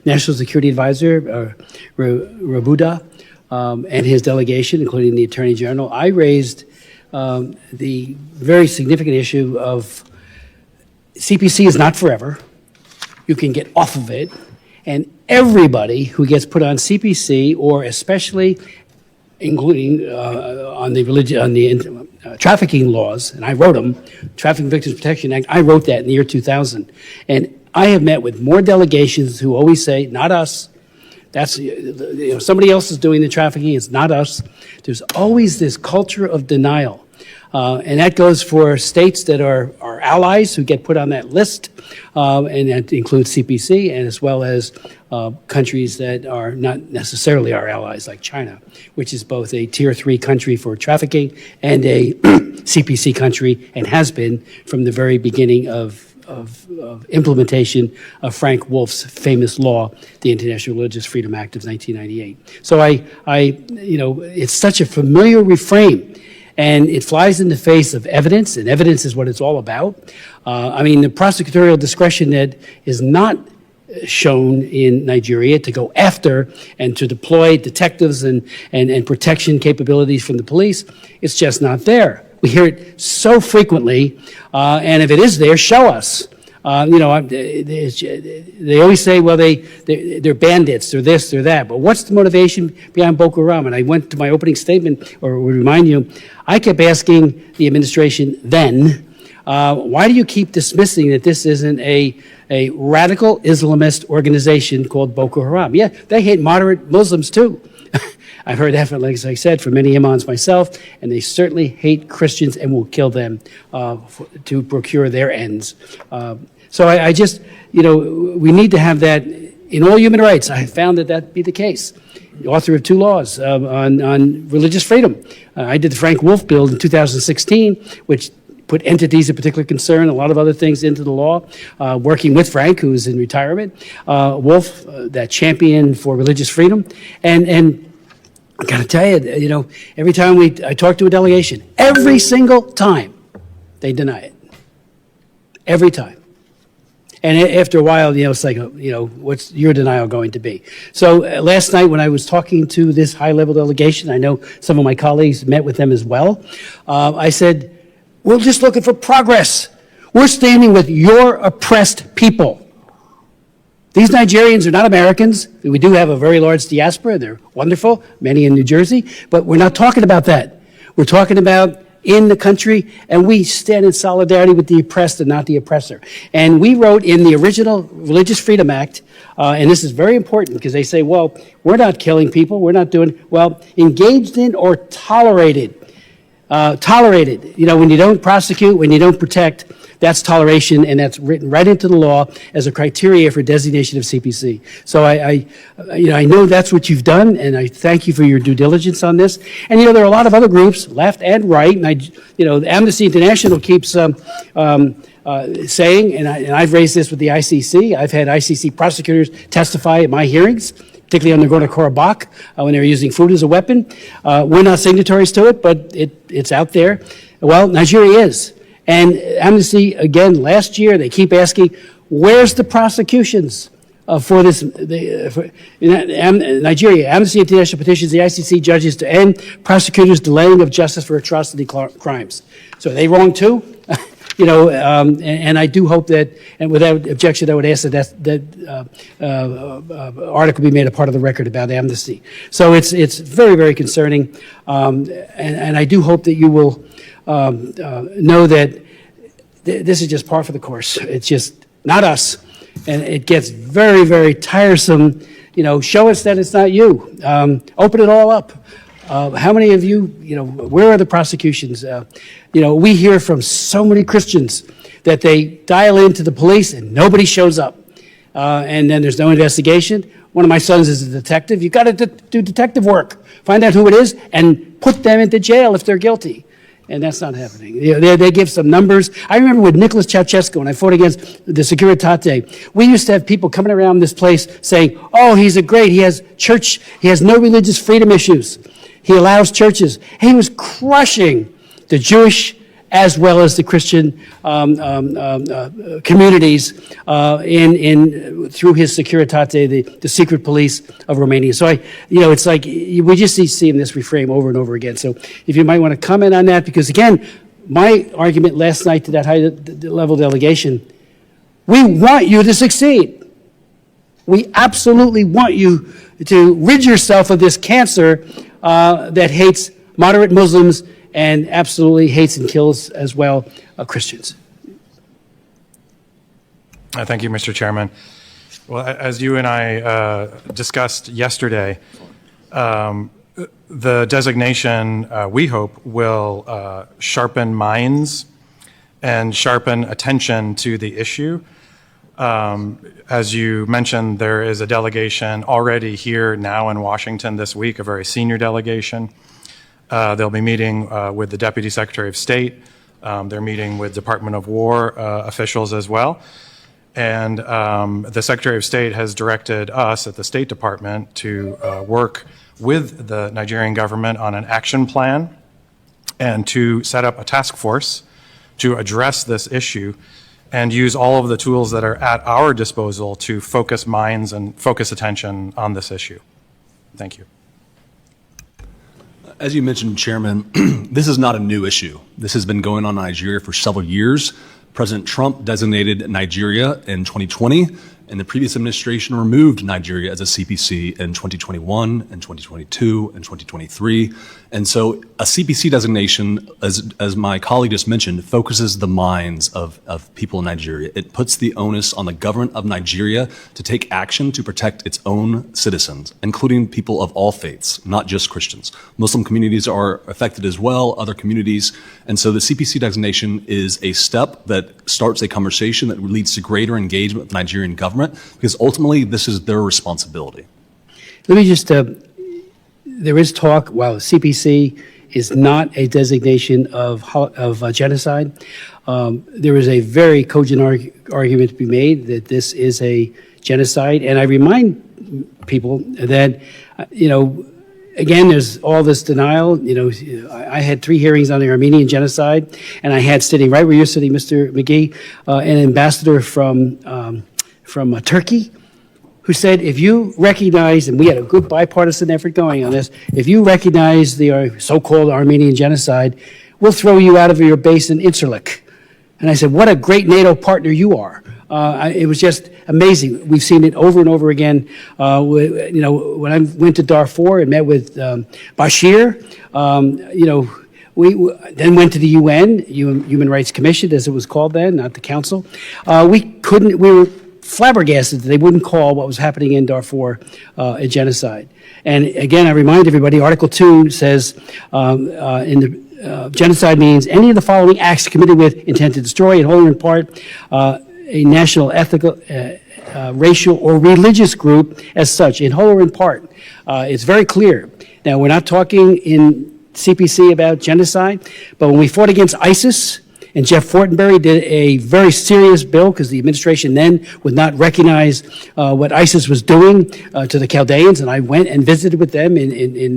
E: National Security Advisor, Rabuda, and his delegation, including the Attorney General, I raised the very significant issue of CPC is not forever. You can get off of it, and everybody who gets put on CPC, or especially including on the trafficking laws, and I wrote them, Trafficking Victims Protection Act, I wrote that in the year 2000. And I have met with more delegations who always say, not us. That's, somebody else is doing the trafficking, it's not us. There's always this culture of denial. And that goes for states that are our allies who get put on that list, and that includes CPC, and as well as countries that are not necessarily our allies, like China, which is both a Tier 3 country for trafficking and a CPC country, and has been from the very beginning of implementation of Frank Wolf's famous law, the International Religious Freedom Act of 1998. So it's such a familiar refrain. And it flies in the face of evidence, and evidence is what it's all about. The prosecutorial discretion that is not shown in Nigeria to go after and to deploy detectives and protection capabilities from the police, it's just not there. We hear it so frequently, and if it is there, show us. They always say, well, they're bandits, they're this, they're that. But what's the motivation behind Boko Haram? And I went to my opening statement, or would remind you, I kept asking the administration then, why do you keep dismissing that this isn't a radical Islamist organization called Boko Haram? Yeah, they hate moderate Muslims too. I've heard that, like I said, from many imams myself, and they certainly hate Christians and will kill them to procure their ends. So I just, we need to have that in all human rights. I found that be the case. The author of 2 laws on religious freedom. I did the Frank Wolf bill in 2016, which put entities of particular concern, a lot of other things into the law, working with Frank, who's in retirement. Wolf, that champion for religious freedom. And I got to tell you, every time I talk to a delegation, every single time, they deny it. Every time. And after a while, it's like, what's your denial going to be? So last night when I was talking to this high-level delegation, I know some of my colleagues met with them as well, I said, we're just looking for progress. We're standing with your oppressed people. These Nigerians are not Americans. We do have a very large diaspora. They're wonderful, many in New Jersey, but we're not talking about that. We're talking about in the country, and we stand in solidarity with the oppressed and not the oppressor. And we wrote in the original Religious Freedom Act, and this is very important because they say, well, we're not killing people, we're not doing, well, engaged in or tolerated. Tolerated, when you don't prosecute, when you don't protect, that's toleration, and that's written right into the law as a criteria for designation of CPC. So I know that's what you've done, and I thank you for your due diligence on this. And there are a lot of other groups, left and right, and Amnesty International keeps saying, and I've raised this with the ICC. I've had ICC prosecutors testify at my hearings, particularly on Nagorno-Karabakh, when they were using food as a weapon. We're not signatories to it, but it's out there. Well, Nigeria is. And Amnesty, again, last year, they keep asking, where's the prosecutions for this? Nigeria, Amnesty International petitions the ICC judges to end prosecutors' delaying of justice for atrocity crimes. So are they wrong too? And I do hope that, and without objection, I would ask that article be made a part of the record about Amnesty. So it's very, very concerning, and I do hope that you will know that this is just par for the course. It's just not us, and it gets very, very tiresome. Show us that it's not you. Open it all up. How many of you, where are the prosecutions? We hear from so many Christians that they dial into the police and nobody shows up. And then there's no investigation. One of my sons is a detective. You've got to do detective work. Find out who it is and put them into jail if they're guilty. And that's not happening. They give some numbers. I remember with Nicholas Ceausescu, when I fought against the Securitate, we used to have people coming around this place saying, oh, he has no religious freedom issues. He allows churches. He was crushing the Jewish as well as the Christian communities through his Securitate, the secret police of Romania. So it's like we just see seeing this reframe over and over again. So if you might want to comment on that, because again, my argument last night to that high-level delegation, we want you to succeed. We absolutely want you to rid yourself of this cancer that hates moderate Muslims and absolutely hates and kills as well Christians.
C: Thank you, Mr. Chairman. Well, as you and I discussed yesterday, the designation, we hope, will sharpen minds and sharpen attention to the issue. As you mentioned, there is a delegation already here now in Washington this week, a very senior delegation. They'll be meeting with the Deputy Secretary of State. They're meeting with Department of War officials as well. And the Secretary of State has directed us at the State Department to work with the Nigerian government on an action plan and to set up a task force to address this issue and use all of the tools that are at our disposal to focus minds and focus attention on this issue. Thank you.
H: As you mentioned, Chairman, this is not a new issue. This has been going on in Nigeria for several years. President Trump designated Nigeria in 2020, and the previous administration removed Nigeria as a CPC in 2021 and 2022 and 2023. And so a CPC designation, as my colleague just mentioned, focuses the minds of people in Nigeria. It puts the onus on the government of Nigeria to take action to protect its own citizens, including people of all faiths, not just Christians. Muslim communities are affected as well, other communities. And so the CPC designation is a step that starts a conversation that leads to greater engagement with the Nigerian government, because ultimately this is their responsibility.
E: Let me just, there is talk, while CPC is not a designation of genocide, there is a very cogent argument to be made that this is a genocide. And I remind people that, again, there's all this denial. You know, I had 3 hearings on the Armenian genocide, and I had sitting right where you're sitting, Mr. McGee, an ambassador from Turkey, who said, if you recognize, and we had a good bipartisan effort going on this, if you recognize the so-called Armenian genocide, we'll throw you out of your base in Incirlik. And I said, what a great NATO partner you are. It was just amazing. We've seen it over and over again. You know, when I went to Darfur and met with Bashir, you know, we then went to the UN, Human Rights Commission, as it was called then, not the Council. We were flabbergasted that they wouldn't call what was happening in Darfur a genocide. And again, I remind everybody, Article 2 says genocide means any of the following acts committed with intent to destroy, in whole or in part, a national, ethnical, racial, or religious group as such, in whole or in part. It's very clear. Now, we're not talking in CPC about genocide, but when we fought against ISIS, and Jeff Fortenberry did a very serious bill because the administration then would not recognize what ISIS was doing to the Chaldeans, and I went and visited with them in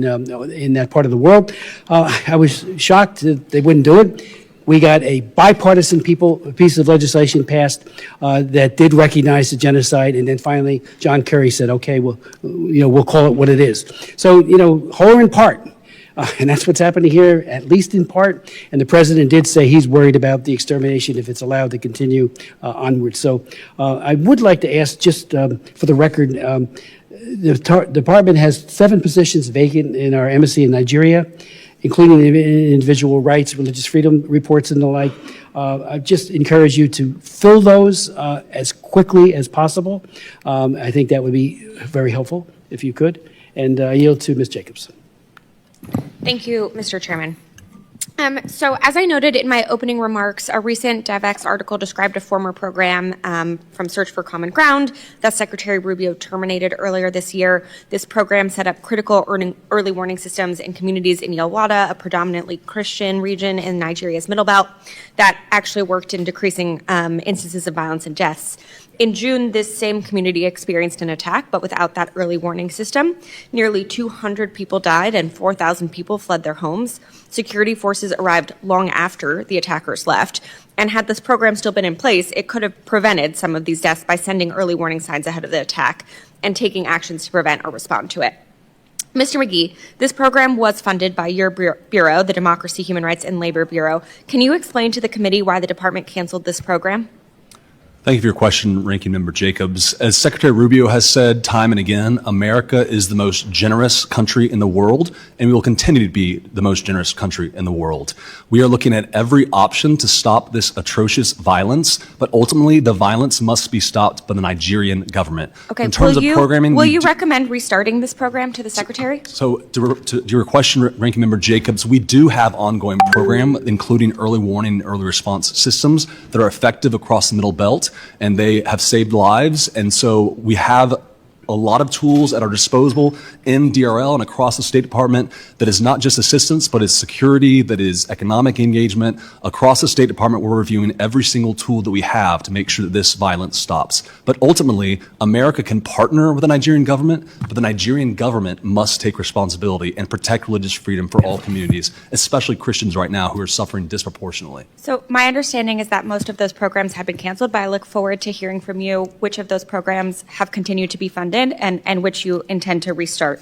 E: that part of the world. I was shocked that they wouldn't do it. We got a bipartisan piece of legislation passed that did recognize the genocide, and then finally John Kerry said, "Okay, well, you know, we'll call it what it is." So, you know, whole or in part. And that's what's happening here, at least in part. And the president did say he's worried about the extermination if it's allowed to continue onward. So I would like to ask, just for the record, the department has 7 positions vacant in our embassy in Nigeria, including individual rights, religious freedom reports, and the like. I just encourage you to fill those as quickly as possible. I think that would be very helpful if you could. And I yield to Ms. Jacobs.
O: Thank you, Mr. Chairman. So as I noted in my opening remarks, a recent DevX article described a former program from Search for Common Ground that Secretary Rubio terminated earlier this year. This program set up critical early warning systems in communities in Yelwada, a predominantly Christian region in Nigeria's Middle Belt, that actually worked in decreasing instances of violence and deaths. In June, this same community experienced an attack, but without that early warning system. Nearly 200 people died and 4,000 people fled their homes. Security forces arrived long after the attackers left. And had this program still been in place, it could have prevented some of these deaths by sending early warning signs ahead of the attack and taking actions to prevent or respond to it. Mr. McGee, this program was funded by your bureau, the Democracy, Human Rights, and Labor Bureau. Can you explain to the committee why the department canceled this program?
H: Thank you for your question, Ranking Member Jacobs. As Secretary Rubio has said time and again, America is the most generous country in the world, and we will continue to be the most generous country in the world. We are looking at every option to stop this atrocious violence, but ultimately the violence must be stopped by the Nigerian government.
O: Okay,
H: in terms of programming,
O: will you recommend restarting this program to the Secretary?
H: So to your question, Ranking Member Jacobs, we do have ongoing program, including early warning and early response systems that are effective across the Middle Belt, and they have saved lives. And so we have a lot of tools at our disposal in DRL and across the State Department that is not just assistance, but is security, that is economic engagement. Across the State Department, we're reviewing every single tool that we have to make sure that this violence stops. But ultimately, America can partner with the Nigerian government, but the Nigerian government must take responsibility and protect religious freedom for all communities, especially Christians right now who are suffering disproportionately.
O: So my understanding is that most of those programs have been canceled, but I look forward to hearing from you which of those programs have continued to be funded and which you intend to restart.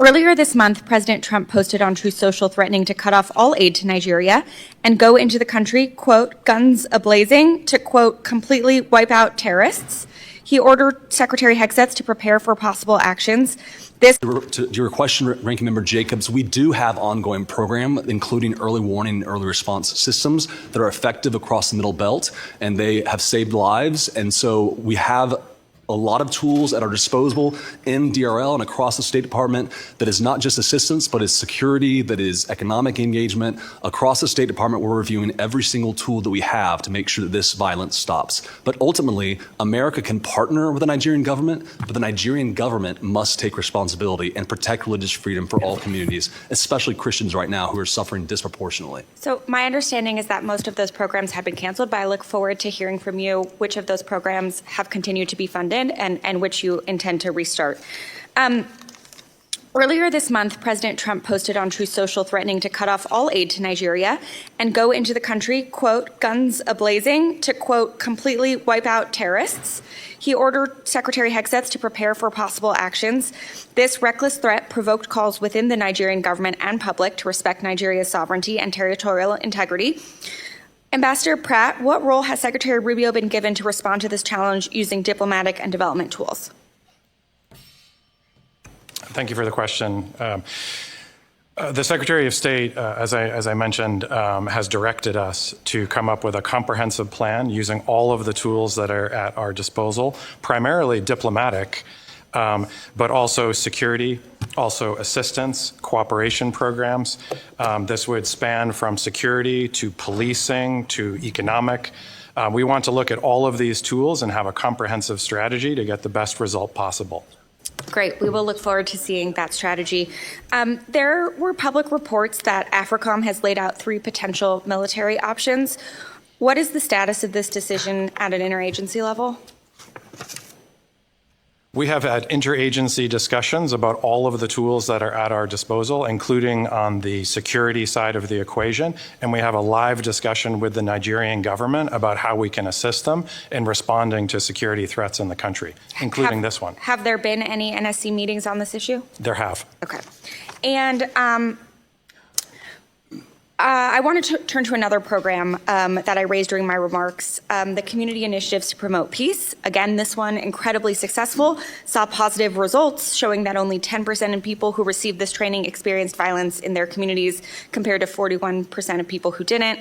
O: Earlier this month, President Trump posted on Truth Social threatening to cut off all aid to Nigeria and go into the country, quote, guns a-blazing, to, quote, completely wipe out terrorists. He ordered Secretary Hegseth to prepare for possible actions. To
H: your question, Ranking Member Jacobs, we do have ongoing program, including early warning and early response systems that are effective across the Middle Belt, and they have saved lives. And so we have a lot of tools at our disposal in DRL and across the State Department that is not just assistance, but is security, that is economic engagement. Across the State Department, we're reviewing every single tool that we have to make sure that this violence stops. But ultimately, America can partner with the Nigerian government, but the Nigerian government must take responsibility and protect religious freedom for all communities, especially Christians right now who are suffering disproportionately.
O: So my understanding is that most of those programs have been canceled, but I look forward to hearing from you which of those programs have continued to be funded and which you intend to restart. Earlier this month, President Trump posted on Truth Social threatening to cut off all aid to Nigeria and go into the country, quote, guns a-blazing, to, quote, completely wipe out terrorists. He ordered Secretary Hegseth to prepare for possible actions. This reckless threat provoked calls within the Nigerian government and public to respect Nigeria's sovereignty and territorial integrity. Ambassador Pratt, what role has Secretary Rubio been given to respond to this challenge using diplomatic and development tools?
C: Thank you for the question. The Secretary of State, as I mentioned, has directed us to come up with a comprehensive plan using all of the tools that are at our disposal, primarily diplomatic, but also security, also assistance, cooperation programs. This would span from security to policing to economic. We want to look at all of these tools and have a comprehensive strategy to get the best result possible.
O: Great. We will look forward to seeing that strategy. There were public reports that AFRICOM has laid out 3 potential military options. What is the status of this decision at an interagency level?
C: We have had interagency discussions about all of the tools that are at our disposal, including on the security side of the equation, and we have a live discussion with the Nigerian government about how we can assist them in responding to security threats in the country, including this one.
O: Have there been any NSC meetings on this issue?
C: There have.
O: Okay. And I want to turn to another program that I raised during my remarks, the Community Initiatives to Promote Peace. Again, this one incredibly successful, saw positive results showing that only 10% of people who received this training experienced violence in their communities compared to 41% of people who didn't.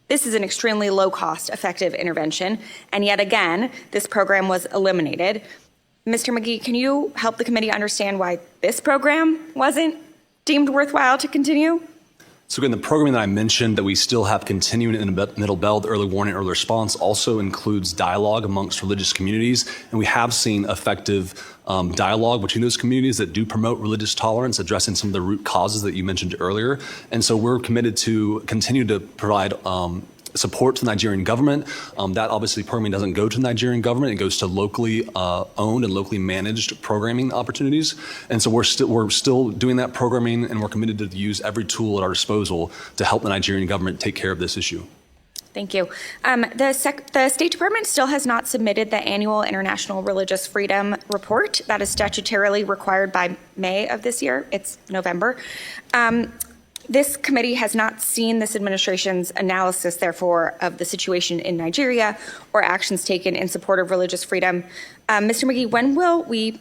O: This is an extremely low-cost, effective intervention, and yet again, this program was eliminated. Mr. McGee, can you help the committee understand why this program wasn't deemed worthwhile to continue?
H: So again, the programming that I mentioned that we still have continuing in the middle belt, the early warning, early response, also includes dialogue amongst religious communities. And we have seen effective dialogue between those communities that do promote religious tolerance, addressing some of the root causes that you mentioned earlier. And so we're committed to continue to provide support to the Nigerian government. That obviously programming doesn't go to the Nigerian government. It goes to locally owned and locally managed programming opportunities. And so we're still doing that programming, and we're committed to use every tool at our disposal to help the Nigerian government take care of this issue.
O: Thank you. The State Department still has not submitted the annual International Religious Freedom Report that is statutorily required by May of this year. It's November. This committee has not seen this administration's analysis, therefore, of the situation in Nigeria or actions taken in support of religious freedom. Mr. McGee, when will we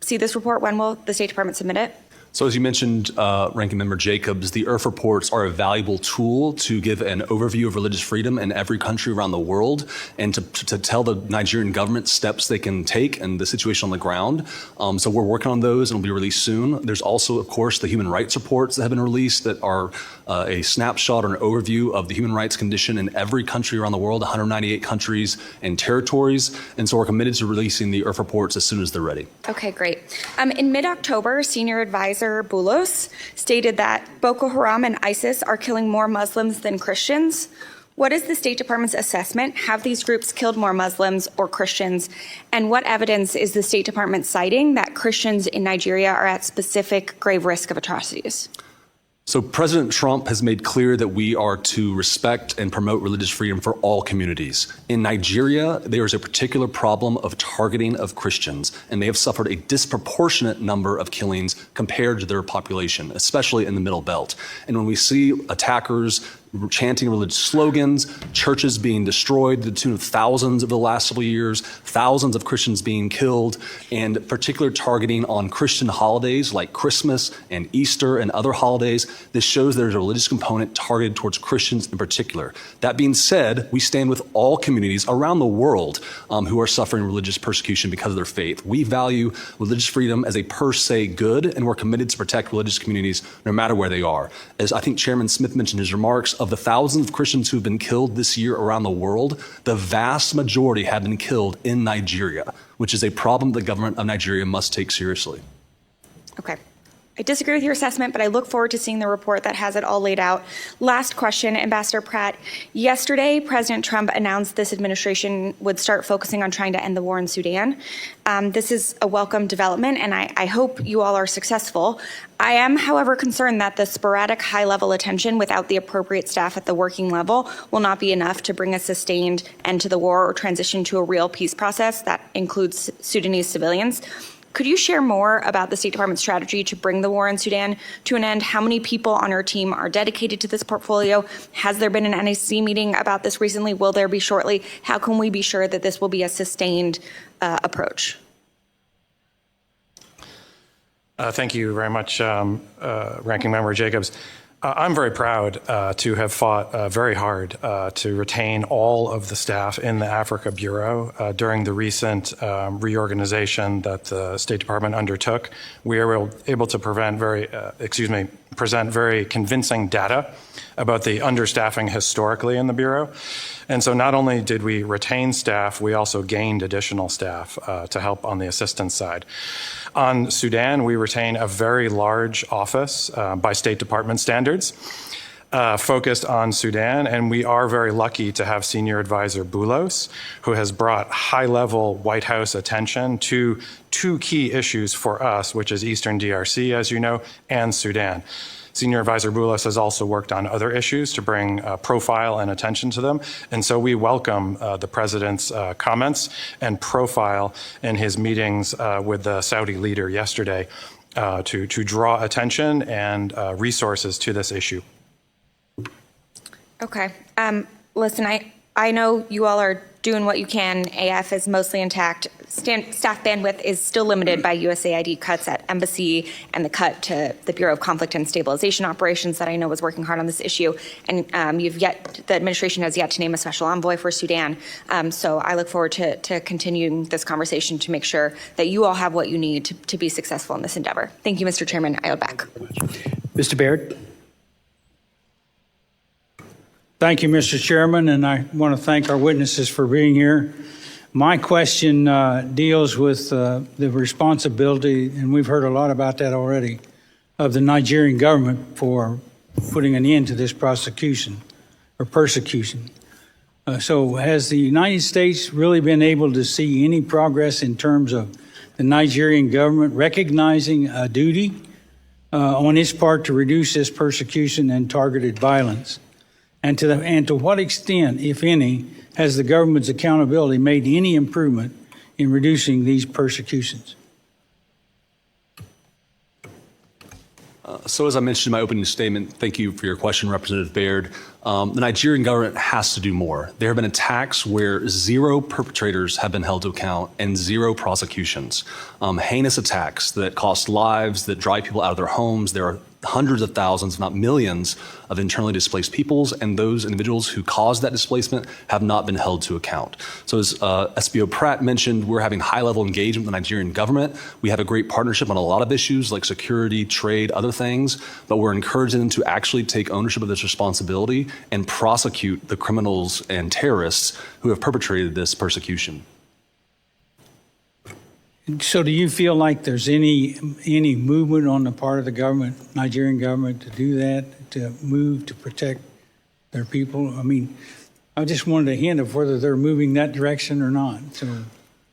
O: see this report? When will the State Department submit it?
H: So as you mentioned, Ranking Member Jacobs, the IRF reports are a valuable tool to give an overview of religious freedom in every country around the world and to tell the Nigerian government steps they can take and the situation on the ground. So we're working on those and will be released soon. There's also, of course, the human rights reports that have been released that are a snapshot or an overview of the human rights condition in every country around the world, 198 countries and territories. And so we're committed to releasing the IRF reports as soon as they're ready.
O: Okay, great. In mid-October, Senior Advisor Boulos stated that Boko Haram and ISIS are killing more Muslims than Christians. What is the State Department's assessment? Have these groups killed more Muslims or Christians? And what evidence is the State Department citing that Christians in Nigeria are at specific grave risk of atrocities?
H: So President Trump has made clear that we are to respect and promote religious freedom for all communities. In Nigeria, there is a particular problem of targeting of Christians, and they have suffered a disproportionate number of killings compared to their population, especially in the Middle Belt. And when we see attackers chanting religious slogans, churches being destroyed to the tune of thousands over the last several years, thousands of Christians being killed, and particular targeting on Christian holidays like Christmas and Easter and other holidays. This shows there's a religious component targeted towards Christians in particular. That being said, we stand with all communities around the world who are suffering religious persecution because of their faith. We value religious freedom as a per se good, and we're committed to protect religious communities no matter where they are. As I think Chairman Smith mentioned in his remarks, of the thousands of Christians who have been killed this year around the world, the vast majority have been killed in Nigeria, which is a problem the government of Nigeria must take seriously.
O: Okay.
P: I disagree with your assessment, but I look forward to seeing the report that has it all laid out. Last question, Ambassador Pratt. Yesterday, President Trump announced this administration would start focusing on trying to end the war in Sudan. This is a welcome development, and I hope you all are successful. I am, however, concerned that the sporadic high-level attention without the appropriate staff at the working level will not be enough to bring a sustained end to the war or transition to a real peace process that includes Sudanese civilians. Could you share more about the State Department's strategy to bring the war in Sudan to an end? How many people on your team are dedicated to this portfolio? Has there been an NAC meeting about this recently? Will there be shortly? How can we be sure that this will be a sustained approach?
C: Thank you very much, Ranking Member Jacobs. I'm very proud to have fought very hard to retain all of the staff in the Africa Bureau during the recent reorganization that the State Department undertook. We were able to present very convincing data about the understaffing historically in the Bureau. And so not only did we retain staff, we also gained additional staff to help on the assistance side. On Sudan, we retain a very large office by State Department standards focused on Sudan, and we are very lucky to have Senior Advisor Boulos, who has brought high-level White House attention to two key issues for us, which is Eastern DRC, as you know, and Sudan. Senior Advisor Boulos has also worked on other issues to bring profile and attention to them. And so we welcome the President's comments and profile in his meetings with the Saudi leader yesterday to draw attention and resources to this issue.
P: Okay. Listen, I know you all are doing what you can. AF is mostly intact. Staff bandwidth is still limited by USAID cuts at embassy and the cut to the Bureau of Conflict and Stabilization Operations that I know was working hard on this issue. And the administration has yet to name a special envoy for Sudan. So I look forward to continuing this conversation to make sure that you all have what you need to be successful in this endeavor. Thank you, Mr. Chairman. I yield back.
E: Mr. Baird.
Q: Thank you, Mr. Chairman, and I want to thank our witnesses for being here. My question deals with the responsibility, and we've heard a lot about that already, of the Nigerian government for putting an end to this prosecution or persecution. So has the United States really been able to see any progress in terms of the Nigerian government recognizing a duty on its part to reduce this persecution and targeted violence? And to what extent, if any, has the government's accountability made any improvement in reducing these persecutions?
H: So as I mentioned in my opening statement, thank you for your question, Representative Baird. The Nigerian government has to do more. There have been attacks where 0 perpetrators have been held to account and 0 prosecutions. Heinous attacks that cost lives, that drive people out of their homes. There are hundreds of thousands, if not millions, of internally displaced peoples, and those individuals who caused that displacement have not been held to account. So as SBO Pratt mentioned, we're having high-level engagement with the Nigerian government. We have a great partnership on a lot of issues like security, trade, other things, but we're encouraging them to actually take ownership of this responsibility and prosecute the criminals and terrorists who have perpetrated this persecution.
Q: So do you feel like there's any movement on the part of the government, Nigerian government, to do that, to move to protect their people? I mean, I just wanted a hint of whether they're moving that direction or not.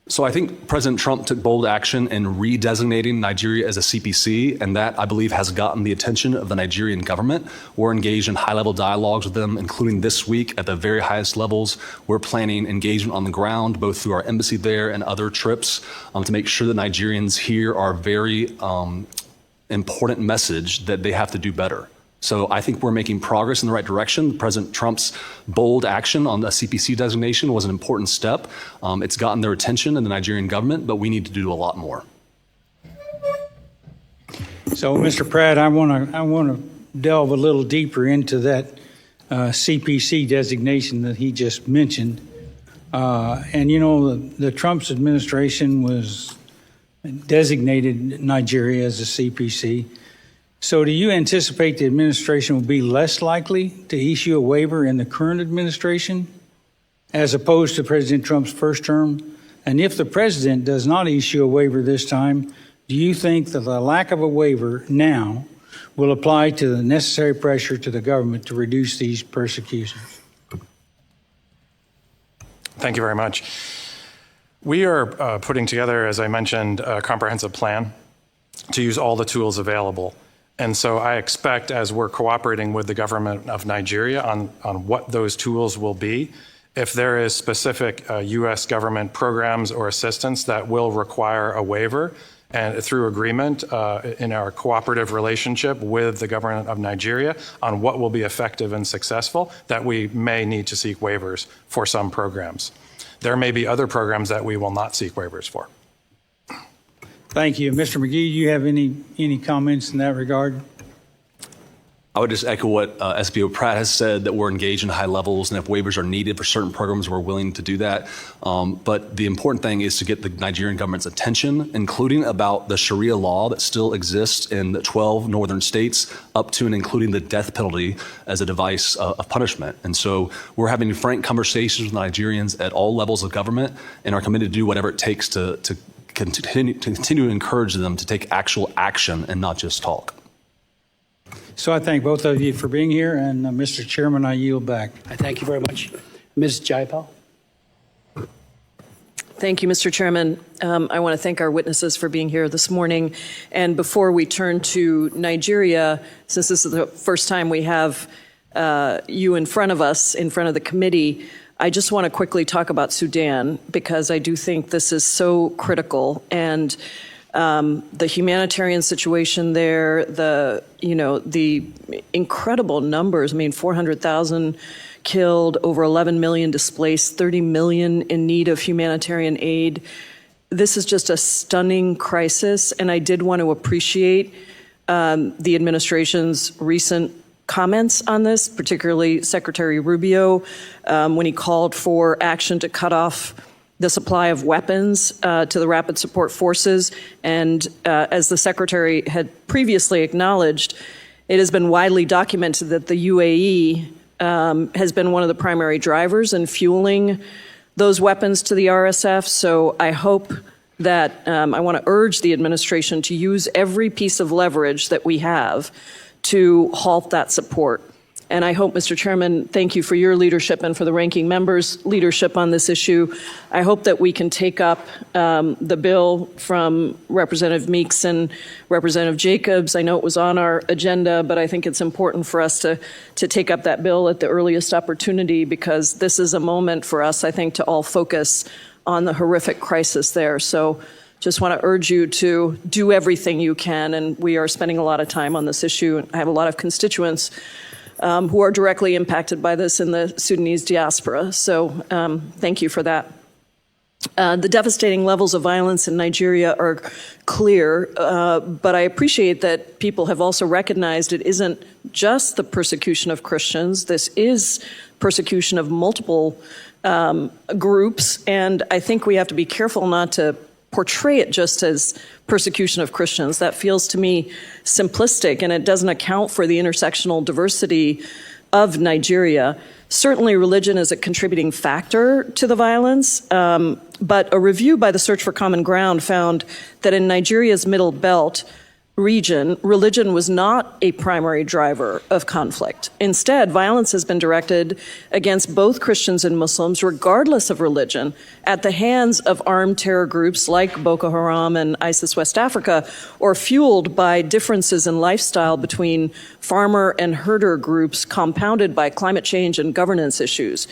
H: So I think President Trump took bold action in redesignating Nigeria as a CPC, and that, I believe, has gotten the attention of the Nigerian government. We're engaged in high-level dialogues with them, including this week at the very highest levels. We're planning engagement on the ground, both through our embassy there and other trips, to make sure that Nigerians hear our very important message that they have to do better. So I think we're making progress in the right direction. President Trump's bold action on the CPC designation was an important step. It's gotten their attention in the Nigerian government, but we need to do a lot more.
Q: So, Mr. Pratt, I want to delve a little deeper into that CPC designation that he just mentioned. And you know, the Trump's administration was designated Nigeria as a CPC. So do you anticipate the administration will be less likely to issue a waiver in the current administration as opposed to President Trump's first term? And if the president does not issue a waiver this time, do you think that the lack of a waiver now will apply to the necessary pressure to the government to reduce these persecutions?
C: Thank you very much. We are putting together, as I mentioned, a comprehensive plan to use all the tools available. And so I expect, as we're cooperating with the government of Nigeria on what those tools will be, if there is specific U.S. government programs or assistance that will require a waiver, and through agreement in our cooperative relationship with the government of Nigeria on what will be effective and successful, that we may need to seek waivers for some programs. There may be other programs that we will not seek waivers for.
Q: Thank you. Mr. McGee, do you have any comments in that regard?
H: I would just echo what SBO Pratt has said, that we're engaged in high levels, and if waivers are needed for certain programs, we're willing to do that. But the important thing is to get the Nigerian government's attention, including about the Sharia law that still exists in the 12 northern states, up to and including the death penalty as a device of punishment. And so we're having frank conversations with Nigerians at all levels of government and are committed to do whatever it takes to continue to encourage them to take actual action and not just talk.
Q: So I thank both of you for being here, and Mr. Chairman, I yield back.
E: I thank you very much. Ms. Jayapal.
L: Thank you, Mr. Chairman. I want to thank our witnesses for being here this morning. And before we turn to Nigeria, since this is the first time we have you in front of us, in front of the committee, I just want to quickly talk about Sudan, because I do think this is so critical. And the humanitarian situation there, the incredible numbers. I mean, 400,000 killed, over 11 million displaced, 30 million in need of humanitarian aid. This is just a stunning crisis, and I did want to appreciate the administration's recent comments on this, particularly Secretary Rubio, when he called for action to cut off the supply of weapons to the Rapid Support Forces. And as the Secretary had previously acknowledged, it has been widely documented that the UAE has been one of the primary drivers in fueling those weapons to the RSF. So I hope that I want to urge the administration to use every piece of leverage that we have to halt that support. And I hope, Mr. Chairman, thank you for your leadership and for the ranking member's leadership on this issue. I hope that we can take up the bill from Representative Meeks and Representative Jacobs. I know it was on our agenda, but I think it's important for us to take up that bill at the earliest opportunity, because this is a moment for us, I think, to all focus on the horrific crisis there. So just want to urge you to do everything you can, and we are spending a lot of time on this issue. I have a lot of constituents who are directly impacted by this in the Sudanese diaspora. So thank you for that. The devastating levels of violence in Nigeria are clear, but I appreciate that people have also recognized it isn't just the persecution of Christians. This is persecution of multiple groups, and I think we have to be careful not to portray it just as persecution of Christians. That feels to me simplistic, and it doesn't account for the intersectional diversity of Nigeria. Certainly religion is a contributing factor to the violence, but a review by the Search for Common Ground found that in Nigeria's Middle Belt region, religion was not a primary driver of conflict. Instead, violence has been directed against both Christians and Muslims, regardless of religion, at the hands of armed terror groups like Boko Haram and ISIS West Africa, or fueled by differences in lifestyle between farmer and herder groups, compounded by climate change and governance issues.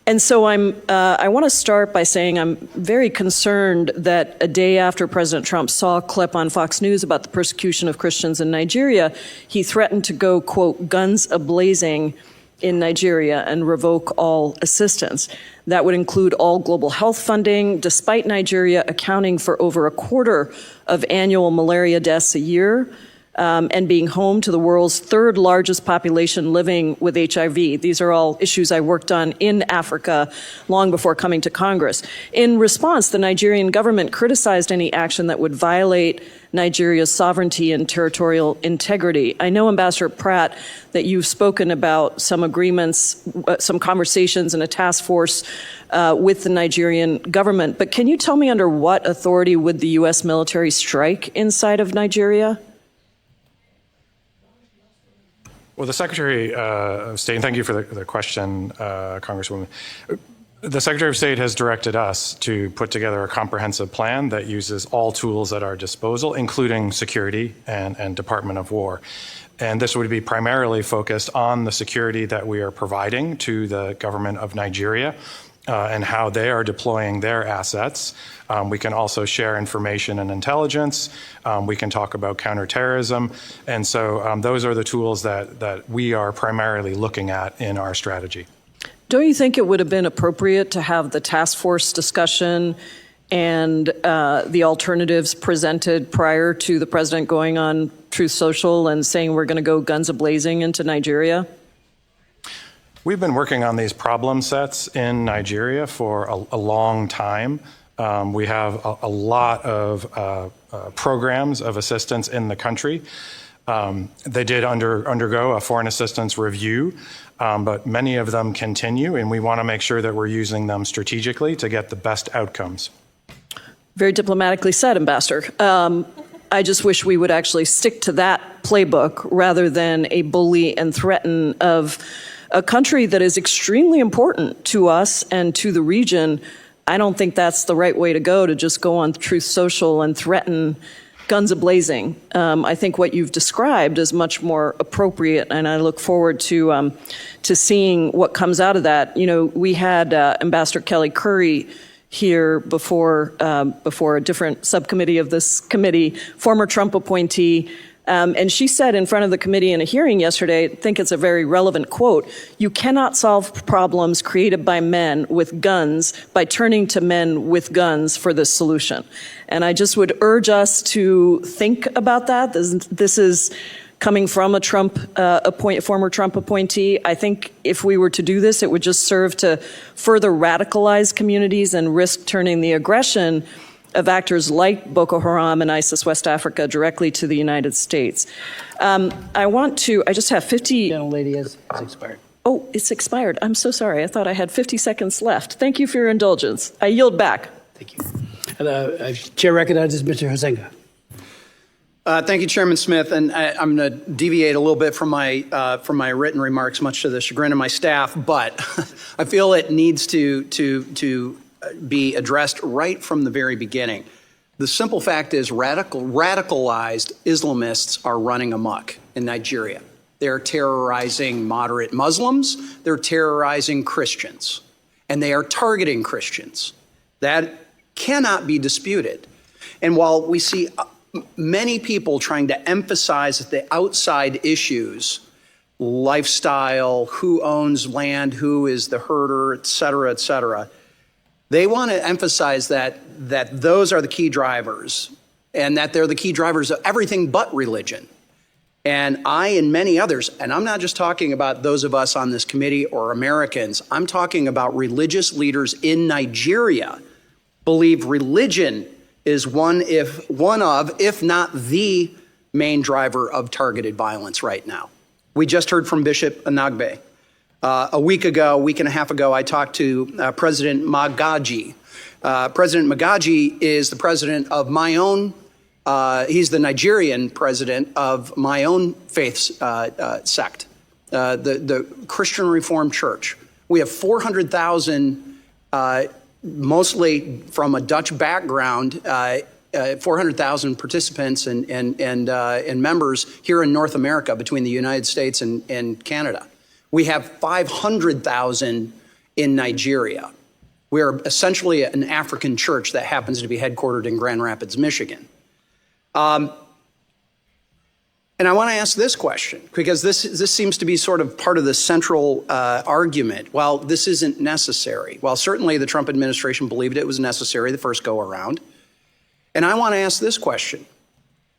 L: And so I want to start by saying I'm very concerned that a day after President Trump saw a clip on Fox News about the persecution of Christians in Nigeria, he threatened to go, quote, guns a-blazing in Nigeria and revoke all assistance. That would include all global health funding, despite Nigeria accounting for over a quarter of annual malaria deaths a year. and being home to the world's third largest population living with HIV. These are all issues I worked on in Africa long before coming to Congress. In response, the Nigerian government criticized any action that would violate Nigeria's sovereignty and territorial integrity. I know, Ambassador Pratt, that you've spoken about some agreements, some conversations and a task force with the Nigerian government, but can you tell me under what authority would the U.S. military strike inside of Nigeria?
C: Well, the Secretary of State, and thank you for the question, Congresswoman. The Secretary of State has directed us to put together a comprehensive plan that uses all tools at our disposal, including security and Department of War. And this would be primarily focused on the security that we are providing to the government of Nigeria and how they are deploying their assets. We can also share information and intelligence. We can talk about counterterrorism. And so those are the tools that we are primarily looking at in our strategy.
L: Don't you think it would have been appropriate to have the task force discussion and the alternatives presented prior to the president going on Truth Social and saying we're going to go guns a-blazing into Nigeria?
C: We've been working on these problem sets in Nigeria for a long time. We have a lot of programs of assistance in the country. They did undergo a foreign assistance review, but many of them continue, and we want to make sure that we're using them strategically to get the best outcomes.
L: Very diplomatically said, Ambassador. I just wish we would actually stick to that playbook rather than a bully and threaten of a country that is extremely important to us and to the region. I don't think that's the right way to go, to just go on Truth Social and threaten guns a-blazing. I think what you've described is much more appropriate, and I look forward to seeing what comes out of that. You know, we had Ambassador Kelly Curry here before a different subcommittee of this committee, former Trump appointee, and she said in front of the committee in a hearing yesterday, I think it's a very relevant quote, "You cannot solve problems created by men with guns by turning to men with guns for the solution." And I just would urge us to think about that. This is coming from a former Trump appointee. I think if we were to do this, it would just serve to further radicalize communities and risk turning the aggression of actors like Boko Haram and ISIS West Africa directly to the United States. I just have 50.
E: Gentlelady has expired.
L: Oh, it's expired. I'm so sorry. I thought I had 50 seconds left. Thank you for your indulgence. I yield back.
E: Thank you. Chair recognizes Mr. Hosenga.
K: Thank you, Chairman Smith. And I'm going to deviate a little bit from my written remarks, much to the chagrin of my staff, but I feel it needs to be addressed right from the very beginning. The simple fact is radicalized Islamists are running amok in Nigeria. They're terrorizing moderate Muslims. They're terrorizing Christians. And they are targeting Christians. That cannot be disputed. And while we see many people trying to emphasize the outside issues, lifestyle, who owns land, who is the herder, et cetera, they want to emphasize that those are the key drivers and that they're the key drivers of everything but religion. And I and many others, and I'm not just talking about those of us on this committee or Americans, I'm talking about religious leaders in Nigeria, believe religion is one of, if not the main driver of targeted violence right now. We just heard from Bishop Nnamdi. A week and a half ago, I talked to President Magaji. President Magaji is the president of my own, he's the Nigerian president of my own faith sect, the Christian Reformed Church. We have 400,000, mostly from a Dutch background, 400,000 participants and members here in North America between the United States and Canada. We have 500,000 in Nigeria. We are essentially an African church that happens to be headquartered in Grand Rapids, Michigan. And I want to ask this question, because this seems to be sort of part of the central argument. Well, this isn't necessary. Well, certainly the Trump administration believed it was necessary the first go around. And I want to ask this question.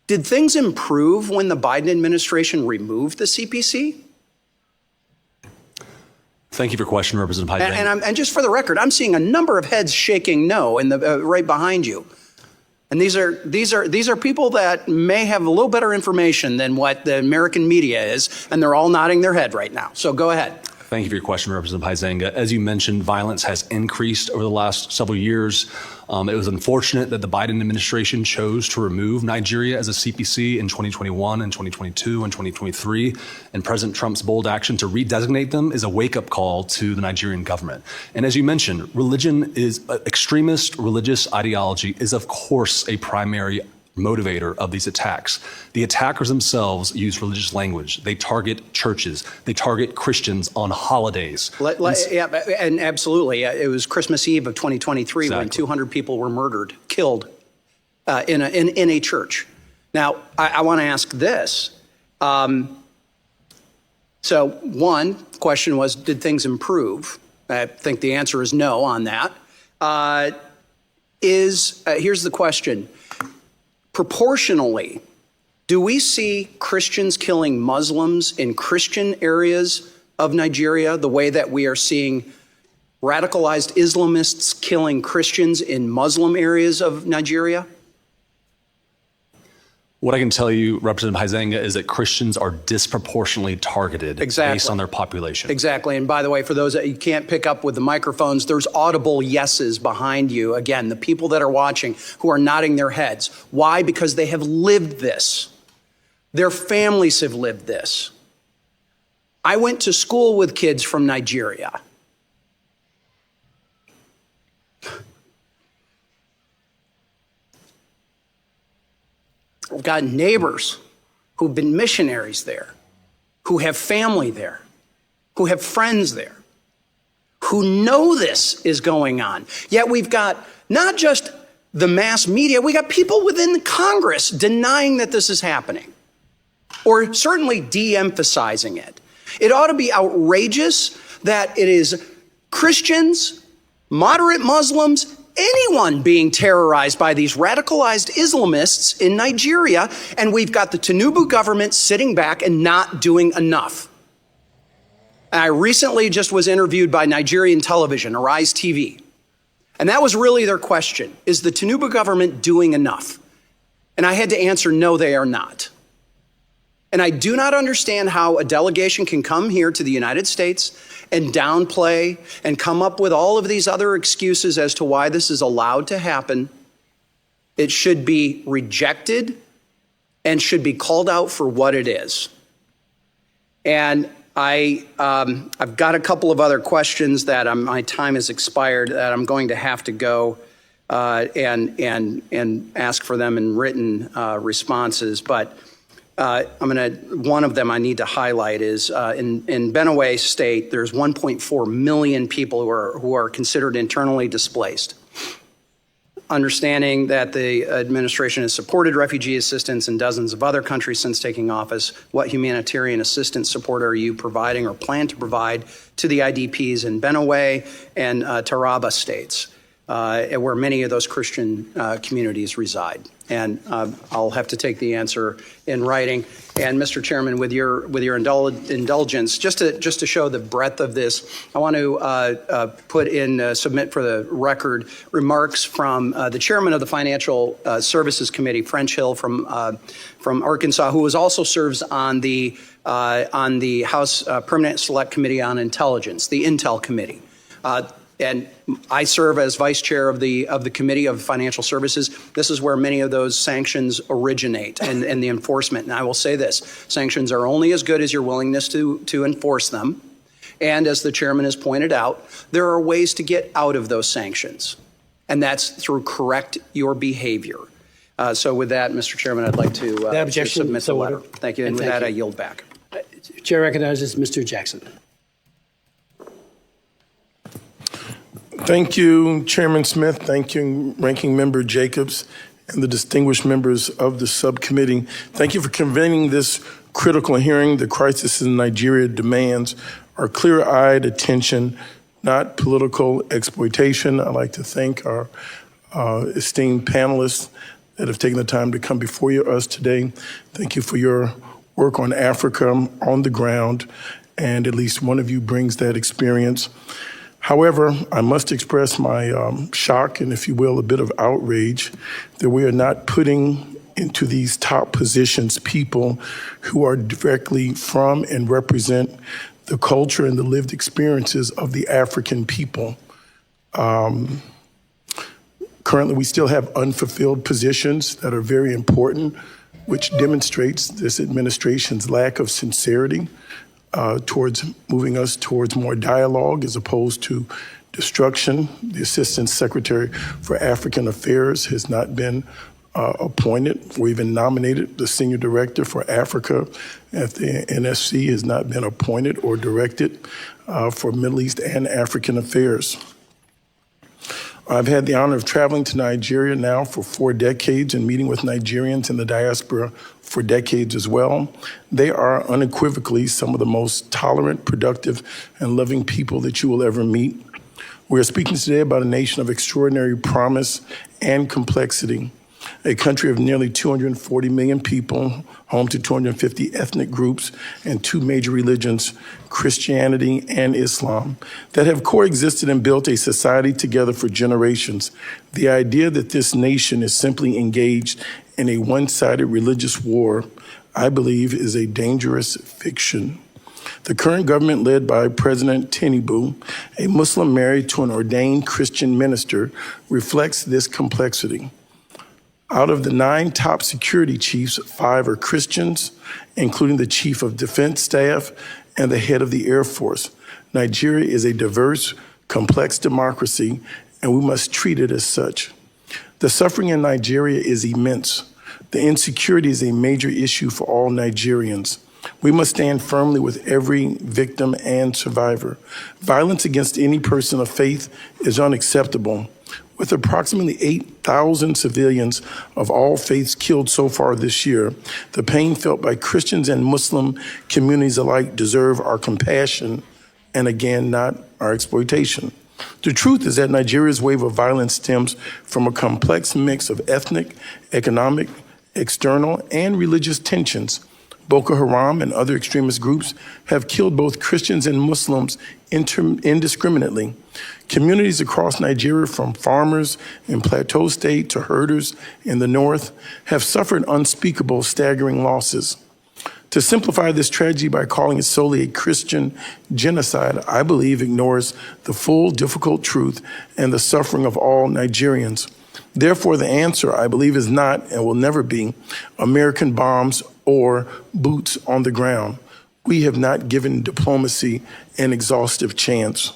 R: Did things improve when the Biden administration removed the CPC?
H: Thank you for your question, Representative Hyde.
R: And just for the record, I'm seeing a number of heads shaking no in the right behind you. And these are people that may have a little better information than what the American media is, and they're all nodding their head right now. So go ahead.
H: Thank you for your question, Representative Huizenga. As you mentioned, violence has increased over the last several years. It was unfortunate that the Biden administration chose to remove Nigeria as a CPC in 2021 and 2022 and 2023. And President Trump's bold action to redesignate them is a wake-up call to the Nigerian government. And as you mentioned, extremist religious ideology is, of course, a primary motivator of these attacks. The attackers themselves use religious language. They target churches. They target Christians on holidays.
R: And absolutely. It was Christmas Eve of 2023 when 200 people were murdered, killed in a church. Now, I want to ask this. So one question was, did things improve? I think the answer is no on that. Here's the question. Proportionally, do we see Christians killing Muslims in Christian areas of Nigeria the way that we are seeing radicalized Islamists killing Christians in Muslim areas of Nigeria?
H: What I can tell you, Representative Huizenga, is that Christians are disproportionately targeted based on their population.
R: Exactly. And by the way, for those that you can't pick up with the microphones, there's audible yeses behind you. Again, the people that are watching who are nodding their heads. Why? Because they have lived this. Their families have lived this. I went to school with kids from Nigeria. I've got neighbors who've been missionaries there, who have family there, who have friends there, who know this is going on. Yet we've got not just the mass media, we got people within Congress denying that this is happening, or certainly de-emphasizing it. It ought to be outrageous that it is Christians, moderate Muslims, anyone being terrorized by these radicalized Islamists in Nigeria, and we've got the Tinubu government sitting back and not doing enough. I recently just was interviewed by Nigerian television, Arise TV, and that was really their question. Is the Tinubu government doing enough? And I had to answer, no, they are not. And I do not understand how a delegation can come here to the United States and downplay and come up with all of these other excuses as to why this is allowed to happen. It should be rejected and should be called out for what it is. And I've got a couple of other questions that my time has expired that I'm going to have to go and ask for them in written responses. But one of them I need to highlight is in Benue State, there's 1.4 million people who are considered internally displaced. Understanding that the administration has supported refugee assistance in dozens of other countries since taking office, what humanitarian assistance support are you providing or plan to provide to the IDPs in Benue and Taraba states, where many of those Christian communities reside? And I'll have to take the answer in writing. And Mr. Chairman, with your indulgence, just to show the breadth of this, I want to submit for the record remarks from the chairman of the Financial Services Committee, French Hill from Arkansas, who also serves on the House Permanent Select Committee on Intelligence, the Intel Committee. And I serve as vice chair of the Committee of Financial Services. This is where many of those sanctions originate and the enforcement. And I will say this, sanctions are only as good as your willingness to enforce them. And as the chairman has pointed out, there are ways to get out of those sanctions. And that's through correct your behavior. So with that, Mr. Chairman, I'd like to submit the letter. Thank you. And with that, I yield back.
E: Chair recognizes Mr. Jackson.
S: Thank you, Chairman Smith. Thank you, Ranking Member Jacobs, and the distinguished members of the subcommittee. Thank you for convening this critical hearing. The crisis in Nigeria demands our clear-eyed attention, not political exploitation. I'd like to thank our esteemed panelists that have taken the time to come before us today. Thank you for your work on Africa on the ground, and at least one of you brings that experience. However, I must express my shock and, if you will, a bit of outrage that we are not putting into these top positions people who are directly from and represent the culture and the lived experiences of the African people. Currently, we still have unfulfilled positions that are very important, which demonstrates this administration's lack of sincerity towards moving us towards more dialogue as opposed to destruction. The Assistant Secretary for African Affairs has not been appointed or even nominated. The Senior Director for Africa at the NSC has not been appointed or directed for Middle East and African Affairs. I've had the honor of traveling to Nigeria now for 4 decades and meeting with Nigerians in the diaspora for decades as well. They are unequivocally some of the most tolerant, productive, and loving people that you will ever meet. We are speaking today about a nation of extraordinary promise and complexity, a country of nearly 240 million people, home to 250 ethnic groups and 2 major religions, Christianity and Islam, that have coexisted and built a society together for generations. The idea that this nation is simply engaged in a one-sided religious war, I believe, is a dangerous fiction. The current government, led by President Tinubu, a Muslim married to an ordained Christian minister, reflects this complexity. Out of the 9 top security chiefs, 5 are Christians, including the Chief of Defense Staff and the head of the Air Force. Nigeria is a diverse, complex democracy, and we must treat it as such. The suffering in Nigeria is immense. The insecurity is a major issue for all Nigerians. We must stand firmly with every victim and survivor. Violence against any person of faith is unacceptable. With approximately 8,000 civilians of all faiths killed so far this year, the pain felt by Christians and Muslim communities alike deserve our compassion and, again, not our exploitation. The truth is that Nigeria's wave of violence stems from a complex mix of ethnic, economic, external, and religious tensions. Boko Haram and other extremist groups have killed both Christians and Muslims indiscriminately. Communities across Nigeria, from farmers in Plateau State to herders in the north, have suffered unspeakable, staggering losses. To simplify this tragedy by calling it solely a Christian genocide, I believe ignores the full, difficult truth and the suffering of all Nigerians. Therefore, the answer, I believe, is not and will never be American bombs or boots on the ground. We have not given diplomacy an exhaustive chance.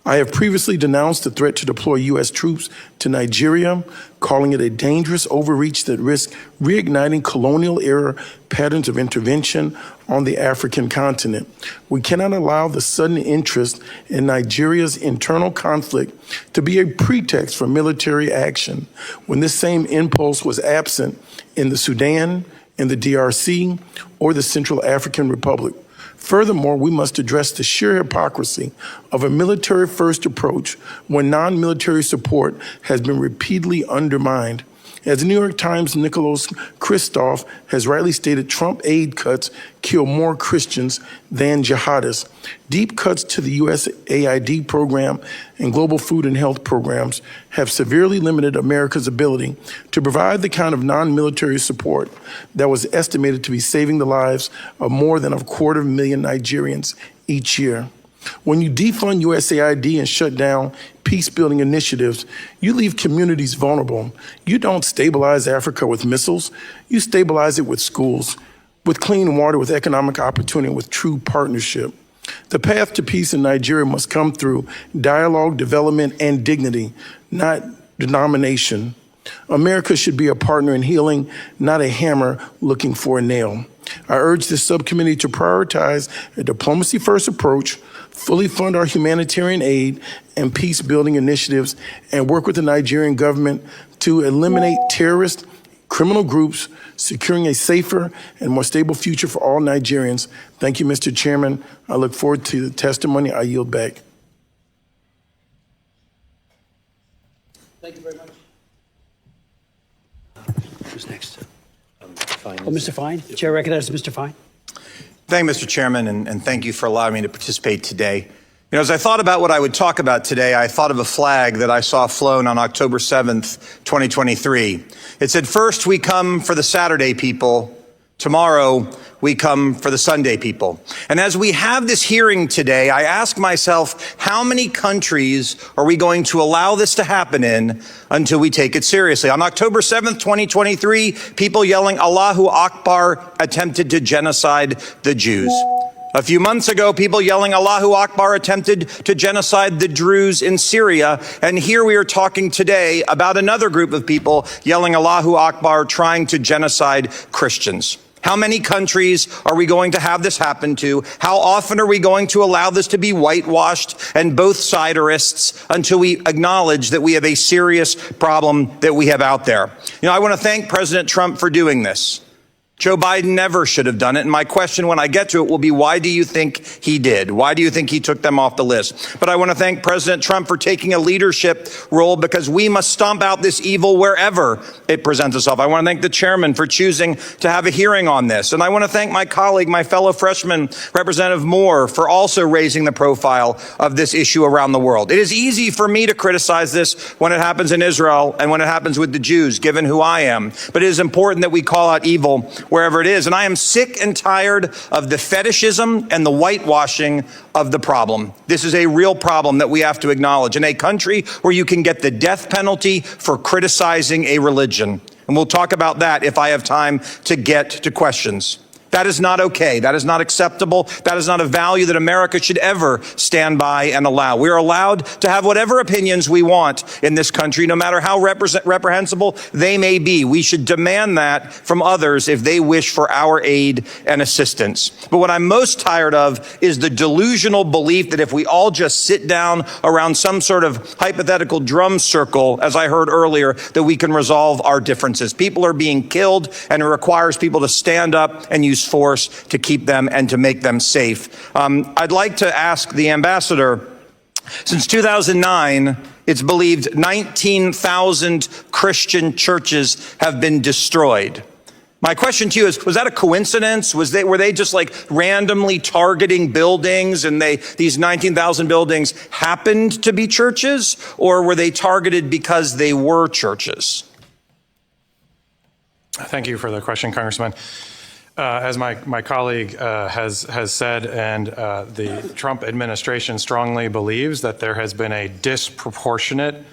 S: I have previously denounced the threat to deploy U.S. troops to Nigeria, calling it a dangerous overreach that risks reigniting colonial-era patterns of intervention on the African continent. We cannot allow the sudden interest in Nigeria's internal conflict to be a pretext for military action, when this same impulse was absent in the Sudan, in the DRC, or the Central African Republic. Furthermore, we must address the sheer hypocrisy of a military-first approach when non-military support has been repeatedly undermined. As the New York Times' Nicholas Kristof has rightly stated, Trump aid cuts kill more Christians than jihadists. Deep cuts to the USAID program and global food and health programs have severely limited America's ability to provide the kind of non-military support that was estimated to be saving the lives of more than 250,000 Nigerians each year. When you defund USAID and shut down peace-building initiatives, you leave communities vulnerable. You don't stabilize Africa with missiles. You stabilize it with schools, with clean water, with economic opportunity, with true partnership. The path to peace in Nigeria must come through dialogue, development, and dignity, not denomination. America should be a partner in healing, not a hammer looking for a nail. I urge this subcommittee to prioritize a diplomacy-first approach, fully fund our humanitarian aid and peace-building initiatives, and work with the Nigerian government to eliminate terrorist, criminal groups, securing a safer and more stable future for all Nigerians. Thank you, Mr. Chairman. I look forward to the testimony. I yield back.
K: Thank you very much.
E: Who's next? Mr. Fine. Chair recognizes Mr. Fine.
T: Thank you, Mr. Chairman, and thank you for allowing me to participate today. You know, as I thought about what I would talk about today, I thought of a flag that I saw flown on October 7th, 2023. It said, "First we come for the Saturday people. Tomorrow we come for the Sunday people." And as we have this hearing today, I ask myself, how many countries are we going to allow this to happen in until we take it seriously? On October 7th, 2023, people yelling Allahu Akbar attempted to genocide the Jews. A few months ago, people yelling Allahu Akbar attempted to genocide the Druze in Syria. And here we are talking today about another group of people yelling Allahu Akbar trying to genocide Christians. How many countries are we going to have this happen to? How often are we going to allow this to be whitewashed and both siderists until we acknowledge that we have a serious problem that we have out there? You know, I want to thank President Trump for doing this. Joe Biden never should have done it. And my question when I get to it will be, why do you think he did? Why do you think he took them off the list? But I want to thank President Trump for taking a leadership role, because we must stomp out this evil wherever it presents itself. I want to thank the chairman for choosing to have a hearing on this. And I want to thank my colleague, my fellow freshman, Representative Moore, for also raising the profile of this issue around the world. It is easy for me to criticize this when it happens in Israel and when it happens with the Jews, given who I am. But it is important that we call out evil wherever it is. And I am sick and tired of the fetishism and the whitewashing of the problem. This is a real problem that we have to acknowledge. In a country where you can get the death penalty for criticizing a religion. And we'll talk about that if I have time to get to questions. That is not okay. That is not acceptable. That is not a value that America should ever stand by and allow. We are allowed to have whatever opinions we want in this country, no matter how reprehensible they may be. We should demand that from others if they wish for our aid and assistance. But what I'm most tired of is the delusional belief that if we all just sit down around some sort of hypothetical drum circle, as I heard earlier, that we can resolve our differences. People are being killed, and it requires people to stand up and use force to keep them and to make them safe. I'd like to ask the ambassador, since 2009, it's believed 19,000 Christian churches have been destroyed. My question to you is, was that a coincidence? Were they just like randomly targeting buildings, and these 19,000 buildings happened to be churches, or were they targeted because they were churches?
C: Thank you for the question, Congressman. As my colleague has said, and the Trump administration strongly believes that there has been a disproportionate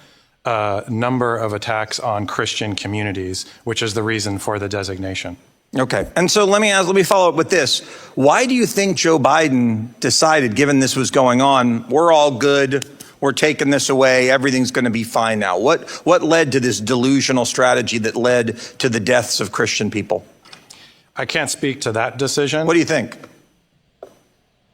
C: number of attacks on Christian communities, which is the reason for the designation.
T: Okay. And so let me follow up with this. Why do you think Joe Biden decided, given this was going on, we're all good, we're taking this away, everything's going to be fine now? What led to this delusional strategy that led to the deaths of Christian people?
C: I can't speak to that decision.
T: What do you think?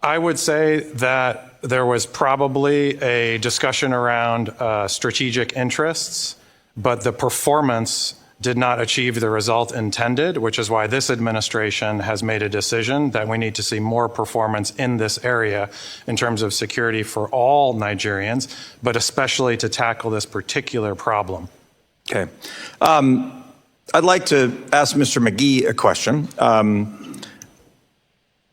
C: I would say that there was probably a discussion around strategic interests, but the performance did not achieve the result intended, which is why this administration has made a decision that we need to see more performance in this area in terms of security for all Nigerians, but especially to tackle this particular problem.
T: Okay. I'd like to ask Mr. McGee a question.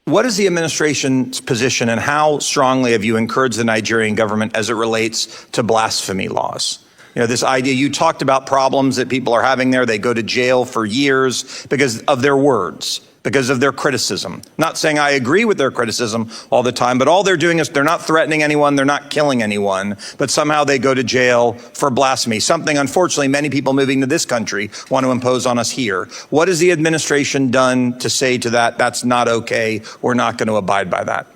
T: What is the administration's position, and how strongly have you encouraged the Nigerian government as it relates to blasphemy laws? You know, this idea, you talked about problems that people are having there. They go to jail for years because of their words, because of their criticism. Not saying I agree with their criticism all the time, but all they're doing is they're not threatening anyone, they're not killing anyone, but somehow they go to jail for blasphemy, something unfortunately many people moving to this country want to impose on us here. What has the administration done to say to that, that's not okay, we're not going to abide by that?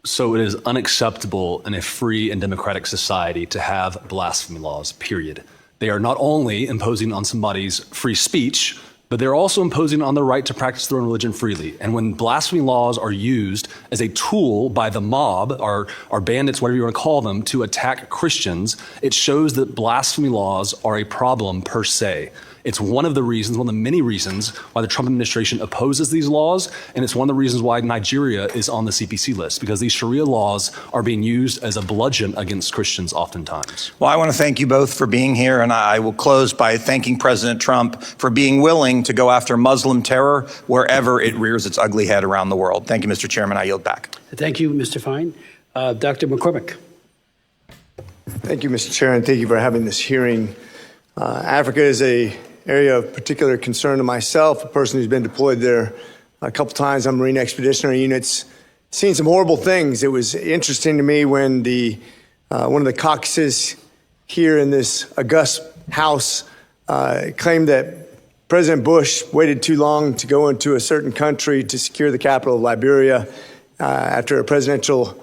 H: So it is unacceptable in a free and democratic society to have blasphemy laws, period. They are not only imposing on somebody's free speech, but they're also imposing on the right to practice their own religion freely. And when blasphemy laws are used as a tool by the mob, or bandits, whatever you want to call them, to attack Christians, it shows that blasphemy laws are a problem per se. It's one of the reasons, one of the many reasons why the Trump administration opposes these laws, and it's one of the reasons why Nigeria is on the CPC list, because these Sharia laws are being used as a bludgeon against Christians oftentimes.
T: Well, I want to thank you both for being here, and I will close by thanking President Trump for being willing to go after Muslim terror wherever it rears its ugly head around the world. Thank you, Mr. Chairman. I yield back.
E: Thank you, Mr. Fine. Dr. McCormick.
U: Thank you, Mr. Chair, and thank you for having this hearing. Africa is an area of particular concern to myself, a person who's been deployed there a couple times on Marine Expeditionary Units, seen some horrible things. It was interesting to me when one of the caucuses here in this august House claimed that President Bush waited too long to go into a certain country to secure the capital of Liberia after a presidential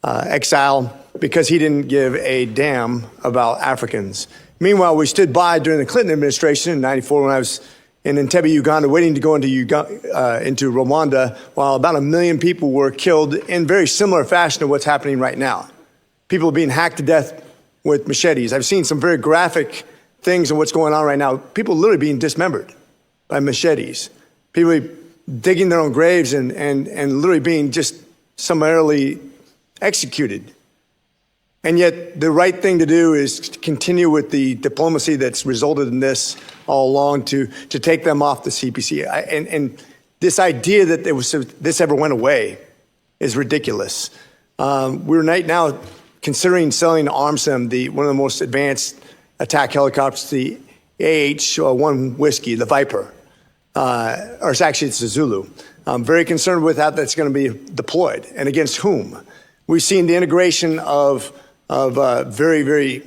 U: exile because he didn't give a damn about Africans. Meanwhile, we stood by during the Clinton administration in '94 when I was in Entebbe, Uganda, waiting to go into Rwanda, while about 1 million people were killed in very similar fashion to what's happening right now. People are being hacked to death with machetes. I've seen some very graphic things of what's going on right now. People literally being dismembered by machetes. People digging their own graves and literally being just summarily executed. And yet the right thing to do is to continue with the diplomacy that's resulted in this all along to take them off the CPC. And this idea that this ever went away is ridiculous. We're right now considering selling arms to them, one of the most advanced attack helicopters, the AH-1 Whiskey, the Viper, or actually it's the Zulu. I'm very concerned with how that's going to be deployed and against whom. We've seen the integration of very, very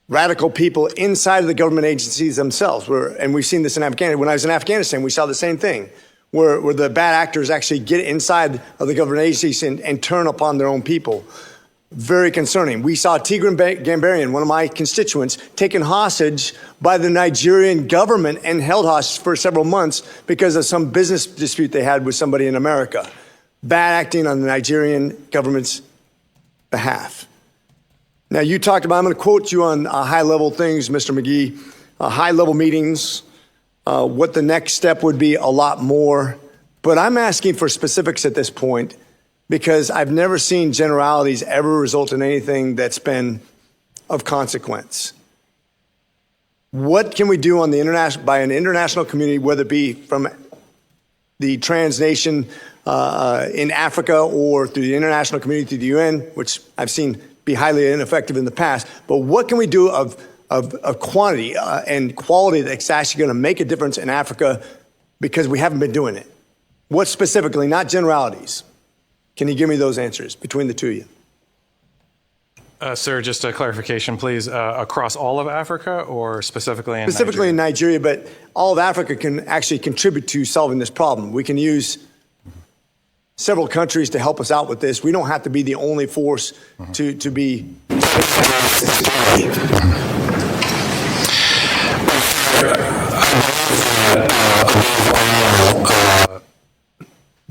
U: radical people inside of the government agencies themselves. And we've seen this in Afghanistan. When I was in Afghanistan, we saw the same thing, where the bad actors actually get inside of the government agencies and turn upon their own people. Very concerning. We saw Tigran Gambarian, one of my constituents, taken hostage by the Nigerian government and held hostage for several months because of some business dispute they had with somebody in America. Bad acting on the Nigerian government's behalf. Now, you talked about, I'm going to quote you on high-level things, Mr. McGee, high-level meetings, what the next step would be, a lot more. But I'm asking for specifics at this point because I've never seen generalities ever result in anything that's been of consequence. What can we do on the by an international community, whether it be from the trans nation in Africa or through the international community, through the UN, which I've seen be highly ineffective in the past, but what can we do of quantity and quality that's actually going to make a difference in Africa because we haven't been doing it? What specifically, not generalities? Can you give me those answers between the two of you?
C: Sir, just a clarification, please. Across all of Africa or specifically in
U: Specifically in Nigeria, but all of Africa can actually contribute to solving this problem. We can use several countries to help us out with this. We don't have to be the only force to be.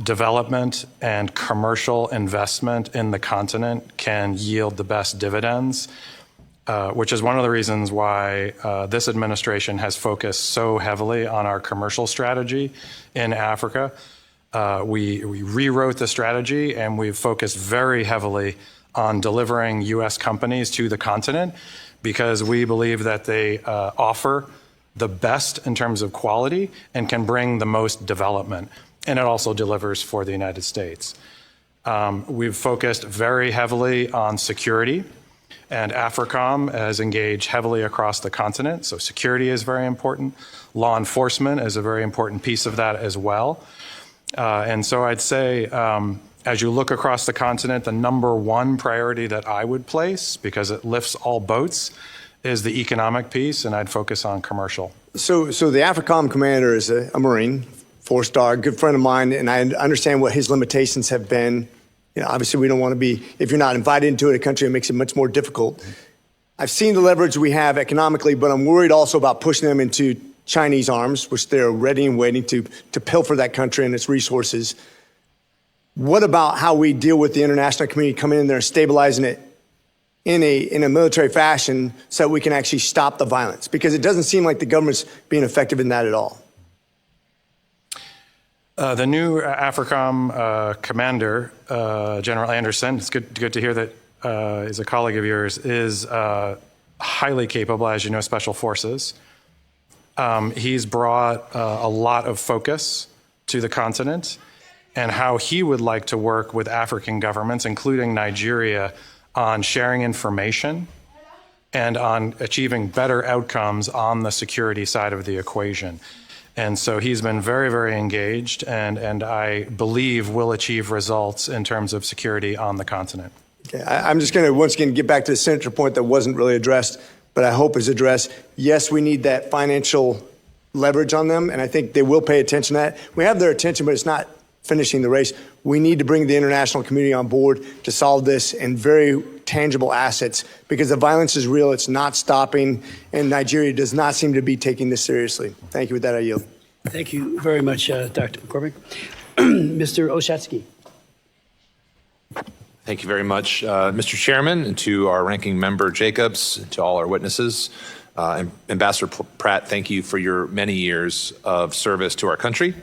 C: Development and commercial investment in the continent can yield the best dividends, which is one of the reasons why this administration has focused so heavily on our commercial strategy in Africa. We rewrote the strategy and we've focused very heavily on delivering U.S. companies to the continent because we believe that they offer the best in terms of quality and can bring the most development. And it also delivers for the United States. We've focused very heavily on security, and AFRICOM has engaged heavily across the continent. So security is very important. Law enforcement is a very important piece of that as well. And so I'd say, as you look across the continent, the number one priority that I would place, because it lifts all boats, is the economic piece, and I'd focus on commercial.
U: So the AFRICOM commander is a Marine, four-star, good friend of mine, and I understand what his limitations have been. You know, obviously, we don't want to be, if you're not invited into a country, it makes it much more difficult. I've seen the leverage we have economically, but I'm worried also about pushing them into Chinese arms, which they're ready and waiting to pilfer that country and its resources. What about how we deal with the international community coming in there and stabilizing it in a military fashion so that we can actually stop the violence? Because it doesn't seem like the government's being effective in that at all.
C: The new AFRICOM commander, General Anderson, it's good to hear that is a colleague of yours, is highly capable, as you know, Special Forces. He's brought a lot of focus to the continent and how he would like to work with African governments, including Nigeria, on sharing information and on achieving better outcomes on the security side of the equation. And so he's been very, very engaged, and I believe will achieve results in terms of security on the continent.
U: Okay, I'm just going to once again get back to the senator point that wasn't really addressed, but I hope is addressed. Yes, we need that financial leverage on them, and I think they will pay attention to that. We have their attention, but it's not finishing the race. We need to bring the international community on board to solve this in very tangible assets, because the violence is real, it's not stopping, and Nigeria does not seem to be taking this seriously. Thank you. With that, I yield.
E: Thank you very much, Dr. McCormick. Mr. Oshatsky.
A: Thank you very much, Mr. Chairman, and to our ranking member Jacobs, and to all our witnesses. Ambassador Pratt, thank you for your many years of service to our country.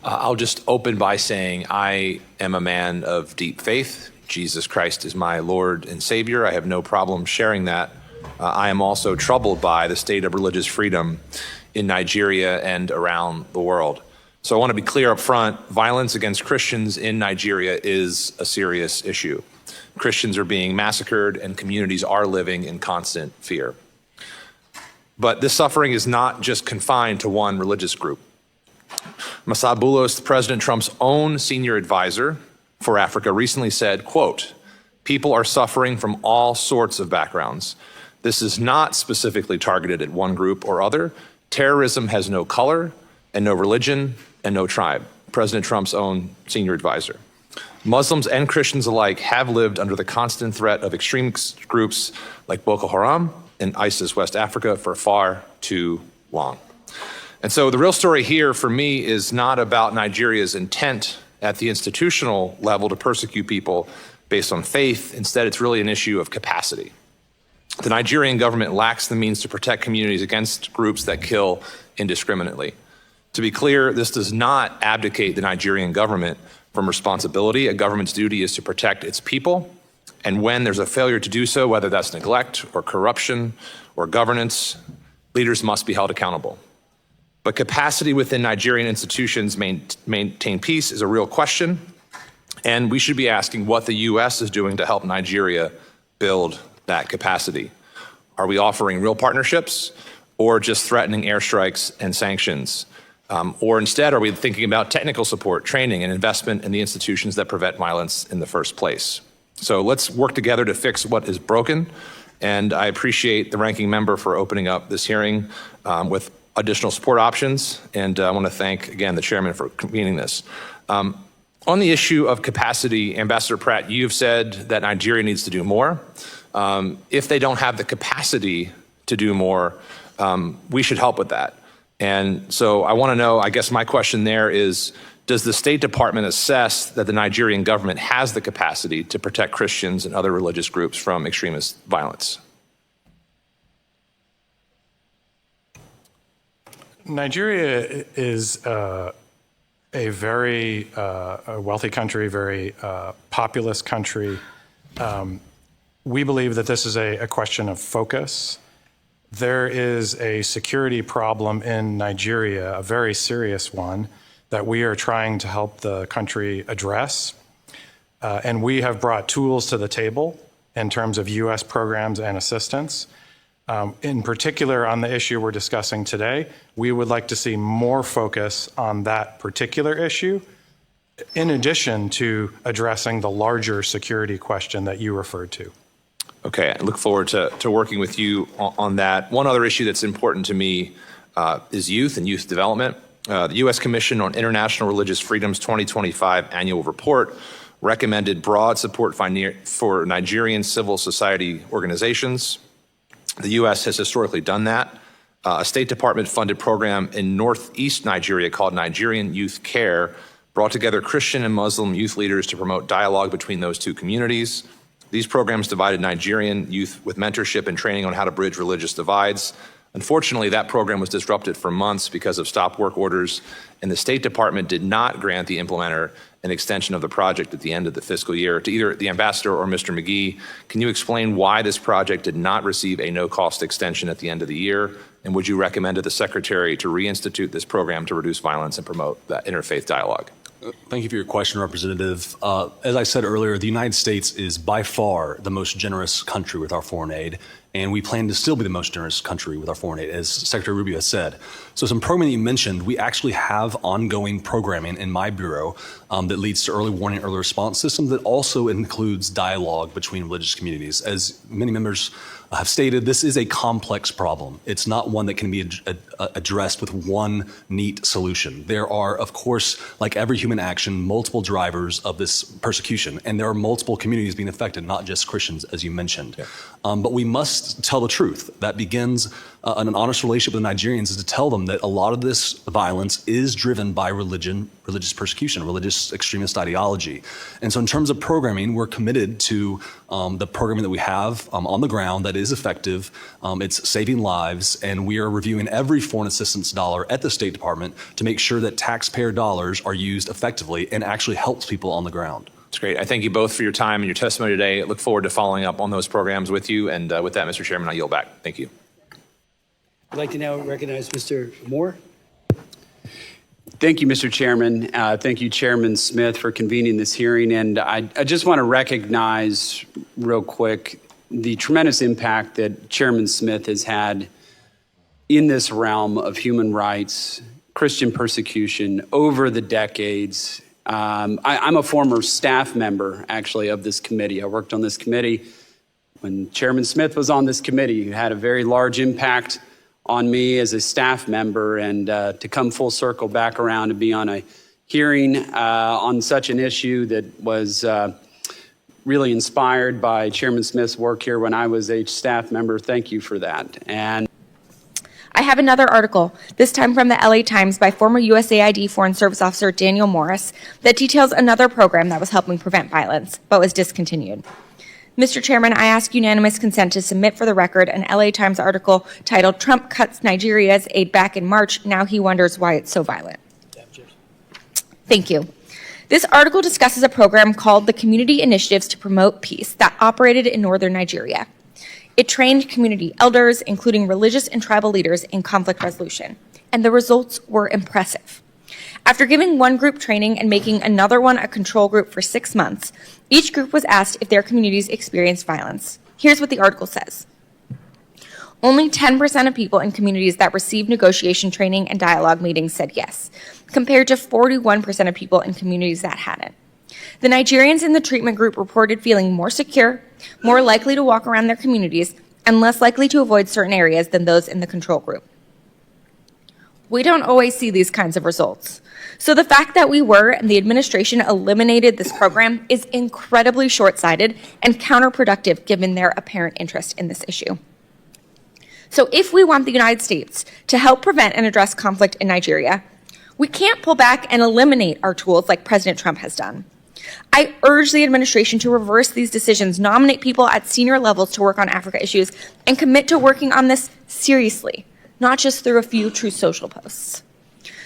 A: I'll just open by saying I am a man of deep faith. Jesus Christ is my Lord and Savior. I have no problem sharing that. I am also troubled by the state of religious freedom in Nigeria and around the world. So I want to be clear up front, violence against Christians in Nigeria is a serious issue. Christians are being massacred and communities are living in constant fear. But this suffering is not just confined to one religious group. Masad Boulos, President Trump's own senior advisor for Africa, recently said, quote, "People are suffering from all sorts of backgrounds. This is not specifically targeted at one group or other. Terrorism has no color and no religion and no tribe." President Trump's own senior advisor. Muslims and Christians alike have lived under the constant threat of extremist groups like Boko Haram and ISIS West Africa for far too long. And so the real story here for me is not about Nigeria's intent at the institutional level to persecute people based on faith. Instead, it's really an issue of capacity. The Nigerian government lacks the means to protect communities against groups that kill indiscriminately. To be clear, this does not abdicate the Nigerian government from responsibility. A government's duty is to protect its people. And when there's a failure to do so, whether that's neglect or corruption or governance, leaders must be held accountable. But capacity within Nigerian institutions maintain peace is a real question, and we should be asking what the U.S. is doing to help Nigeria build that capacity. Are we offering real partnerships or just threatening airstrikes and sanctions? Or instead, are we thinking about technical support, training, and investment in the institutions that prevent violence in the first place? So let's work together to fix what is broken, and I appreciate the ranking member for opening up this hearing with additional support options, and I want to thank, again, the chairman for convening this. On the issue of capacity, Ambassador Pratt, you've said that Nigeria needs to do more. If they don't have the capacity to do more, we should help with that. And so I want to know, I guess my question there is, does the State Department assess that the Nigerian government has the capacity to protect Christians and other religious groups from extremist violence?
C: Nigeria is a very wealthy country, very populous country. We believe that this is a question of focus. There is a security problem in Nigeria, a very serious one, that we are trying to help the country address. And we have brought tools to the table in terms of U.S. programs and assistance. In particular, on the issue we're discussing today, we would like to see more focus on that particular issue, in addition to addressing the larger security question that you referred to.
A: Okay, I look forward to working with you on that. One other issue that's important to me is youth and youth development. The U.S. Commission on International Religious Freedom's 2025 annual report recommended broad support for Nigerian civil society organizations. The U.S. has historically done that. A State Department-funded program in northeast Nigeria called Nigerian Youth Care brought together Christian and Muslim youth leaders to promote dialogue between those two communities. These programs provided Nigerian youth with mentorship and training on how to bridge religious divides. Unfortunately, that program was disrupted for months because of stop work orders, and the State Department did not grant the implementer an extension of the project at the end of the fiscal year. To either the ambassador or Mr. McGee, can you explain why this project did not receive a no-cost extension at the end of the year? And would you recommend to the Secretary to reinstitute this program to reduce violence and promote that interfaith dialogue?
H: Thank you for your question, Representative. As I said earlier, the United States is by far the most generous country with our foreign aid, and we plan to still be the most generous country with our foreign aid, as Secretary Rubio has said. So some programming you mentioned, we actually have ongoing programming in my bureau that leads to early warning, early response systems that also includes dialogue between religious communities. As many members have stated, this is a complex problem. It's not one that can be addressed with one neat solution. There are, of course, like every human action, multiple drivers of this persecution, and there are multiple communities being affected, not just Christians, as you mentioned. Yeah. But we must tell the truth. That begins an honest relationship with the Nigerians, is to tell them that a lot of this violence is driven by religious persecution, religious extremist ideology. And so in terms of programming, we're committed to the programming that we have on the ground that is effective. It's saving lives, and we are reviewing every foreign assistance dollar at the State Department to make sure that taxpayer dollars are used effectively and actually helps people on the ground.
A: That's great. I thank you both for your time and your testimony today. I look forward to following up on those programs with you. And with that, Mr. Chairman, I yield back. Thank you.
E: I'd like to now recognize Mr. Moore.
F: Thank you, Mr. Chairman. Thank you, Chairman Smith, for convening this hearing. And I just want to recognize real quick the tremendous impact that Chairman Smith has had in this realm of human rights, Christian persecution over the decades. I'm a former staff member, actually, of this committee. I worked on this committee when Chairman Smith was on this committee. He had a very large impact on me as a staff member, and to come full circle back around and be on a hearing on such an issue that was really inspired by Chairman Smith's work here when I was a staff member. Thank you for that. And
P: I have another article, this time from the LA Times by former USAID Foreign Service Officer Daniel Morris, that details another program that was helping prevent violence, but was discontinued. Mr. Chairman, I ask unanimous consent to submit for the record an LA Times article titled "Trump Cuts Nigeria's Aid Back in March. Now He Wonders Why It's So Violent." Thank you. This article discusses a program called the Community Initiatives to Promote Peace that operated in northern Nigeria. It trained community elders, including religious and tribal leaders, in conflict resolution, and the results were impressive. After giving one group training and making another one a control group for 6 months, each group was asked if their communities experienced violence. Here's what the article says. Only 10% of people in communities that received negotiation training and dialogue meetings said yes, compared to 41% of people in communities that hadn't. The Nigerians in the treatment group reported feeling more secure, more likely to walk around their communities, and less likely to avoid certain areas than those in the control group. We don't always see these kinds of results. So the fact that we were and the administration eliminated this program is incredibly short-sighted and counterproductive given their apparent interest in this issue. So if we want the United States to help prevent and address conflict in Nigeria, we can't pull back and eliminate our tools like President Trump has done. I urge the administration to reverse these decisions, nominate people at senior levels to work on Africa issues, and commit to working on this seriously, not just through a few Truth Social posts.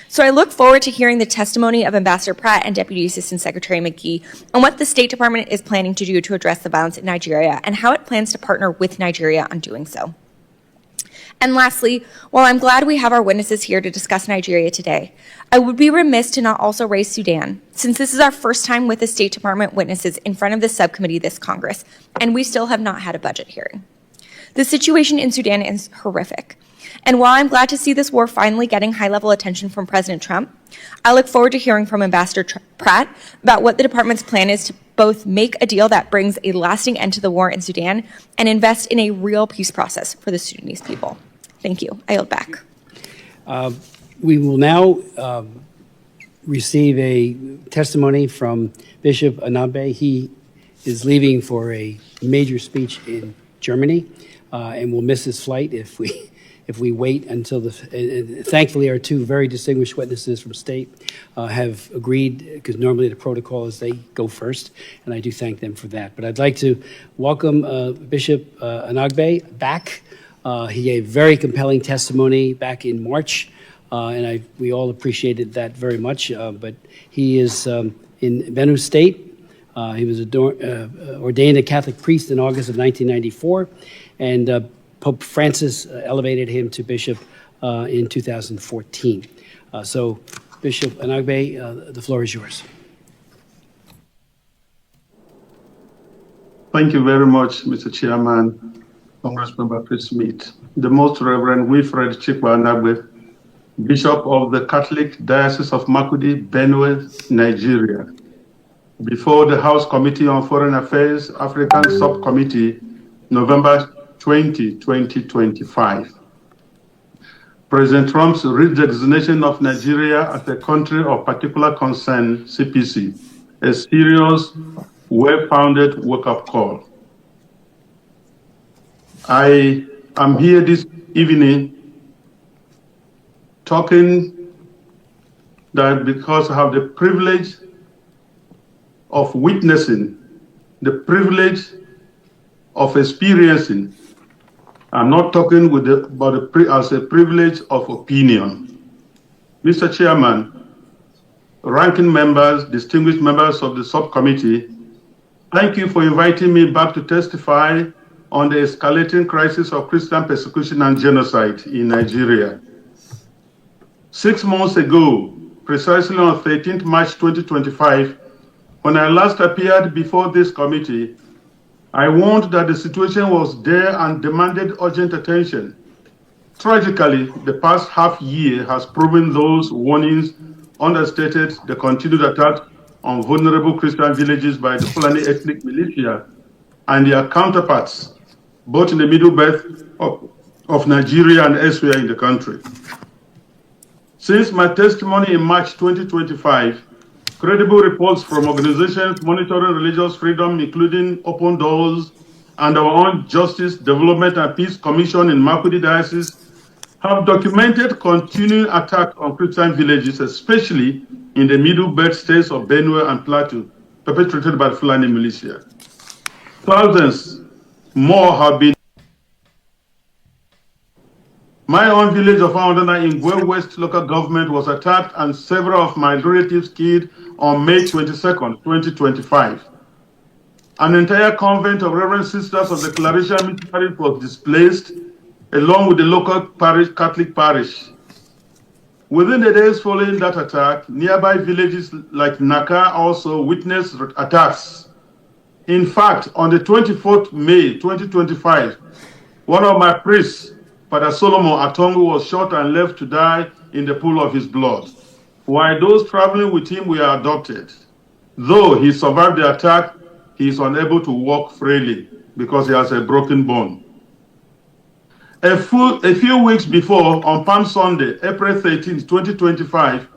P: So I look forward to hearing the testimony of Ambassador Pratt and Deputy Assistant Secretary McGee on what the State Department is planning to do to address the violence in Nigeria and how it plans to partner with Nigeria on doing so. And lastly, while I'm glad we have our witnesses here to discuss Nigeria today, I would be remiss to not also raise Sudan, since this is our first time with the State Department witnesses in front of the subcommittee this Congress, and we still have not had a budget hearing. The situation in Sudan is horrific. And while I'm glad to see this war finally getting high-level attention from President Trump, I look forward to hearing from Ambassador Pratt about what the department's plan is to both make a deal that brings a lasting end to the war in Sudan and invest in a real peace process for the Sudanese people. Thank you. I yield back.
E: We will now receive a testimony from Bishop nnamdi. He is leaving for a major speech in Germany, and we'll miss his flight if we if we wait until thankfully our two very distinguished witnesses from state have agreed, because normally the protocol is they go first, and I do thank them for that. But I'd like to welcome Bishop Nnamdi back. He gave very compelling testimony back in March, and we all appreciated that very much. But he is in Benue State. He was ordained a Catholic priest in August of 1994, and Pope Francis elevated him to bishop in 2014. So, Bishop Nnamdi, the floor is yours.
B: Thank you very much, Mr. Chairman, Congressmember Chris Smith. The Most Reverend Wilfred Chikwa Nnamdi, Bishop of the Catholic Diocese of Makurdi, Benue, Nigeria. Before the House Committee on Foreign Affairs, African Subcommittee, November 20, 2025. President Trump's redesignation of Nigeria as a country of particular concern, CPC, a serious, well-founded wake-up call. I am here this evening talking that because I have the privilege of witnessing, the privilege of experiencing. I'm not talking as a privilege of opinion. Mr. Chairman, ranking members, distinguished members of the subcommittee, thank you for inviting me back to testify on the escalating crisis of Christian persecution and genocide in Nigeria. 6 months ago, precisely on 13th March 2025, when I last appeared before this committee, I warned that the situation was there and demanded urgent attention. Tragically, the past half year has proven those warnings understated the continued attack on vulnerable Christian villages by the Fulani ethnic militia and their counterparts, both in the Middle Belt of Nigeria and elsewhere in the country. Since my testimony in March 2025, credible reports from organizations monitoring religious freedom, including Open Doors and our own Justice, Development and Peace Commission in Makurdi Diocese, have documented continuing attacks on Christian villages, especially in the Middle Belt states of Benue and Plateau, perpetrated by the Fulani militia. Thousands more have been. My own village of Aondana in Gwe West local government was attacked and several of my relatives killed on May 22nd, 2025. An entire convent of Reverend Sisters of the Clarisha Missionary was displaced, along with the local Catholic parish. Within the days following that attack, nearby villages like Naka also witnessed attacks. In fact, on the 24th May 2025, one of my priests, Father Solomon Atongu, was shot and left to die in the pool of his blood, while those traveling with him were abducted. Though he survived the attack, he is unable to walk freely because he has a broken bone. A few weeks before, on Palm Sunday, April 13, 2025,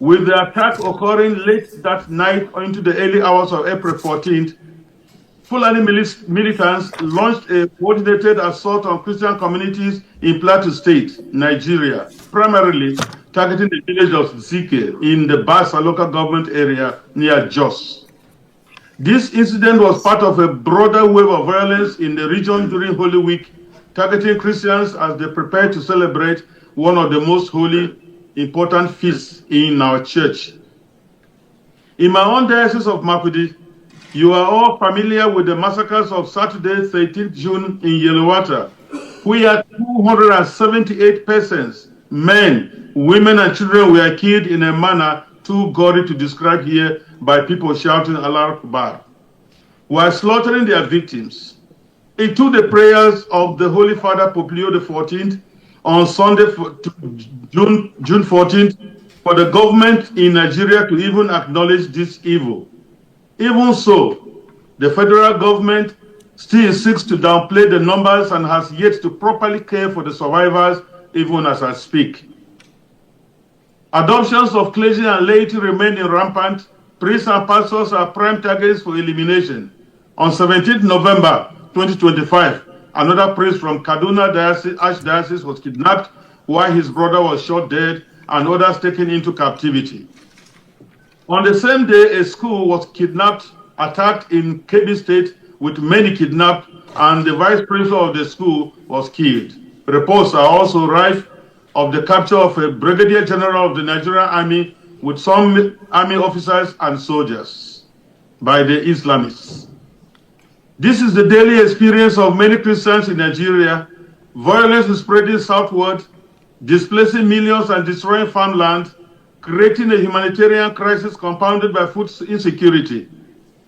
B: with the attack occurring late that night into the early hours of April 14th, Fulani militants launched a coordinated assault on Christian communities in Plateau State, Nigeria, primarily targeting the village of Zike in the Basa local government area near Jos. This incident was part of a broader wave of violence in the region during Holy Week, targeting Christians as they prepare to celebrate one of the most holy, important feasts in our church. In my own diocese of Makurdi, you are all familiar with the massacres of Saturday, 13th June in Yellowater, where 278 persons, men, women, and children were killed in a manner too gory to describe here by people shouting Allah Akbar, while slaughtering their victims. It took the prayers of the Holy Father Pope Leo XIV on Sunday, June 14th, for the government in Nigeria to even acknowledge this evil. Even so, the federal government still seeks to downplay the numbers and has yet to properly care for the survivors, even as I speak. Adoptions of clergy and laity remain rampant. Priests and pastors are prime targets for elimination. On 17th November 2025, Another priest from Kaduna Archdiocese was kidnapped while his brother was shot dead and others taken into captivity. On the same day, a school was attacked in Kebbi State with many kidnapped, and the vice principal of the school was killed. Reports are also rife of the capture of a brigadier general of the Nigerian army with some army officers and soldiers by the Islamists. This is the daily experience of many Christians in Nigeria. Violence is spreading southward, displacing millions and destroying farmland, creating a humanitarian crisis compounded by food insecurity.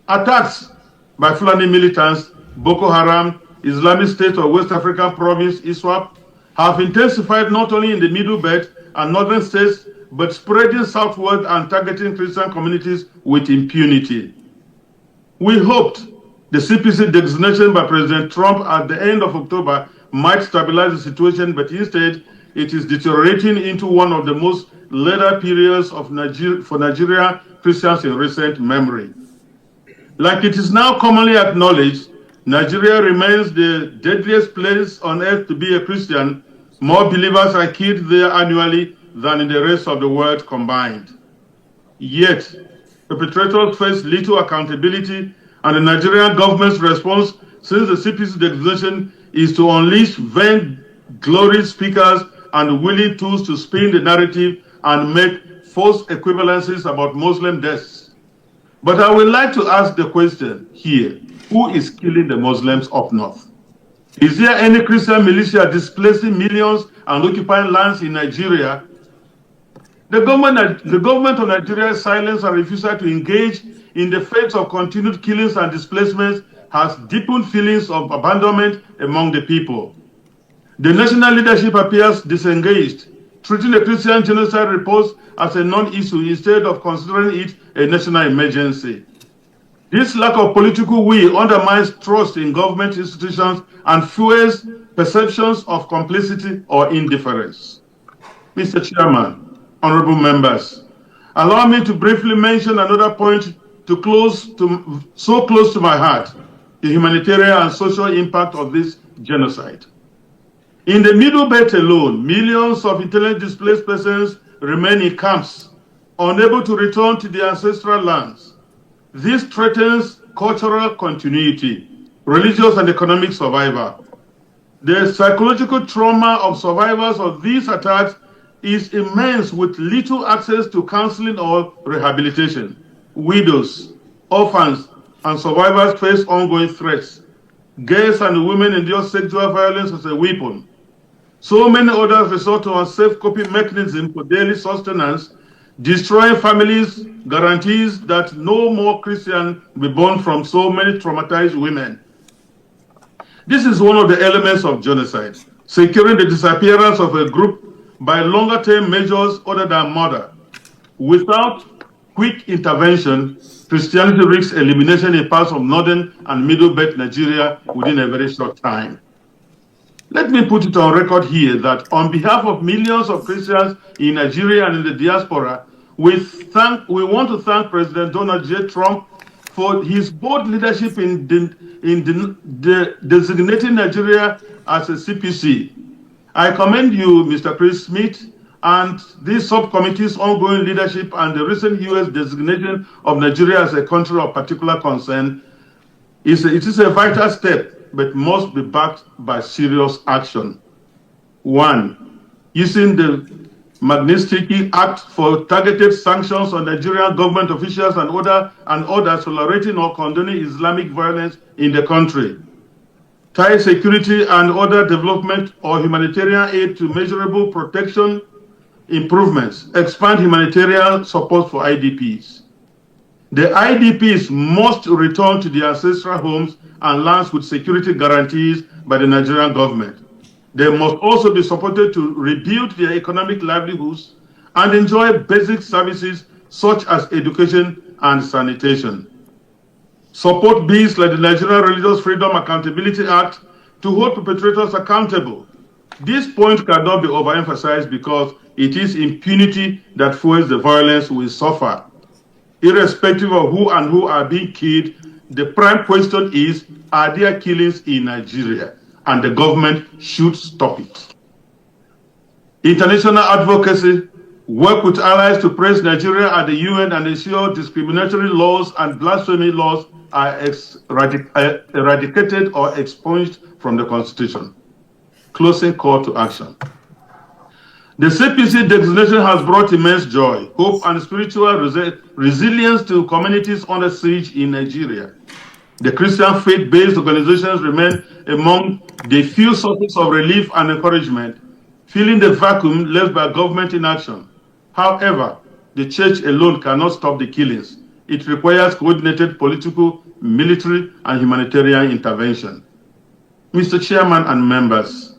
B: Attacks by Fulani militants, Boko Haram, Islamic State of West African province, ISWAP, have intensified not only in the Middle Belt and northern states, but spreading southward and targeting Christian communities with impunity. We hoped the CPC designation by President Trump at the end of October might stabilize the situation, but instead it is deteriorating into one of the most lethal periods for Nigeria Christians in recent memory. Like it is now commonly acknowledged, Nigeria remains the deadliest place on earth to be a Christian. More believers are killed there annually than in the rest of the world combined. Yet, perpetrators face little accountability, and the Nigerian government's response since the CPC designation is to unleash vain glory speakers and willing tools to spin the narrative and make false equivalencies about Muslim deaths. But I would like to ask the question here, who is killing the Muslims up north? Is there any Christian militia displacing millions and occupying lands in Nigeria? The government of Nigeria's silence and refusal to engage in the face of continued killings and displacements has deepened feelings of abandonment among the people. The national leadership appears disengaged, treating the Christian genocide report as a non-issue instead of considering it a national emergency. This lack of political will undermines trust in government institutions and fuels perceptions of complicity or indifference. Mr. Chairman, honorable members, allow me to briefly mention another point so close to my heart, the humanitarian and social impact of this genocide. In the Middle Belt alone, millions of internally displaced persons remain in camps, unable to return to their ancestral lands. This threatens cultural continuity, religious and economic survival. The psychological trauma of survivors of these attacks is immense, with little access to counseling or rehabilitation. Widows, orphans, and survivors face ongoing threats. Girls and women endure sexual violence as a weapon. So many others resort to unsafe coping mechanisms for daily sustenance, destroying families, guarantees that no more Christian will be born from so many traumatized women. This is one of the elements of genocide, securing the disappearance of a group by longer-term measures other than murder. Without quick intervention, Christianity risks elimination in parts of northern and middle belt Nigeria within a very short time. Let me put it on record here that on behalf of millions of Christians in Nigeria and in the diaspora, we want to thank President Donald J. Trump for his bold leadership in designating Nigeria as a CPC. I commend you, Mr. Chris Smith, and this subcommittee's ongoing leadership and the recent U.S. designation of Nigeria as a country of particular concern. It is a vital step, but must be backed by serious action. 1. Using the Magnitsky Act for targeted sanctions on Nigerian government officials and others tolerating or condoning Islamic violence in the country. Tie security and other development or humanitarian aid to measurable protection improvements. Expand humanitarian support for IDPs. The IDPs must return to their ancestral homes and lands with security guarantees by the Nigerian government. They must also be supported to rebuild their economic livelihoods and enjoy basic services such as education and sanitation. Support bills like the Nigerian Religious Freedom Accountability Act to hold perpetrators accountable. This point cannot be overemphasized because it is impunity that fuels the violence we suffer. Irrespective of who are being killed, the prime question is, are there killings in Nigeria? and the government should stop it. International advocacy, work with allies to press Nigeria at the UN and ensure discriminatory laws and blasphemy laws are eradicated or expunged from the Constitution. Closing call to action. The CPC designation has brought immense joy, hope, and spiritual resilience to communities under siege in Nigeria. The Christian faith-based organizations remain among the few sources of relief and encouragement, filling the vacuum left by government inaction. However, the church alone cannot stop the killings. It requires coordinated political, military, and humanitarian intervention. Mr. Chairman and members,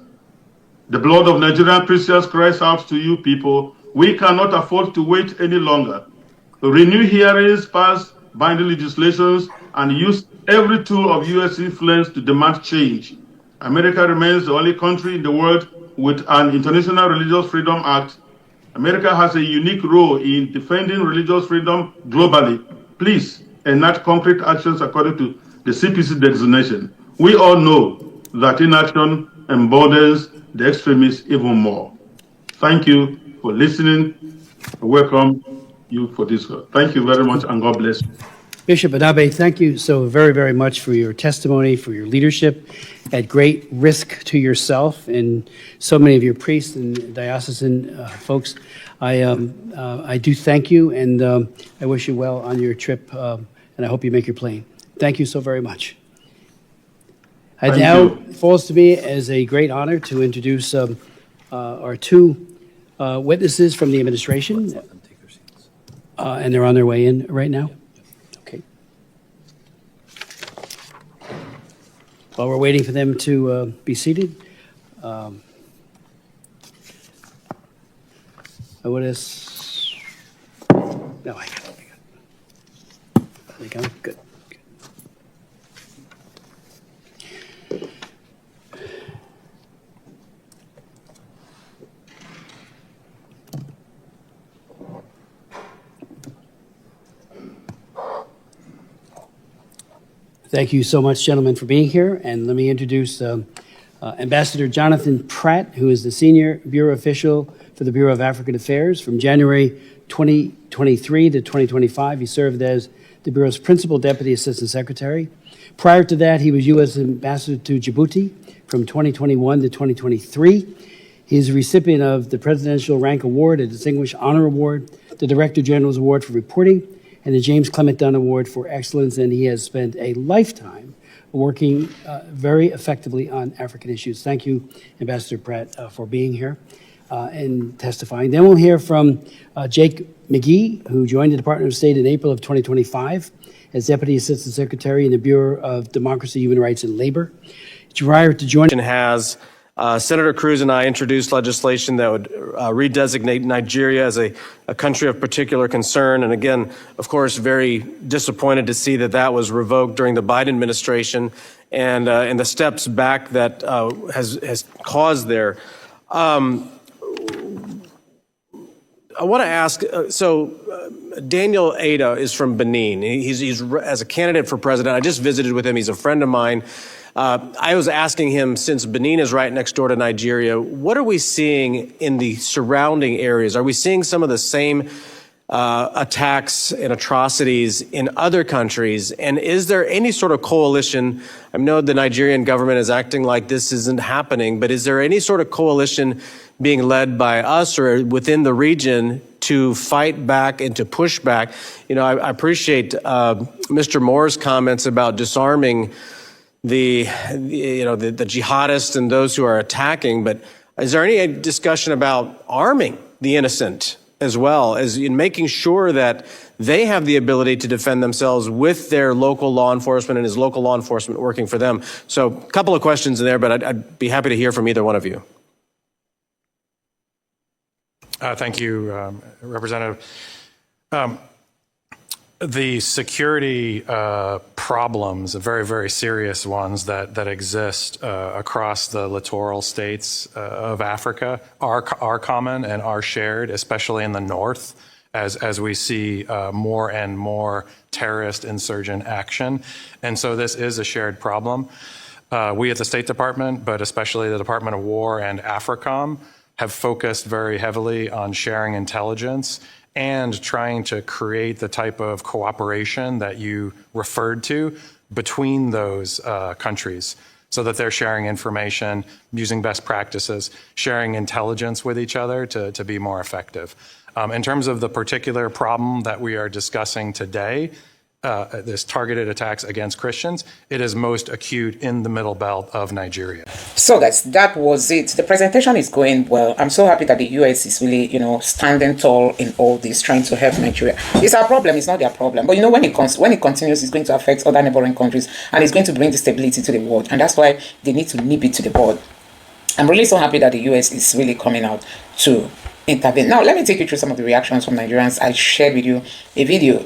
B: the blood of Nigerian Christians cries out to you people. We cannot afford to wait any longer. Renew hearings, pass binding legislations, and use every tool of U.S. influence to demand change. America remains the only country in the world with an International Religious Freedom Act. America has a unique role in defending religious freedom globally. Please enact concrete actions according to the CPC designation. We all know that inaction emboldens the extremists even more. Thank you for listening. I welcome you for this. Thank you very much, and God bless you.
E: Bishop Anabe, thank you so very, very much for your testimony, for your leadership at great risk to yourself and so many of your priests and diocesan folks. I do thank you, and I wish you well on your trip, and I hope you make your plane. Thank you so very much. It now falls to me as a great honor to introduce our two witnesses from the administration, and they're on their way in right now. Okay. While we're waiting for them to be seated, I would ask. No, I got it. There we go. Good. Thank you so much, gentlemen, for being here. And let me introduce Ambassador Jonathan Pratt, who is the Senior Bureau Official for the Bureau of African Affairs. From January 2023 to 2025, he served as the Bureau's Principal Deputy Assistant Secretary. Prior to that, he was U.S. Ambassador to Djibouti from 2021 to 2023. He is a recipient of the Presidential Rank Award, a Distinguished Honor Award, the Director General's Award for Reporting, and the James Clement Dunn Award for Excellence, and he has spent a lifetime working very effectively on African issues. Thank you, Ambassador Pratt, for being here and testifying. Then we'll hear from Jake McGee, who joined the Department of State in April of 2025 as Deputy Assistant Secretary in the Bureau of Democracy, Human Rights, and Labor. Prior to joining,
G: Senator Cruz and I introduced legislation that would redesignate Nigeria as a country of particular concern. And again, of course, very disappointed to see that that was revoked during the Biden administration and the steps back that has caused there. I want to ask, Daniel Ada is from Benin. He's as a candidate for president. I just visited with him. He's a friend of mine. I was asking him, since Benin is right next door to Nigeria, what are we seeing in the surrounding areas? Are we seeing some of the same attacks and atrocities in other countries? And is there any sort of coalition? I know the Nigerian government is acting like this isn't happening, but is there any sort of coalition being led by us or within the region to fight back and to push back? You know, I appreciate Mr. Moore's comments about disarming the jihadists and those who are attacking, but is there any discussion about arming the innocent as well, as in making sure that they have the ability to defend themselves with their local law enforcement and is local law enforcement working for them? So a couple of questions in there, but I'd be happy to hear from either one of you.
C: Thank you, Representative. The security problems, very, very serious ones that exist across the littoral states of Africa are common and are shared, especially in the north, as we see more and more terrorist insurgent action. And so this is a shared problem. We at the State Department, but especially the Department of War and AFRICOM, have focused very heavily on sharing intelligence and trying to create the type of cooperation that you referred to between those countries, so that they're sharing information, using best practices, sharing intelligence with each other to be more effective. In terms of the particular problem that we are discussing today, this targeted attacks against Christians, it is most acute in the middle belt of Nigeria.
D: So guys, that was it. The presentation is going well. I'm so happy that the US is really, standing tall in all this, trying to help Nigeria. It's our problem, it's not their problem. But when it continues, it's going to affect other neighboring countries, and it's going to bring the stability to the world. And that's why they need to nip it to the bud. I'm really so happy that the US is really coming out to intervene. Now, let me take you through some of the reactions from Nigerians. I shared with you a video.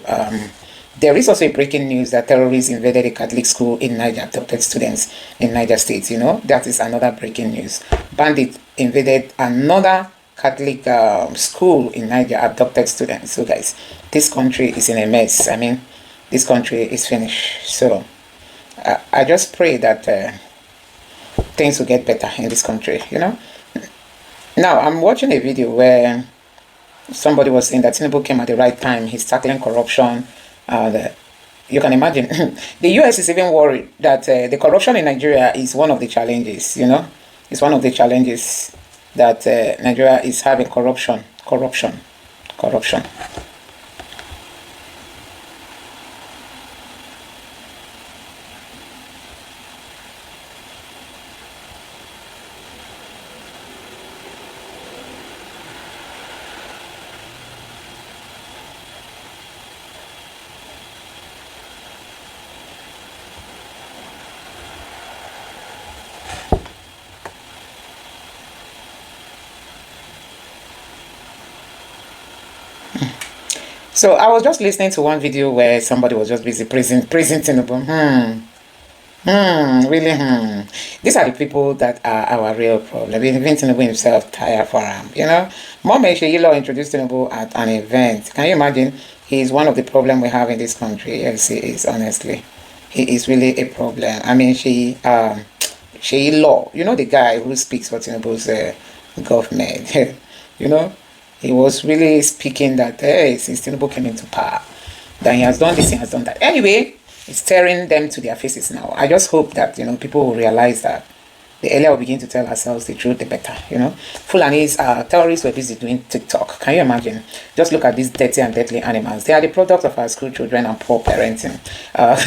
D: There is also a breaking news that terrorists invaded a Catholic school in Niger, abducted students in Niger State. That is another breaking news. Bandits invaded another Catholic school in Niger, abducted students. So guys, this country is in a mess. I mean, this country is finished. So I just pray that things will get better in this country, Now, I'm watching a video where somebody was saying that Tinubu came at the right time. He's tackling corruption. You can imagine the US is even worried that the corruption in Nigeria is one of the challenges, It's one of the challenges that Nigeria is having, corruption. So I was just listening to one video where somebody was just busy praising Tinubu. Really. These are the people that are our real problem. Even Tinubu himself tired for him, Mom Sheyilo introduced Tinubu at an event. Can you imagine? He is one of the problems we have in this country. Yes, he is, honestly. He is really a problem. I mean, Sheyilo, the guy who speaks for Tinubu's government, He was really speaking that, hey, since Tinubu came into power, that he has done this, he has done that. Anyway, it's staring them to their faces now. I just hope that, people will realize that the earlier we begin to tell ourselves the truth, the better, Fulanis, terrorists were busy doing TikTok. Can you imagine? Just look at these dirty and deadly animals. They are the product of our school children and poor parenting.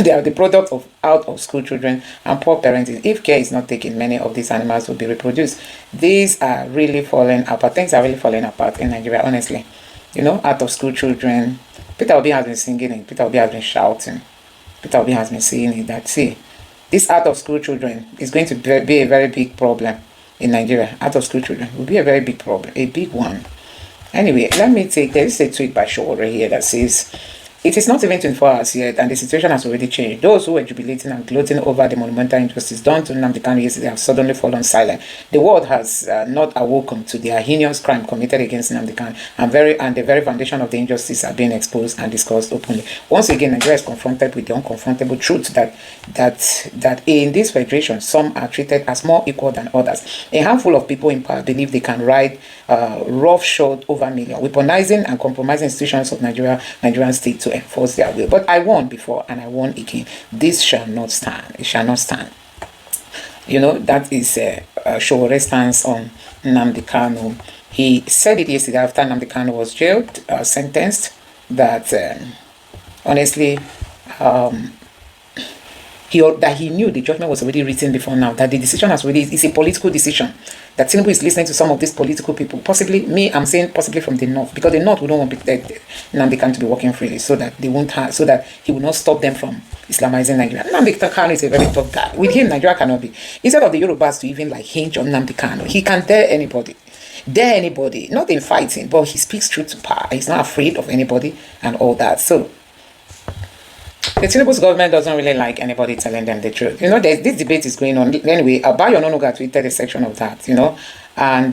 D: They are the product of out of school children and poor parenting. If care is not taken, many of these animals will be reproduced. These are really falling apart. Things are really falling apart in Nigeria, honestly. Out of school children. Peter Obi has been singing it. Peter Obi has been shouting. Peter Obi has been saying it that, see, this out of school children is going to be a very big problem in Nigeria. Out of school children will be a very big problem, a big one. Anyway, let me take, there is a tweet by Shore here that says, it is not even 24 hours yet and the situation has already changed. Those who were jubilating and gloating over the monumental injustice done to nnamdi Kanu yesterday have suddenly fallen silent. The world has not awoken to the heinous crime committed against nnamdi Kanu, and the very foundation of the injustice are being exposed and discussed openly. Once again, Nigeria is confronted with the unconfrontable truth that in this federation, some are treated as more equal than others. A handful of people in power believe they can ride roughshod over millions, weaponizing and compromising institutions of Nigerian state to enforce their will. But I warned before and I warn again, this shall not stand. It shall not stand. That is Showore's stance on nnamdi Kanu. He said it yesterday after nnamdi Kanu was jailed, sentenced, that honestly, he knew the judgment was already written before now, that the decision has already, it's a political decision, that Tinubu is listening to some of these political people, possibly, I'm saying possibly from the north, because the north would not want nnamdi Kanu to be working freely, so that they won't have, so that he will not stop them from Islamizing Nigeria. Nnamdi Kanu is a very tough guy. With him, Nigeria cannot be. Instead of the Yorubas to even hinge on nnamdi Kanu, he can dare anybody, not in fighting, but he speaks truth to power. He's not afraid of anybody and all that. So the Tinubu's government doesn't really like anybody telling them the truth. This debate is going on. Anyway, Abayo Nonoga tweeted a section of that, and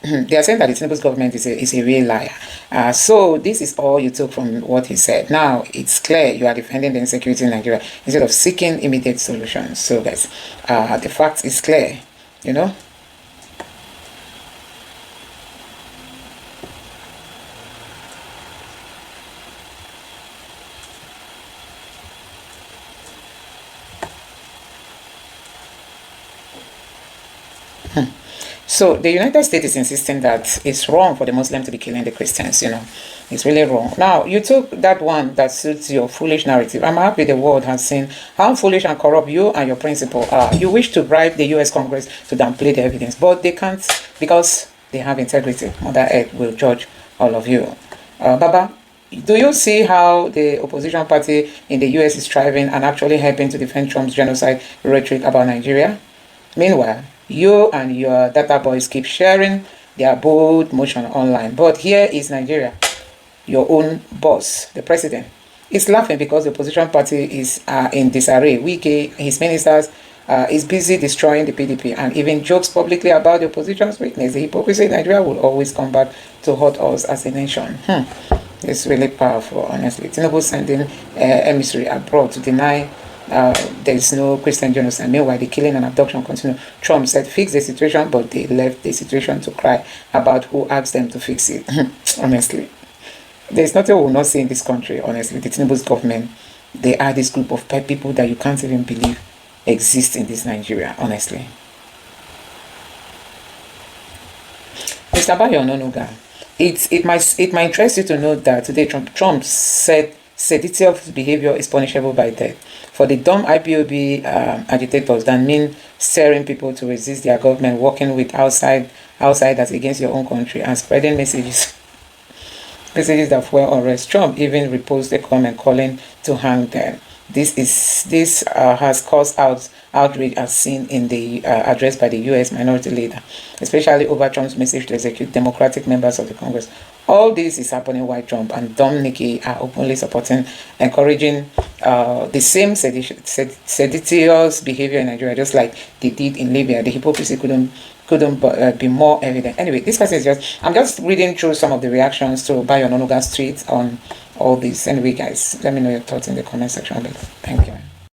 D: they are saying that the Tinubu's government is a real liar. So this is all you took from what he said. Now it's clear you are defending the insecurity in Nigeria instead of seeking immediate solutions. So guys, the fact is clear, you know. So the United States is insisting that it's wrong for the Muslims to be killing the Christians, you know. It's really wrong. Now, you took that one that suits your foolish narrative. I'm happy the world has seen how foolish and corrupt you and your principal are. You wish to bribe the U.S. Congress to downplay the evidence, but they can't because they have integrity. Mother Earth will judge all of you. Baba, do you see how the opposition party in the U.S. is striving and actually helping to defend Trump's genocide rhetoric about Nigeria? Meanwhile, you and your data boys keep sharing their bold motion online. But here is Nigeria, your own boss, the president, is laughing because the opposition party is in disarray. Wike, his ministers, is busy destroying the PDP and even jokes publicly about the opposition's weakness. The hypocrisy in Nigeria will always come back to hurt us as a nation. It's really powerful, honestly. Tinubu sending emissary abroad to deny there is no Christian genocide. Meanwhile, the killing and abduction continue. Trump said fix the situation, but they left the situation to cry about who asked them to fix it. Honestly, there's nothing we will not see in this country. Honestly, the Tinubu's government, they are this group of people that you can't even believe exist in this Nigeria. Honestly, Mr. Bayo Ononuga, it might interest you to know that today Trump said seditious behavior is punishable by death. For the dumb IPOB agitators that mean stirring people to resist their government, working with outsiders against your own country, and spreading messages that fuel unrest. Trump even reposted a comment calling to hang them. This has caused outrage as seen in the address by the U.S. minority leader, especially over Trump's message to execute Democratic members of the Congress. All this is happening while Trump and Dom Nikki are openly supporting, encouraging the same seditious behavior in Nigeria, just like they did in Libya. The hypocrisy couldn't be more evident. Anyway, this person is I'm just reading through some of the reactions to Bayo Ononuga's tweets on all this. Anyway, guys, let me know your thoughts in the comment section below. Thank you.